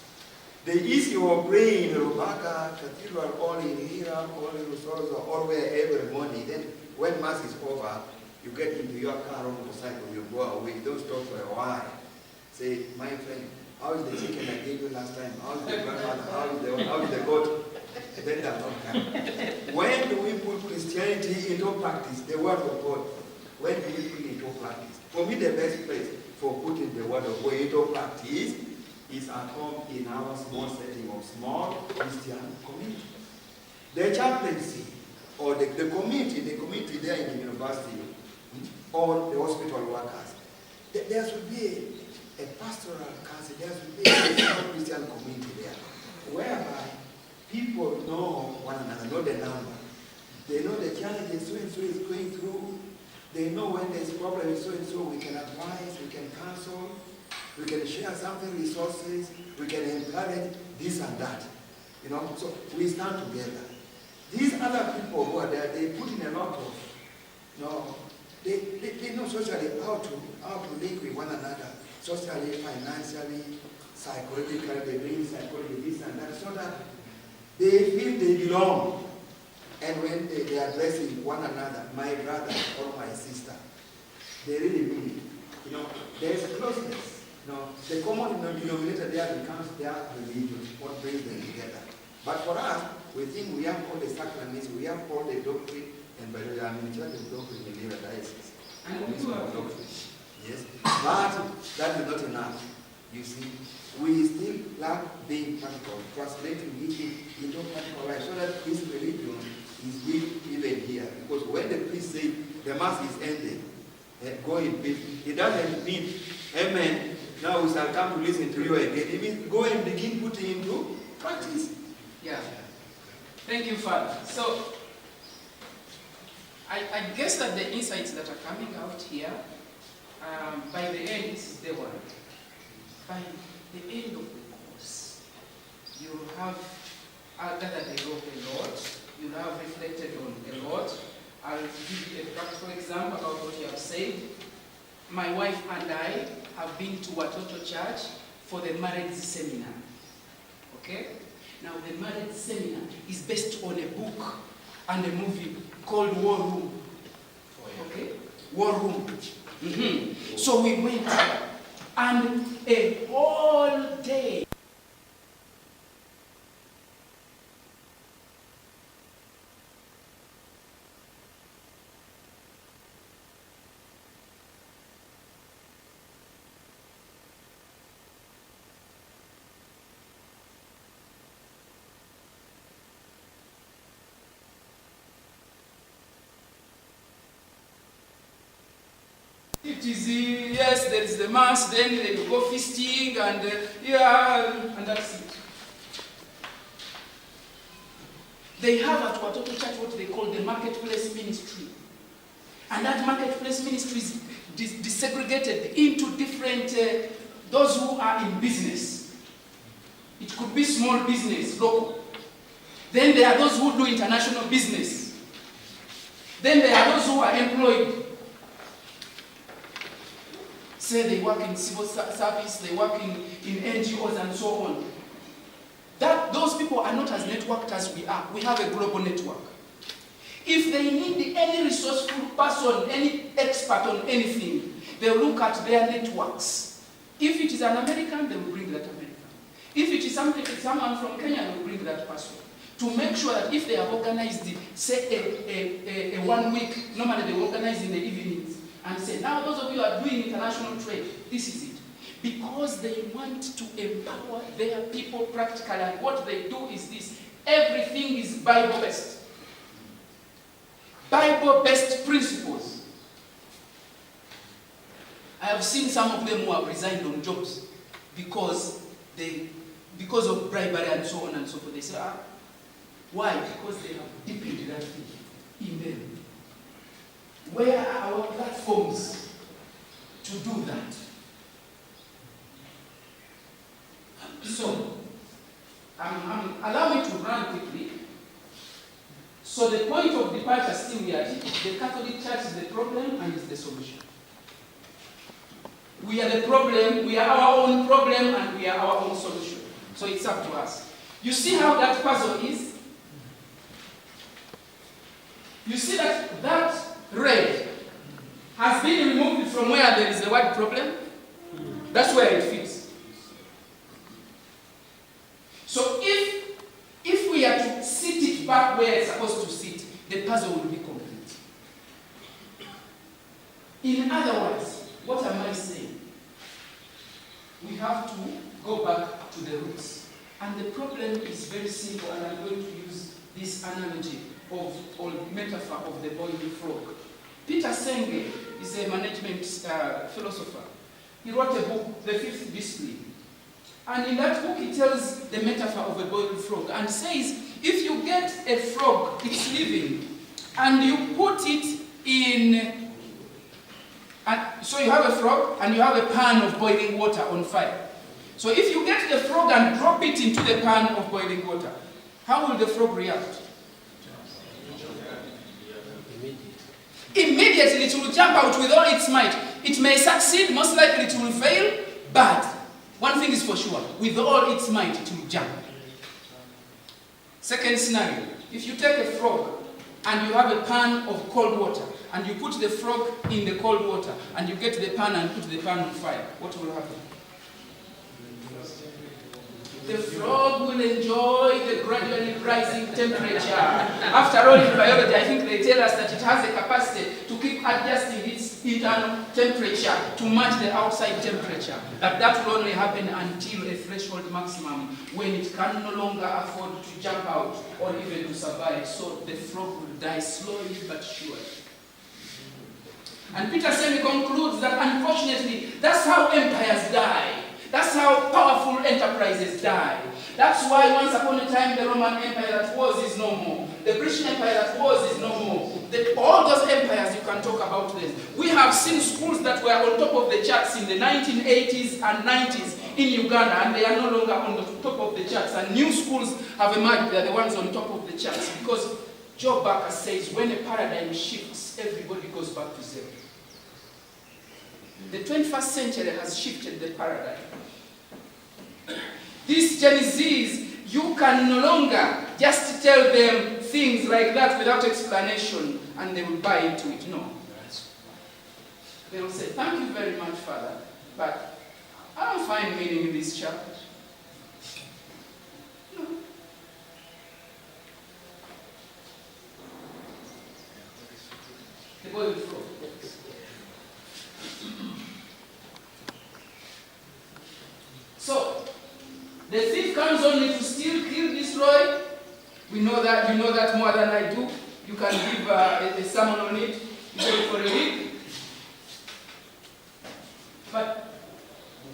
The issue of praying in Rubaka, Cathedral, or in Hira, or in Rusozo, or where every morning, then when Mass is over, you get into your car or motorcycle, you go away, you don't stop for a while. Say, my friend, how is the chicken I gave you last time? How is the grandmother? How is the goat? Then that's not time. When do we put Christianity into practice, the word of God? When do we put it into practice? For me, the best place for putting the word of God into practice is at home in our small setting of small Christian community. The chaplaincy, or the community there in the university, or the hospital workers, there should be a pastoral council, there should be a small Christian community there, whereby people know one another, know the number. They know the challenges so-and-so is going through. They know when there's a problem with so-and-so, we can advise, we can counsel, we can share something, resources, we can encourage this and that. So we stand together. These other people who are there, they put in a lot of, they know socially how to link with one another, socially, financially, psychologically, they bring psychology, this and that, so that They feel they belong. And when they are addressing one another, my brother or my sister, they really mean it. There is a closeness. The common denominator there becomes their religion, what brings them together. But for us, we think we have all the sacraments, we have all the doctrine, and by the way, I'm in charge of doctrine in the diocese. And we do have doctrine. Yes, but that is not enough. You see, we still lack being practical, translating it into practical life, so that this religion is lived even here. Because when the priest says the mass is ended, go in peace, it doesn't mean, amen, now we shall come to listen to you again. It means go and begin putting into practice. Yeah. Thank you, Father. So, I guess that the insights that are coming out here, by the end, this is the one. By the end of the course, you have gathered a lot, you have reflected on a lot. I'll give you a practical example about what you have said. My wife and I have been to Watoto Church for the marriage seminar. Okay? Now the marriage seminar is based on a book and a movie called War Room. Okay? War Room. So we went and a whole day. It is, yes, there is the mass, then they will go feasting, and and that's it. They have at Watoto Church what they call the marketplace ministry. And that marketplace ministry is desegregated into different, those who are in business. It could be small business, local. Then there are those who do international business. Then there are those who are employed. Say they work in civil service, they work in NGOs and so on. Those people are not as networked as we are. We have a global network. If they need any resourceful person, any expert on anything, they look at their networks. If it is an American, they will bring that American. If it is someone from Kenya, they will bring that person. To make sure that if they have organized, say, a 1 week, normally they organize in the evenings, and say, now those of you are doing international trade, this is it. Because they want to empower their people practically, and what they do is this. Everything is Bible-based. Bible-based principles. I have seen some of them who have resigned on jobs because of bribery and so on and so forth. They say, why? Because they have deepened that thing in them. Where are our platforms to do that? So, allow me to run quickly. So the point of departure still we are at. The Catholic Church is the problem and is the solution. We are the problem, we are our own problem, and we are our own solution. So it's up to us. You see how that puzzle is? You see that red has been removed from where there is the word problem. That's where it fits. So if we are to sit it back where it's supposed to sit, the puzzle will be complete. In other words, what am I saying? We have to go back to the roots. And the problem is very simple, and I'm going to use this analogy or metaphor of the boiling frog. Peter Senge is a management philosopher. He wrote a book, The Fifth Discipline. And in that book, he tells the metaphor of a boiling frog and says, if you get a frog, it's living, and you put it in, so you have a frog and you have a pan of boiling water on fire. So if you get the frog and drop it into the pan of boiling water, how will the frog react? Immediately it will jump out with all its might. It may succeed, most likely it will fail, but one thing is for sure, with all its might it will jump. Second scenario, if you take a frog and you have a pan of cold water and you put the frog in the cold water and you get the pan and put the pan on fire, what will happen? The frog will enjoy the gradually rising temperature. After all, in biology, I think they tell us that it has the capacity to keep adjusting its internal temperature to match the outside temperature. But that will only happen until a threshold maximum, when it can no longer afford to jump out or even to survive. So the frog will die slowly but surely. And Peter Semi concludes that unfortunately, that's how empires die. That's how powerful enterprises die. That's why once upon a time the Roman Empire that was is no more. The British Empire that was is no more. All those empires you can talk about them. We have seen schools that were on top of the charts in the 1980s and 90s in Uganda, and they are no longer on the top of the charts. And new schools have emerged, they are the ones on top of the charts. Because Joe Barker says when a paradigm shifts, everybody goes back to zero. The 21st century has shifted the paradigm. These Gen Zs, you can no longer just tell them things like that without explanation and they will buy into it. No. They will say, thank you very much, Father, but I don't find meaning in this church. No. The boy will flow. So, the thief comes only to steal, kill, destroy. We know that, you know that more than I do. You can give a sermon on it, you do it for a week. But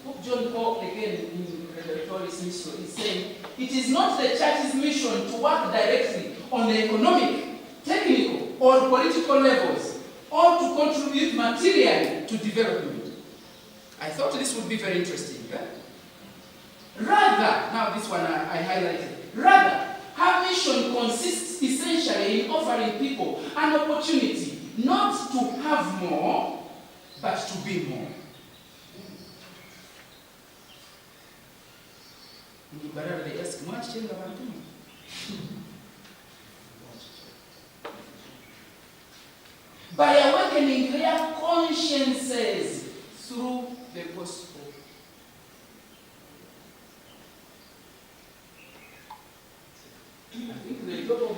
Pope John Paul, again in Redemptoris Mission, is saying, it is not the church's mission to work directly on the economic, technical, or political levels, or to contribute materially to development. I thought this would be very interesting. Eh? Rather, now this one I highlighted, rather, her mission consists essentially in offering people an opportunity not to have more, but to be more. By awakening their consciences through the gospel. I think the job of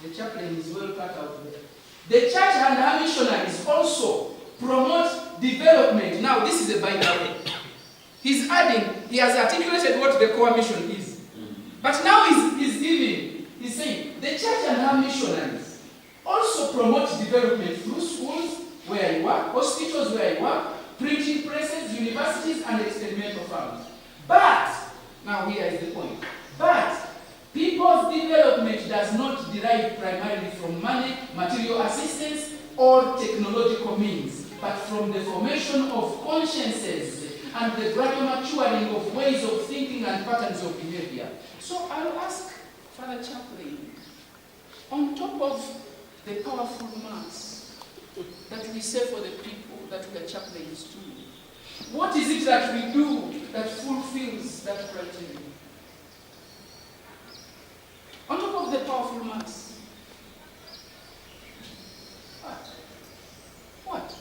the chaplain is well cut out there. The church and her missionaries also promote development. Now, this is a Bible. He's adding, he has articulated what the core mission is. But now he's saying, the church and her missionaries also promote development through schools where you work, hospitals where you work, printing presses, universities, and experimental farms. But, now here is the point, but people's development does not derive primarily from money, material assistance, or technological means, but from the formation of consciences and the gradual maturing of ways of thinking and patterns of behavior. So I'll ask Father Chaplain, on top of the powerful mass that we say for the people that we are chaplains to, what is it that we do that fulfills that criteria? On top of the powerful mass. What?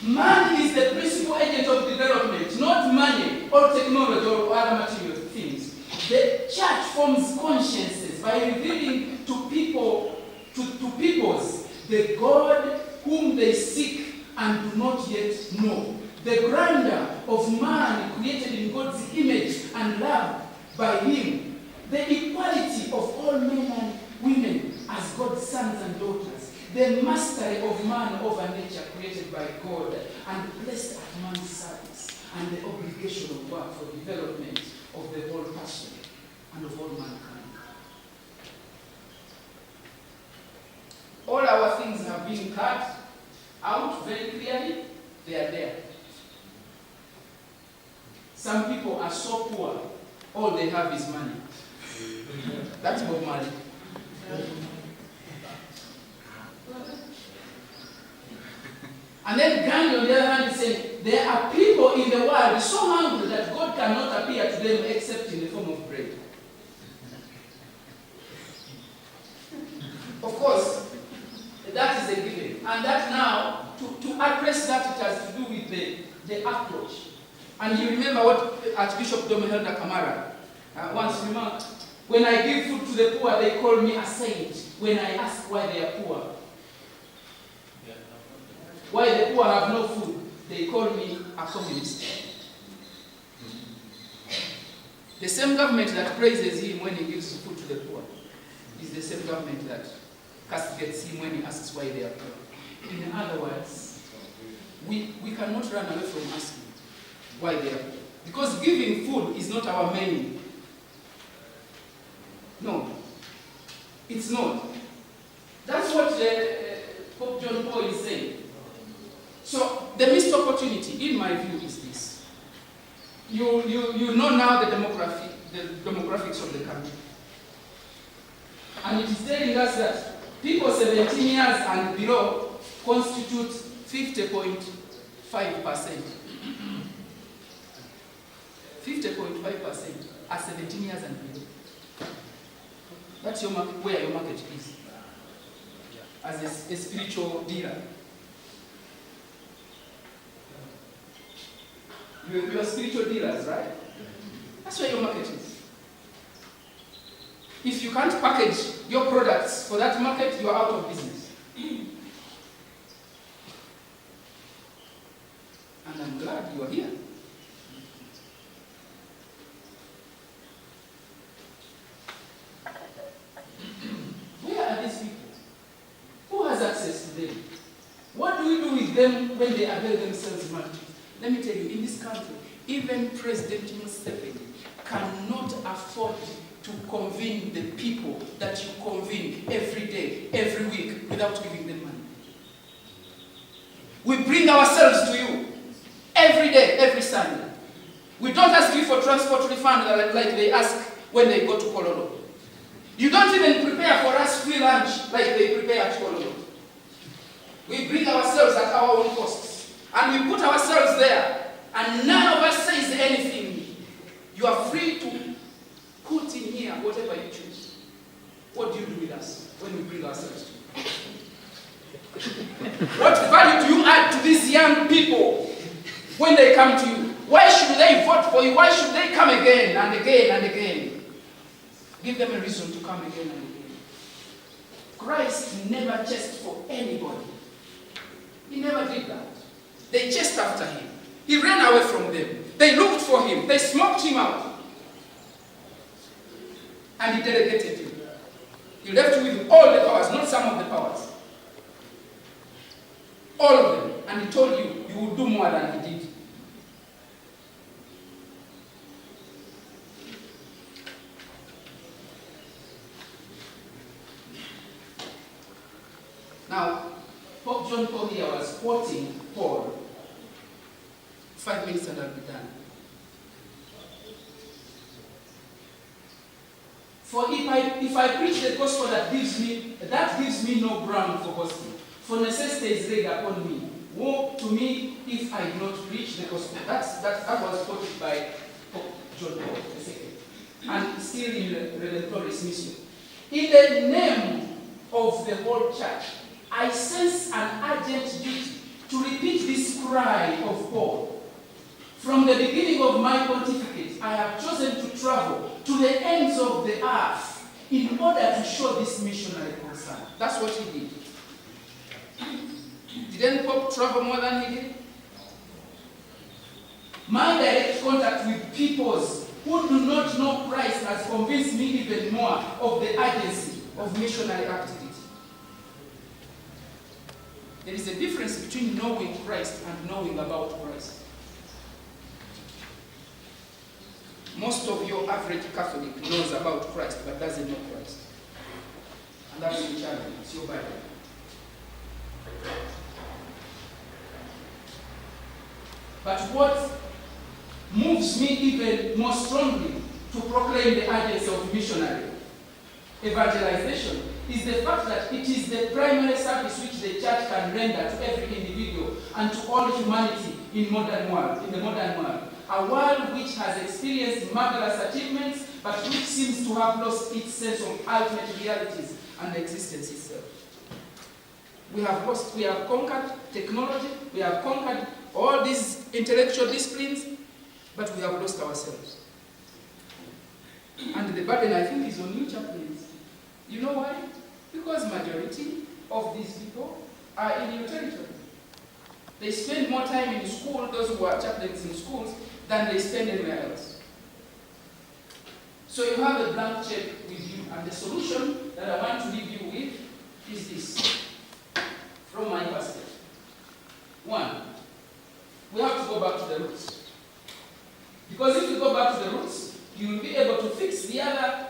Man is the principal agent of development, not money or technology or other material things. The church forms consciences by revealing to people, to peoples, the God whom they seek and do not yet know. The grandeur of man created in God's image and loved by him. The equality of all men and women as God's sons and daughters. The mastery of man over nature created by God and placed at man's service. And the obligation of work for development of the whole person and of all mankind. All our things have been cut out very clearly. They are there. Some people are so poor, all they have is money. That's Bob Marley. And then Gandhi, on the other hand, is saying, there are people in the world so hungry that God cannot appear appear to them except in the form of bread. Of course, that is a given. And that now, to address that, it has to do with the approach. And you remember what Archbishop Domehelda Kamara once remarked, when I give food to the poor, they call me a saint. When I ask why they are poor, why the poor have no food, they call me a communist. The same government that praises him when he gives food to the poor is the same government that castigates him when he asks why they are poor. In other words, we cannot run away from asking why they are poor. Because giving food is not our main. No, it's not. That's what Pope John Paul is saying. So the missed opportunity, in my view, is this. You know now the demographics of the country. And it is telling us that people 17 years and below constitute 50.5%. 50.5% are 17 years and below. That's your market, where your market is. As a spiritual dealer. You are spiritual dealers, right? That's where your market is. If you can't package your products for that market, you are out of business. And I'm glad you are here. Where are these people? Who has access to them? What do we do with them when they avail themselves martyrs? Let me tell you, in this country, even President Museveni cannot afford to convene the people that you convene every day, every week, without giving them money. We bring ourselves to you every day, every Sunday. We don't ask you for transport refund like they ask when they go to Kololo. You don't even prepare for us free lunch like they prepare at Kololo. We bring ourselves at our own costs. And we put ourselves there, and none of us says anything. You are free to put in here whatever you choose. What do you do with us when we bring ourselves to you? What value do you add to these young people when they come to you? Why should they vote for you? Why should they come again and again and again? Give them a reason to come again and again. Christ never chased for anybody. He never did that. They chased after him. He ran away from them. They looked for him. They smoked him out. And he delegated you. He left you with all the powers, not some of the powers. All of them. And he told you, you will do more than he did. Now, Pope John Paul here was quoting Paul. 5 minutes and I'll be done. For if I preach the gospel that gives me no ground for boasting. For necessity is laid upon me. Woe to me if I do not preach the gospel. That was quoted by Pope John Paul II. And still in Redemptoris Mission. In the name of the whole church, I sense an urgent duty to repeat this cry of Paul. From the beginning of my pontificate, I have chosen to travel to the ends of the earth in order to show this missionary concern. That's what he did. Didn't Pope travel more than he did? My direct contact with peoples who do not know Christ has convinced me even more of the urgency of missionary activity. There is a difference between knowing Christ and knowing about Christ. Most of your average Catholic knows about Christ but doesn't know Christ. And that's your challenge. It's your Bible. But what moves me even more strongly to proclaim the urgency of missionary evangelization is the fact that it is the primary service which the church can render to every individual and to all humanity in the modern world. a world which has experienced marvelous achievements, but which seems to have lost its sense of ultimate realities and existence itself. We have conquered technology, we have conquered all these intellectual disciplines, but we have lost ourselves. And the burden, I think, is on you chaplains. You know why? Because majority of these people are in your territory. They spend more time in school, those who are chaplains in schools, than they spend anywhere else. So you have a blank check with you, and the solution that I want to leave you with is this, from my perspective. One, we have to go back to the roots. Because if you go back to the roots, you will be able to fix the other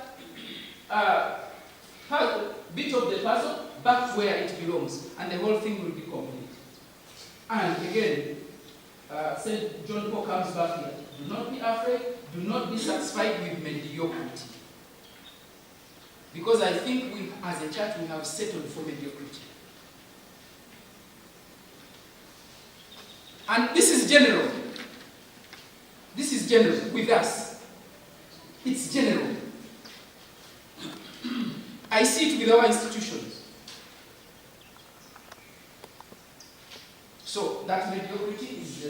bit of the puzzle back to where it belongs, and the whole thing will be complete. And again, St. John Paul comes back here. Do not be afraid, do not be satisfied with mediocrity. Because I think we, as a church, we have settled for mediocrity. And this is general. This is general with us. It's general. I see it with our institutions. So that mediocrity is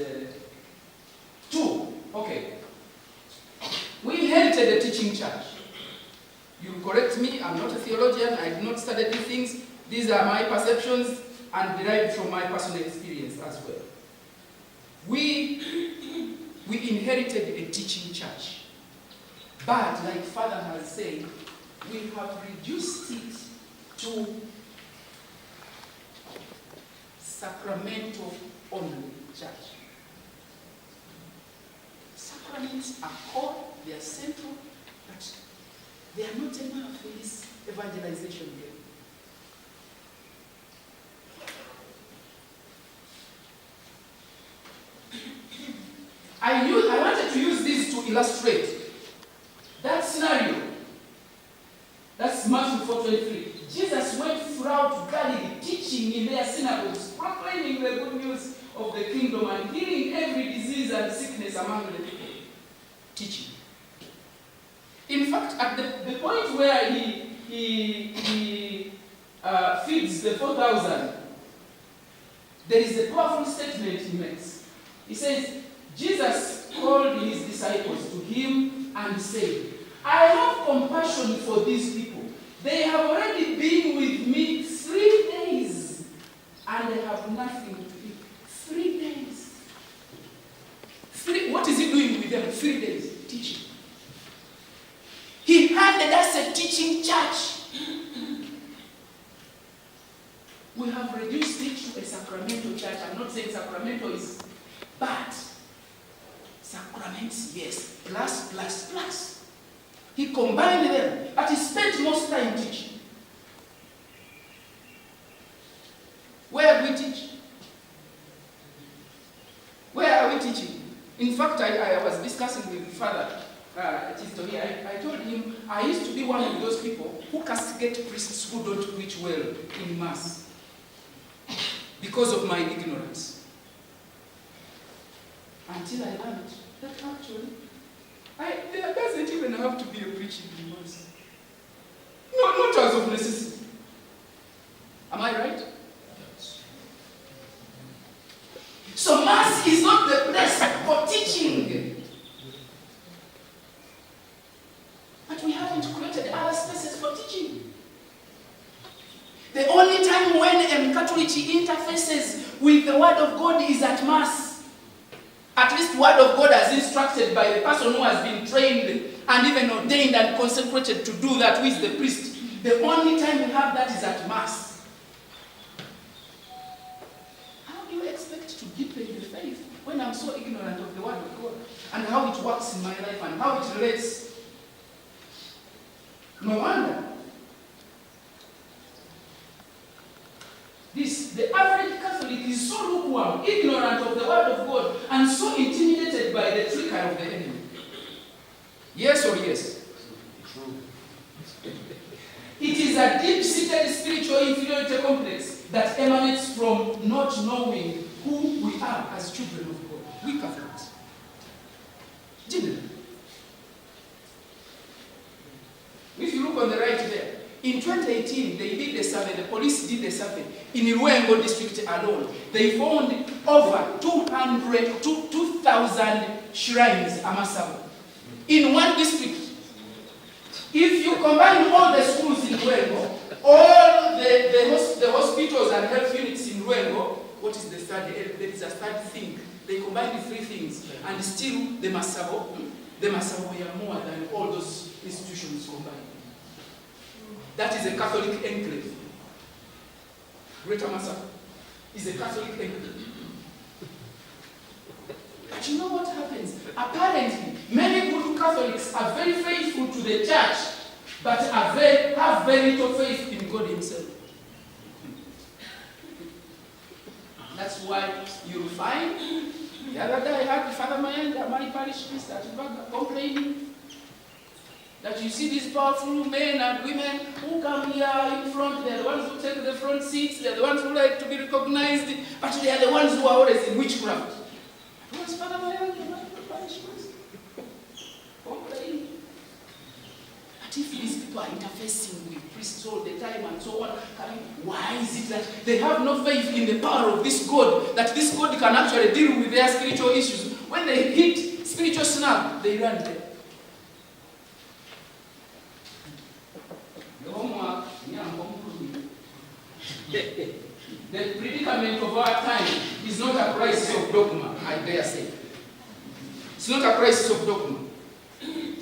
two. Okay. We inherited a teaching church. You correct me, I'm not a theologian, I did not study these things. These are my perceptions and derived from my personal experience as well. We inherited a teaching church. But like Father has said, we have reduced it to sacramental only church. Sacraments are core, they are central, but they are not enough for this evangelization game. I wanted to use this to illustrate that scenario. That's Matthew 4:23. Jesus went throughout Galilee, teaching in their synagogues, proclaiming the good news of the kingdom and healing every disease and sickness among the people. Teaching. In fact, at the point where he feeds the 4,000, there is a powerful statement he makes. He says, Jesus called his disciples to him and said, I have compassion for these people. They have already been with me 3 days and they have nothing to eat. 3 days. What is he doing with them? 3 days. Teaching. He handed us a teaching church. We have reduced it to a sacramental church. I'm not saying sacramental is bad. Sacraments, yes. Plus. He combined them, but he spent most time teaching. Where do we teach? Where are we teaching? In fact, I was discussing with Father Tisto. I told him I used to be one of those people who castigate priests who don't preach well in Mass because of my ignorance. Until I learned that actually, there doesn't even have to be a preaching in Mass. Not as of necessity. Am I right? So Mass is not the place for teaching. But we haven't created other spaces for teaching. The only time when Catholic interfaces with the Word of God is at Mass. At least the Word of God as instructed by the person who has been trained and even ordained and consecrated to do that, who is the priest. The only time we have that is at Mass. How do you expect to deepen the faith when I'm so ignorant of the Word of God and how it works in my life and how it relates? No wonder. The average Catholic is so lukewarm, ignorant of the Word of God, and so intimidated by the trickery of the enemy. Yes or yes? True. It is a deep-seated spiritual inferiority complex that emanates from not knowing who we are as children of God. We Catholics. look on the right there. In 2018, they did a survey, the police did a survey in Ruengo district alone. They found over 2,000 shrines, Amasabo, in one district. If you combine all the schools in Ruengo, all the hospitals and health units in Ruengo, what is the third? There is a third thing. They combine the three things, and still the Masabo were more than all those institutions combined. That is a Catholic enclave. Greater Masabo is a Catholic enclave. But you know what happens? Apparently, many good Catholics are very faithful to the church, but have very little faith in God Himself. That's why you'll find, the other day I had Father Mayenda, my parish priest at Uganda, complaining that you see these powerful men and women who come here in front, they're the ones who take the front seats, they're the ones who like to be recognized, but they are the ones who are always in witchcraft. What was Father Mayenda, my parish priest? Complaining. But if these people are interfacing with priests all the time and so on, why is it that they have no faith in the power of this God, that this God can actually deal with their spiritual issues? When they hit spiritual snag, they run there. The predicament of our time is not a crisis of dogma, I dare say. It's not a crisis of dogma. It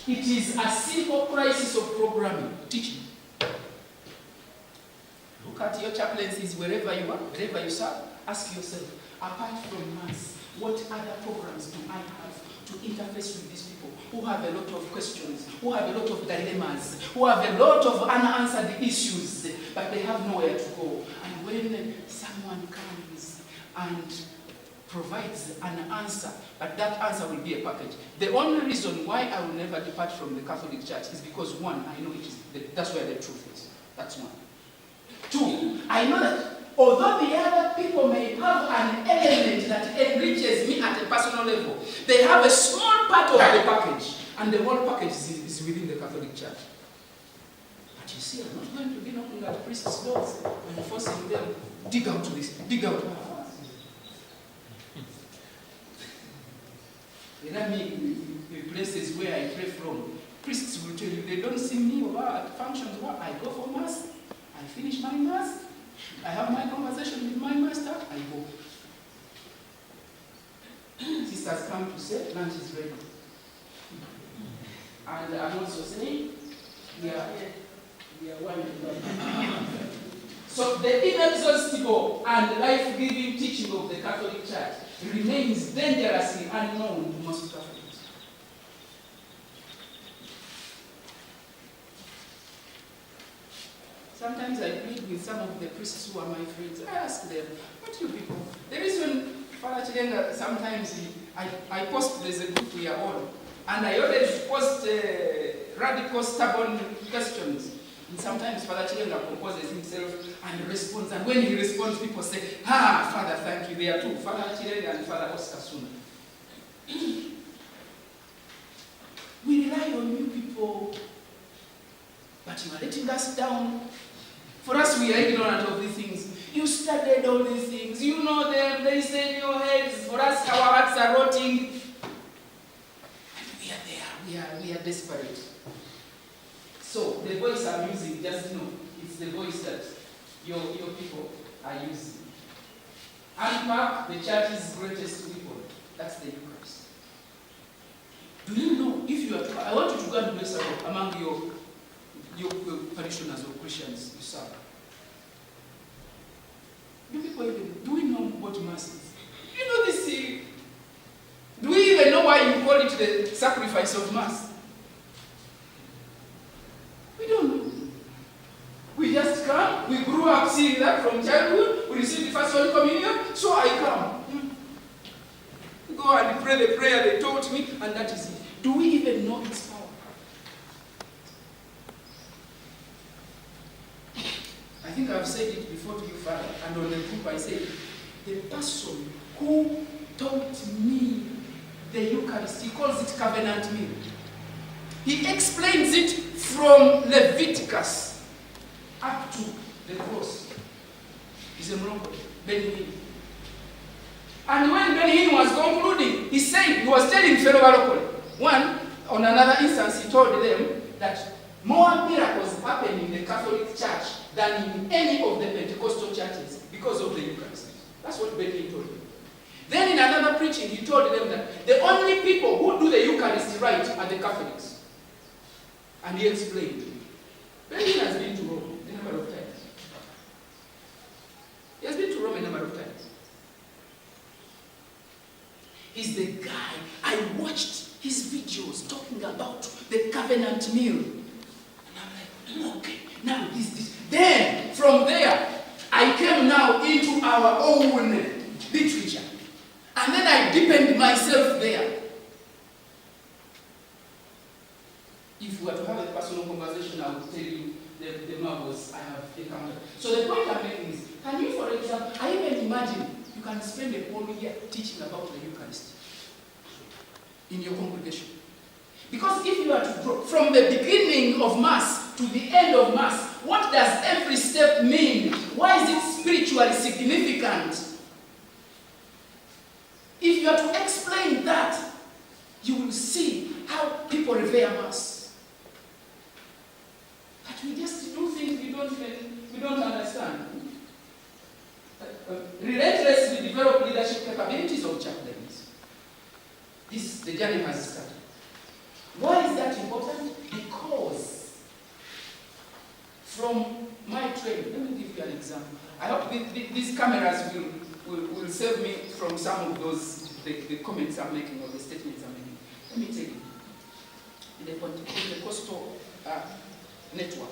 is a simple crisis of programming, teaching. Look at your chaplaincies wherever you are, wherever you serve. Ask yourself, apart from Mass, what other programs do I have to interface with these people who have a lot of questions, who have a lot of dilemmas, who have a lot of unanswered issues, but they have nowhere to go. And when someone comes and provides an answer, but that answer will be a package. The only reason why I will never depart from the Catholic Church is because, one, I know that's where the truth is. That's one. Two, I know that although the other people may have an element that enriches me at a personal level, they have a small part of the package, and the whole package is within the Catholic Church. But you see, I'm not going to be knocking at priests' doors and forcing them, dig out this, dig out that. There are places where I pray from. Priests will tell you, they don't see me over at functions where I go for Mass, I finish my Mass, I have my conversation with my master, I go. Sisters come to say, lunch is ready. And I'm also saying, we are one. So the inexhaustible and life-giving teaching of the Catholic Church remains dangerously unknown to most Catholics. Sometimes I meet with some of the priests who are my friends. I ask them, what do you people? The reason Father Chilenga, sometimes I post, there's a group we are on, and I always post radical, stubborn questions. And sometimes Father Chilenga composes himself and responds, and when he responds, people say, Father, thank you. There are two, Father Chilenga and Father Oscar Suna. We rely on you people, but you are letting us down. For us, we are ignorant of these things. You studied all these things. You know them. They stay in your heads. For us, our hearts are rotting. And we are there. We are desperate. So, the voice I'm using, just know, it's the voice that your people are using. Unpack the church's greatest weapon. That's the Eucharist. Do you know, if you are, I want you to go and do a survey among your parishioners or Christians you serve. Do we know what Mass is? You know this thing. Do we even know why you call it the sacrifice of Mass? We don't know. We just come, we grew up seeing that from childhood, we received the first Holy Communion, so I come. Go and pray the prayer they taught me, and that is it. Do we even know its power? I think I've said it before to you, Father, and on the group I said, the person who taught me the Eucharist, he calls it covenant meal. He explains it from Leviticus up to the cross. He's a Morocco, Benjamin. And when Ben-Hinn was concluding, he said, he was telling fellow Barokole, one, on another instance, he told them that more miracles happen in the Catholic Church than in any of the Pentecostal churches because of the Eucharist. That's what Ben-Hinn told them. Then in another preaching, he told them that the only people who do the Eucharist right are the Catholics. And he explained. Ben-Hinn has been to Rome a number of times. He has been to Rome a number of times. He's the guy, I watched his videos talking about the covenant meal. And I'm like, okay, now this. Then, from there, I came now into our own literature. And then I deepened myself there. If we were to have a personal conversation, I would tell you the marvels I have encountered. So the point I'm making is, can you, for example, I even imagine you can spend a whole year teaching about the Eucharist in your congregation. Because if you are to draw from the beginning of Mass to the end of Mass, what does every step mean? Why is it spiritually significant? If you are to explain that, you will see how people revere Mass. But we just do things we don't understand. Relentlessly develop leadership capabilities of chaplains. The journey has started. Why is that important? Because from my training, let me give you an example. I hope these cameras will save me from some of those, the comments I'm making or the statements I'm making. Let me tell you, in the Pentecostal network,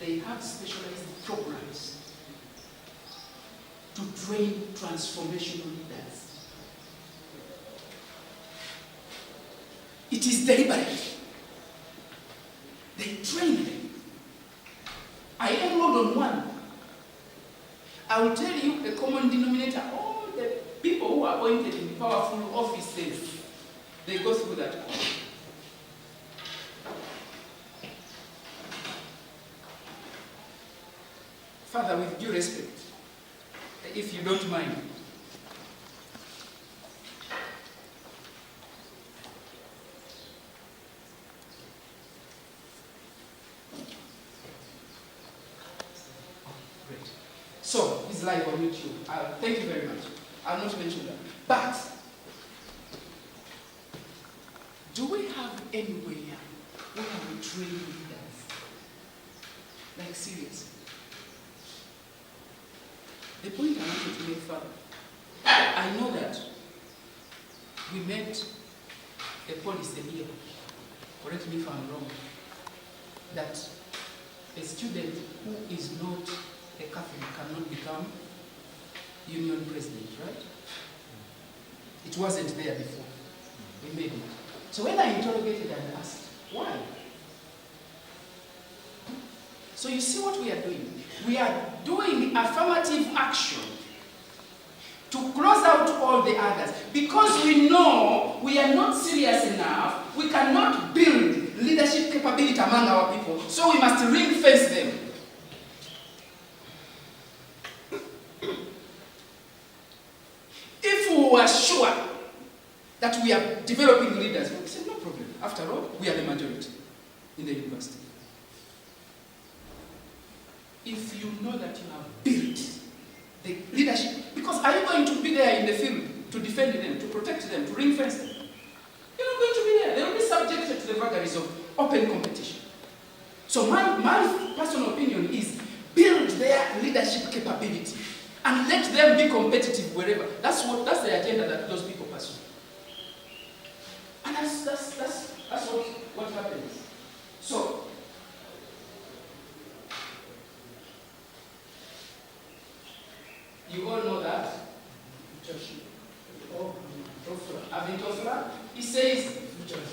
they have specialized programs to train transformational leaders. It is deliberate. They train them. I enrolled on one. I will tell you a common denominator. All the people who are appointed in powerful offices, they go through that course. Father, with due respect, if you don't mind, so, it's live on YouTube. Thank you very much. I'll not mention that. But, do we have anywhere where we train leaders? Like, seriously. The point I wanted to make further, I know that we met a policy here, correct me if I'm wrong, that a student who is not a Catholic cannot become union president, right? It wasn't there before. We made it. So when I interrogated and asked, why? So you see what we are doing? We are doing affirmative action to close out all the others. Because we know we are not serious enough, we cannot build leadership capability among our people, so we must ring-fence them. If we were sure that we are developing leaders, we say no problem. After all, we are the majority in the university. If you know that you have built the leadership, because are you going to be there in the field to defend them, to protect them, to ring-fence them? You're not going to be there. They will be subjected to the vagaries of open competition. So my personal opinion is build their leadership capability and let them be competitive wherever. That's the agenda that those people pursue. And that's what happens. So you all know that. He says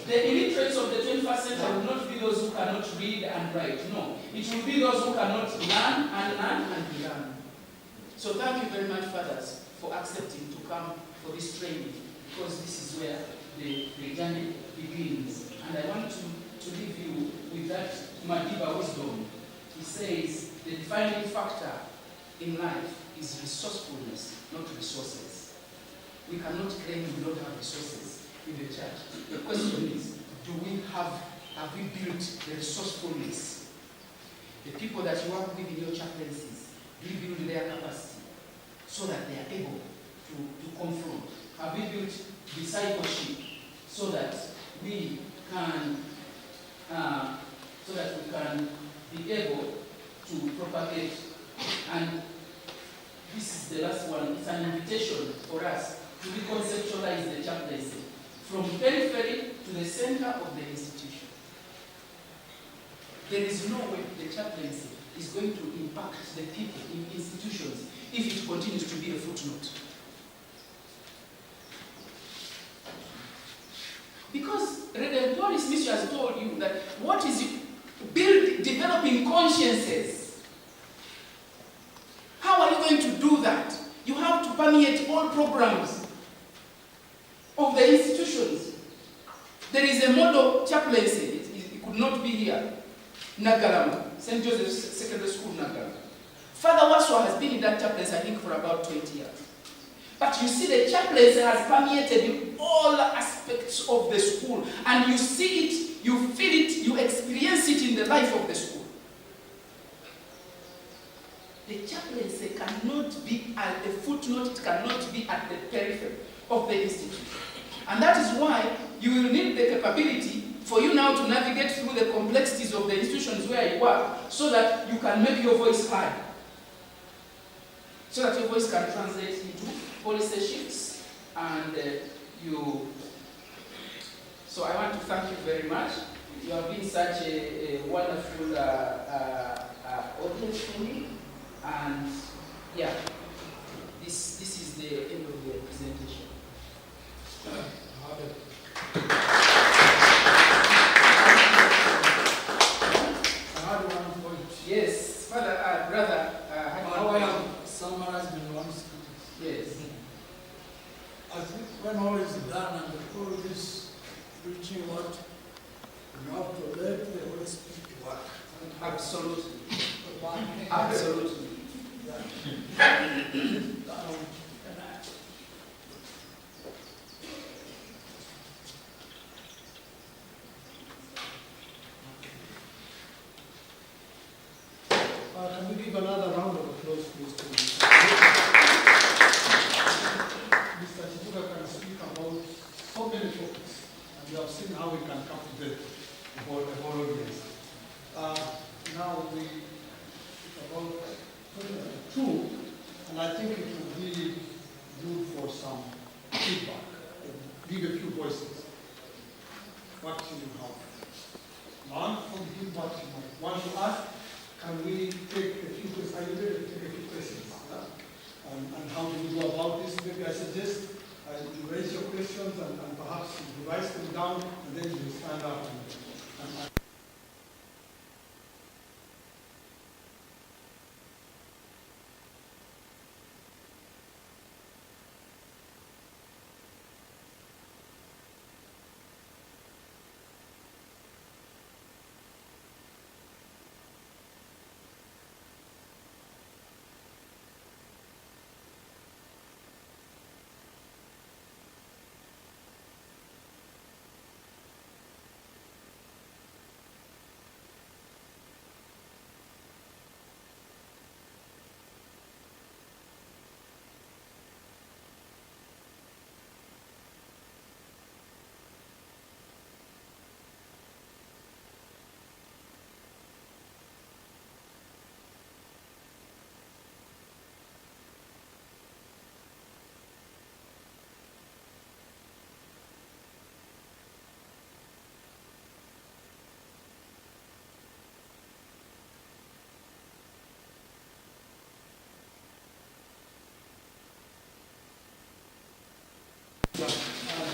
the illiterates of the 21st century will not be those who cannot read and write. No, it will be those who cannot learn and be learned. So thank you very much, fathers, for accepting to come for this training, because this is where the journey begins. And I want to leave you with that Madiba wisdom. He says the defining factor in life is resourcefulness, not resources. We cannot claim we don't have resources in the church. The question is, have we built the resourcefulness? The people that you work with in your chaplaincies, do you build their capacity so that they are able to confront? Have we built discipleship so that we can be able to propagate? And this is the last one. It's an invitation for us to reconceptualize the chaplaincy from periphery to the center of the institution. There is no way the chaplaincy is going to impact the people in institutions if it continues to be a footnote. Because Redemptoris Mission has told you that what is developing consciences. How are you going to do that? You have to permeate all programs of the institutions. There is a model chaplaincy. It could not be here. Nagarama, St. Joseph's Secondary School, Nagarama. Father Waswa has been in that chaplaincy, I think, for about 20 years. But you see, the chaplaincy has permeated in all aspects of the school. And you see it, you feel it, you experience it in the life of the school. The chaplaincy cannot be at the footnote, it cannot be at the periphery of the institution. And that is why you will need the capability for you now to navigate through the complexities of the institutions where you work so that you can make your voice heard. So that your voice can translate into policy shifts and So I want to thank you very much. You have been such a wonderful audience for me. And yeah, this is the end of the presentation. Yes, Father, brother, how I am summarized in one sentence. Yes. When all is done and all this preaching what, you have to let the Holy Spirit work. Absolutely. Absolutely. Can we give another round of applause, please, to Mr. Chibuga can speak about so many topics, and you have seen how we can come together for the whole audience. Now we speak about two, and I think it would be good for some feedback, give a few voices. What do you have? One from him, what you might want to ask. Can we take a few questions? Are you ready to take a few questions? And how do we go about this? Maybe I suggest you raise your questions and perhaps you write them down and then you stand up and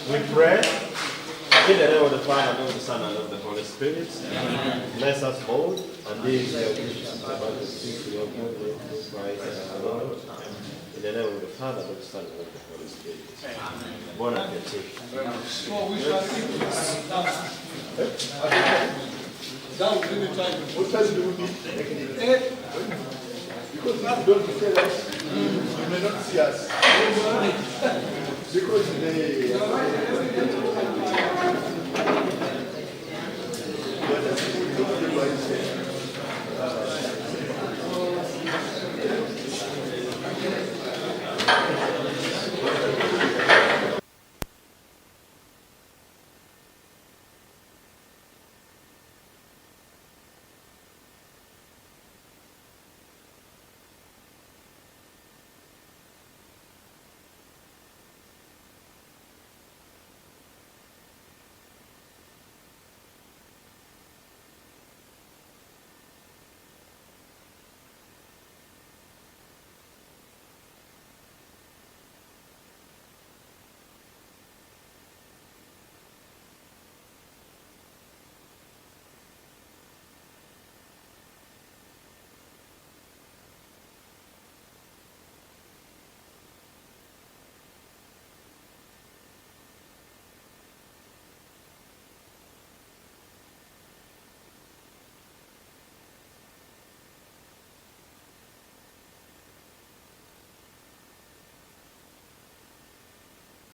We pray in the name of the Father, and of the Son, and of the Holy Spirit. Bless us both, and these your wishes about the speak to your glory, Christ and our Lord. In the name of the Father, and of the Son, and of the Holy Spirit. Bon appetit. so we shall see. Down any time. What time do we need? Because if you don't tell us, you may not see us. Because they...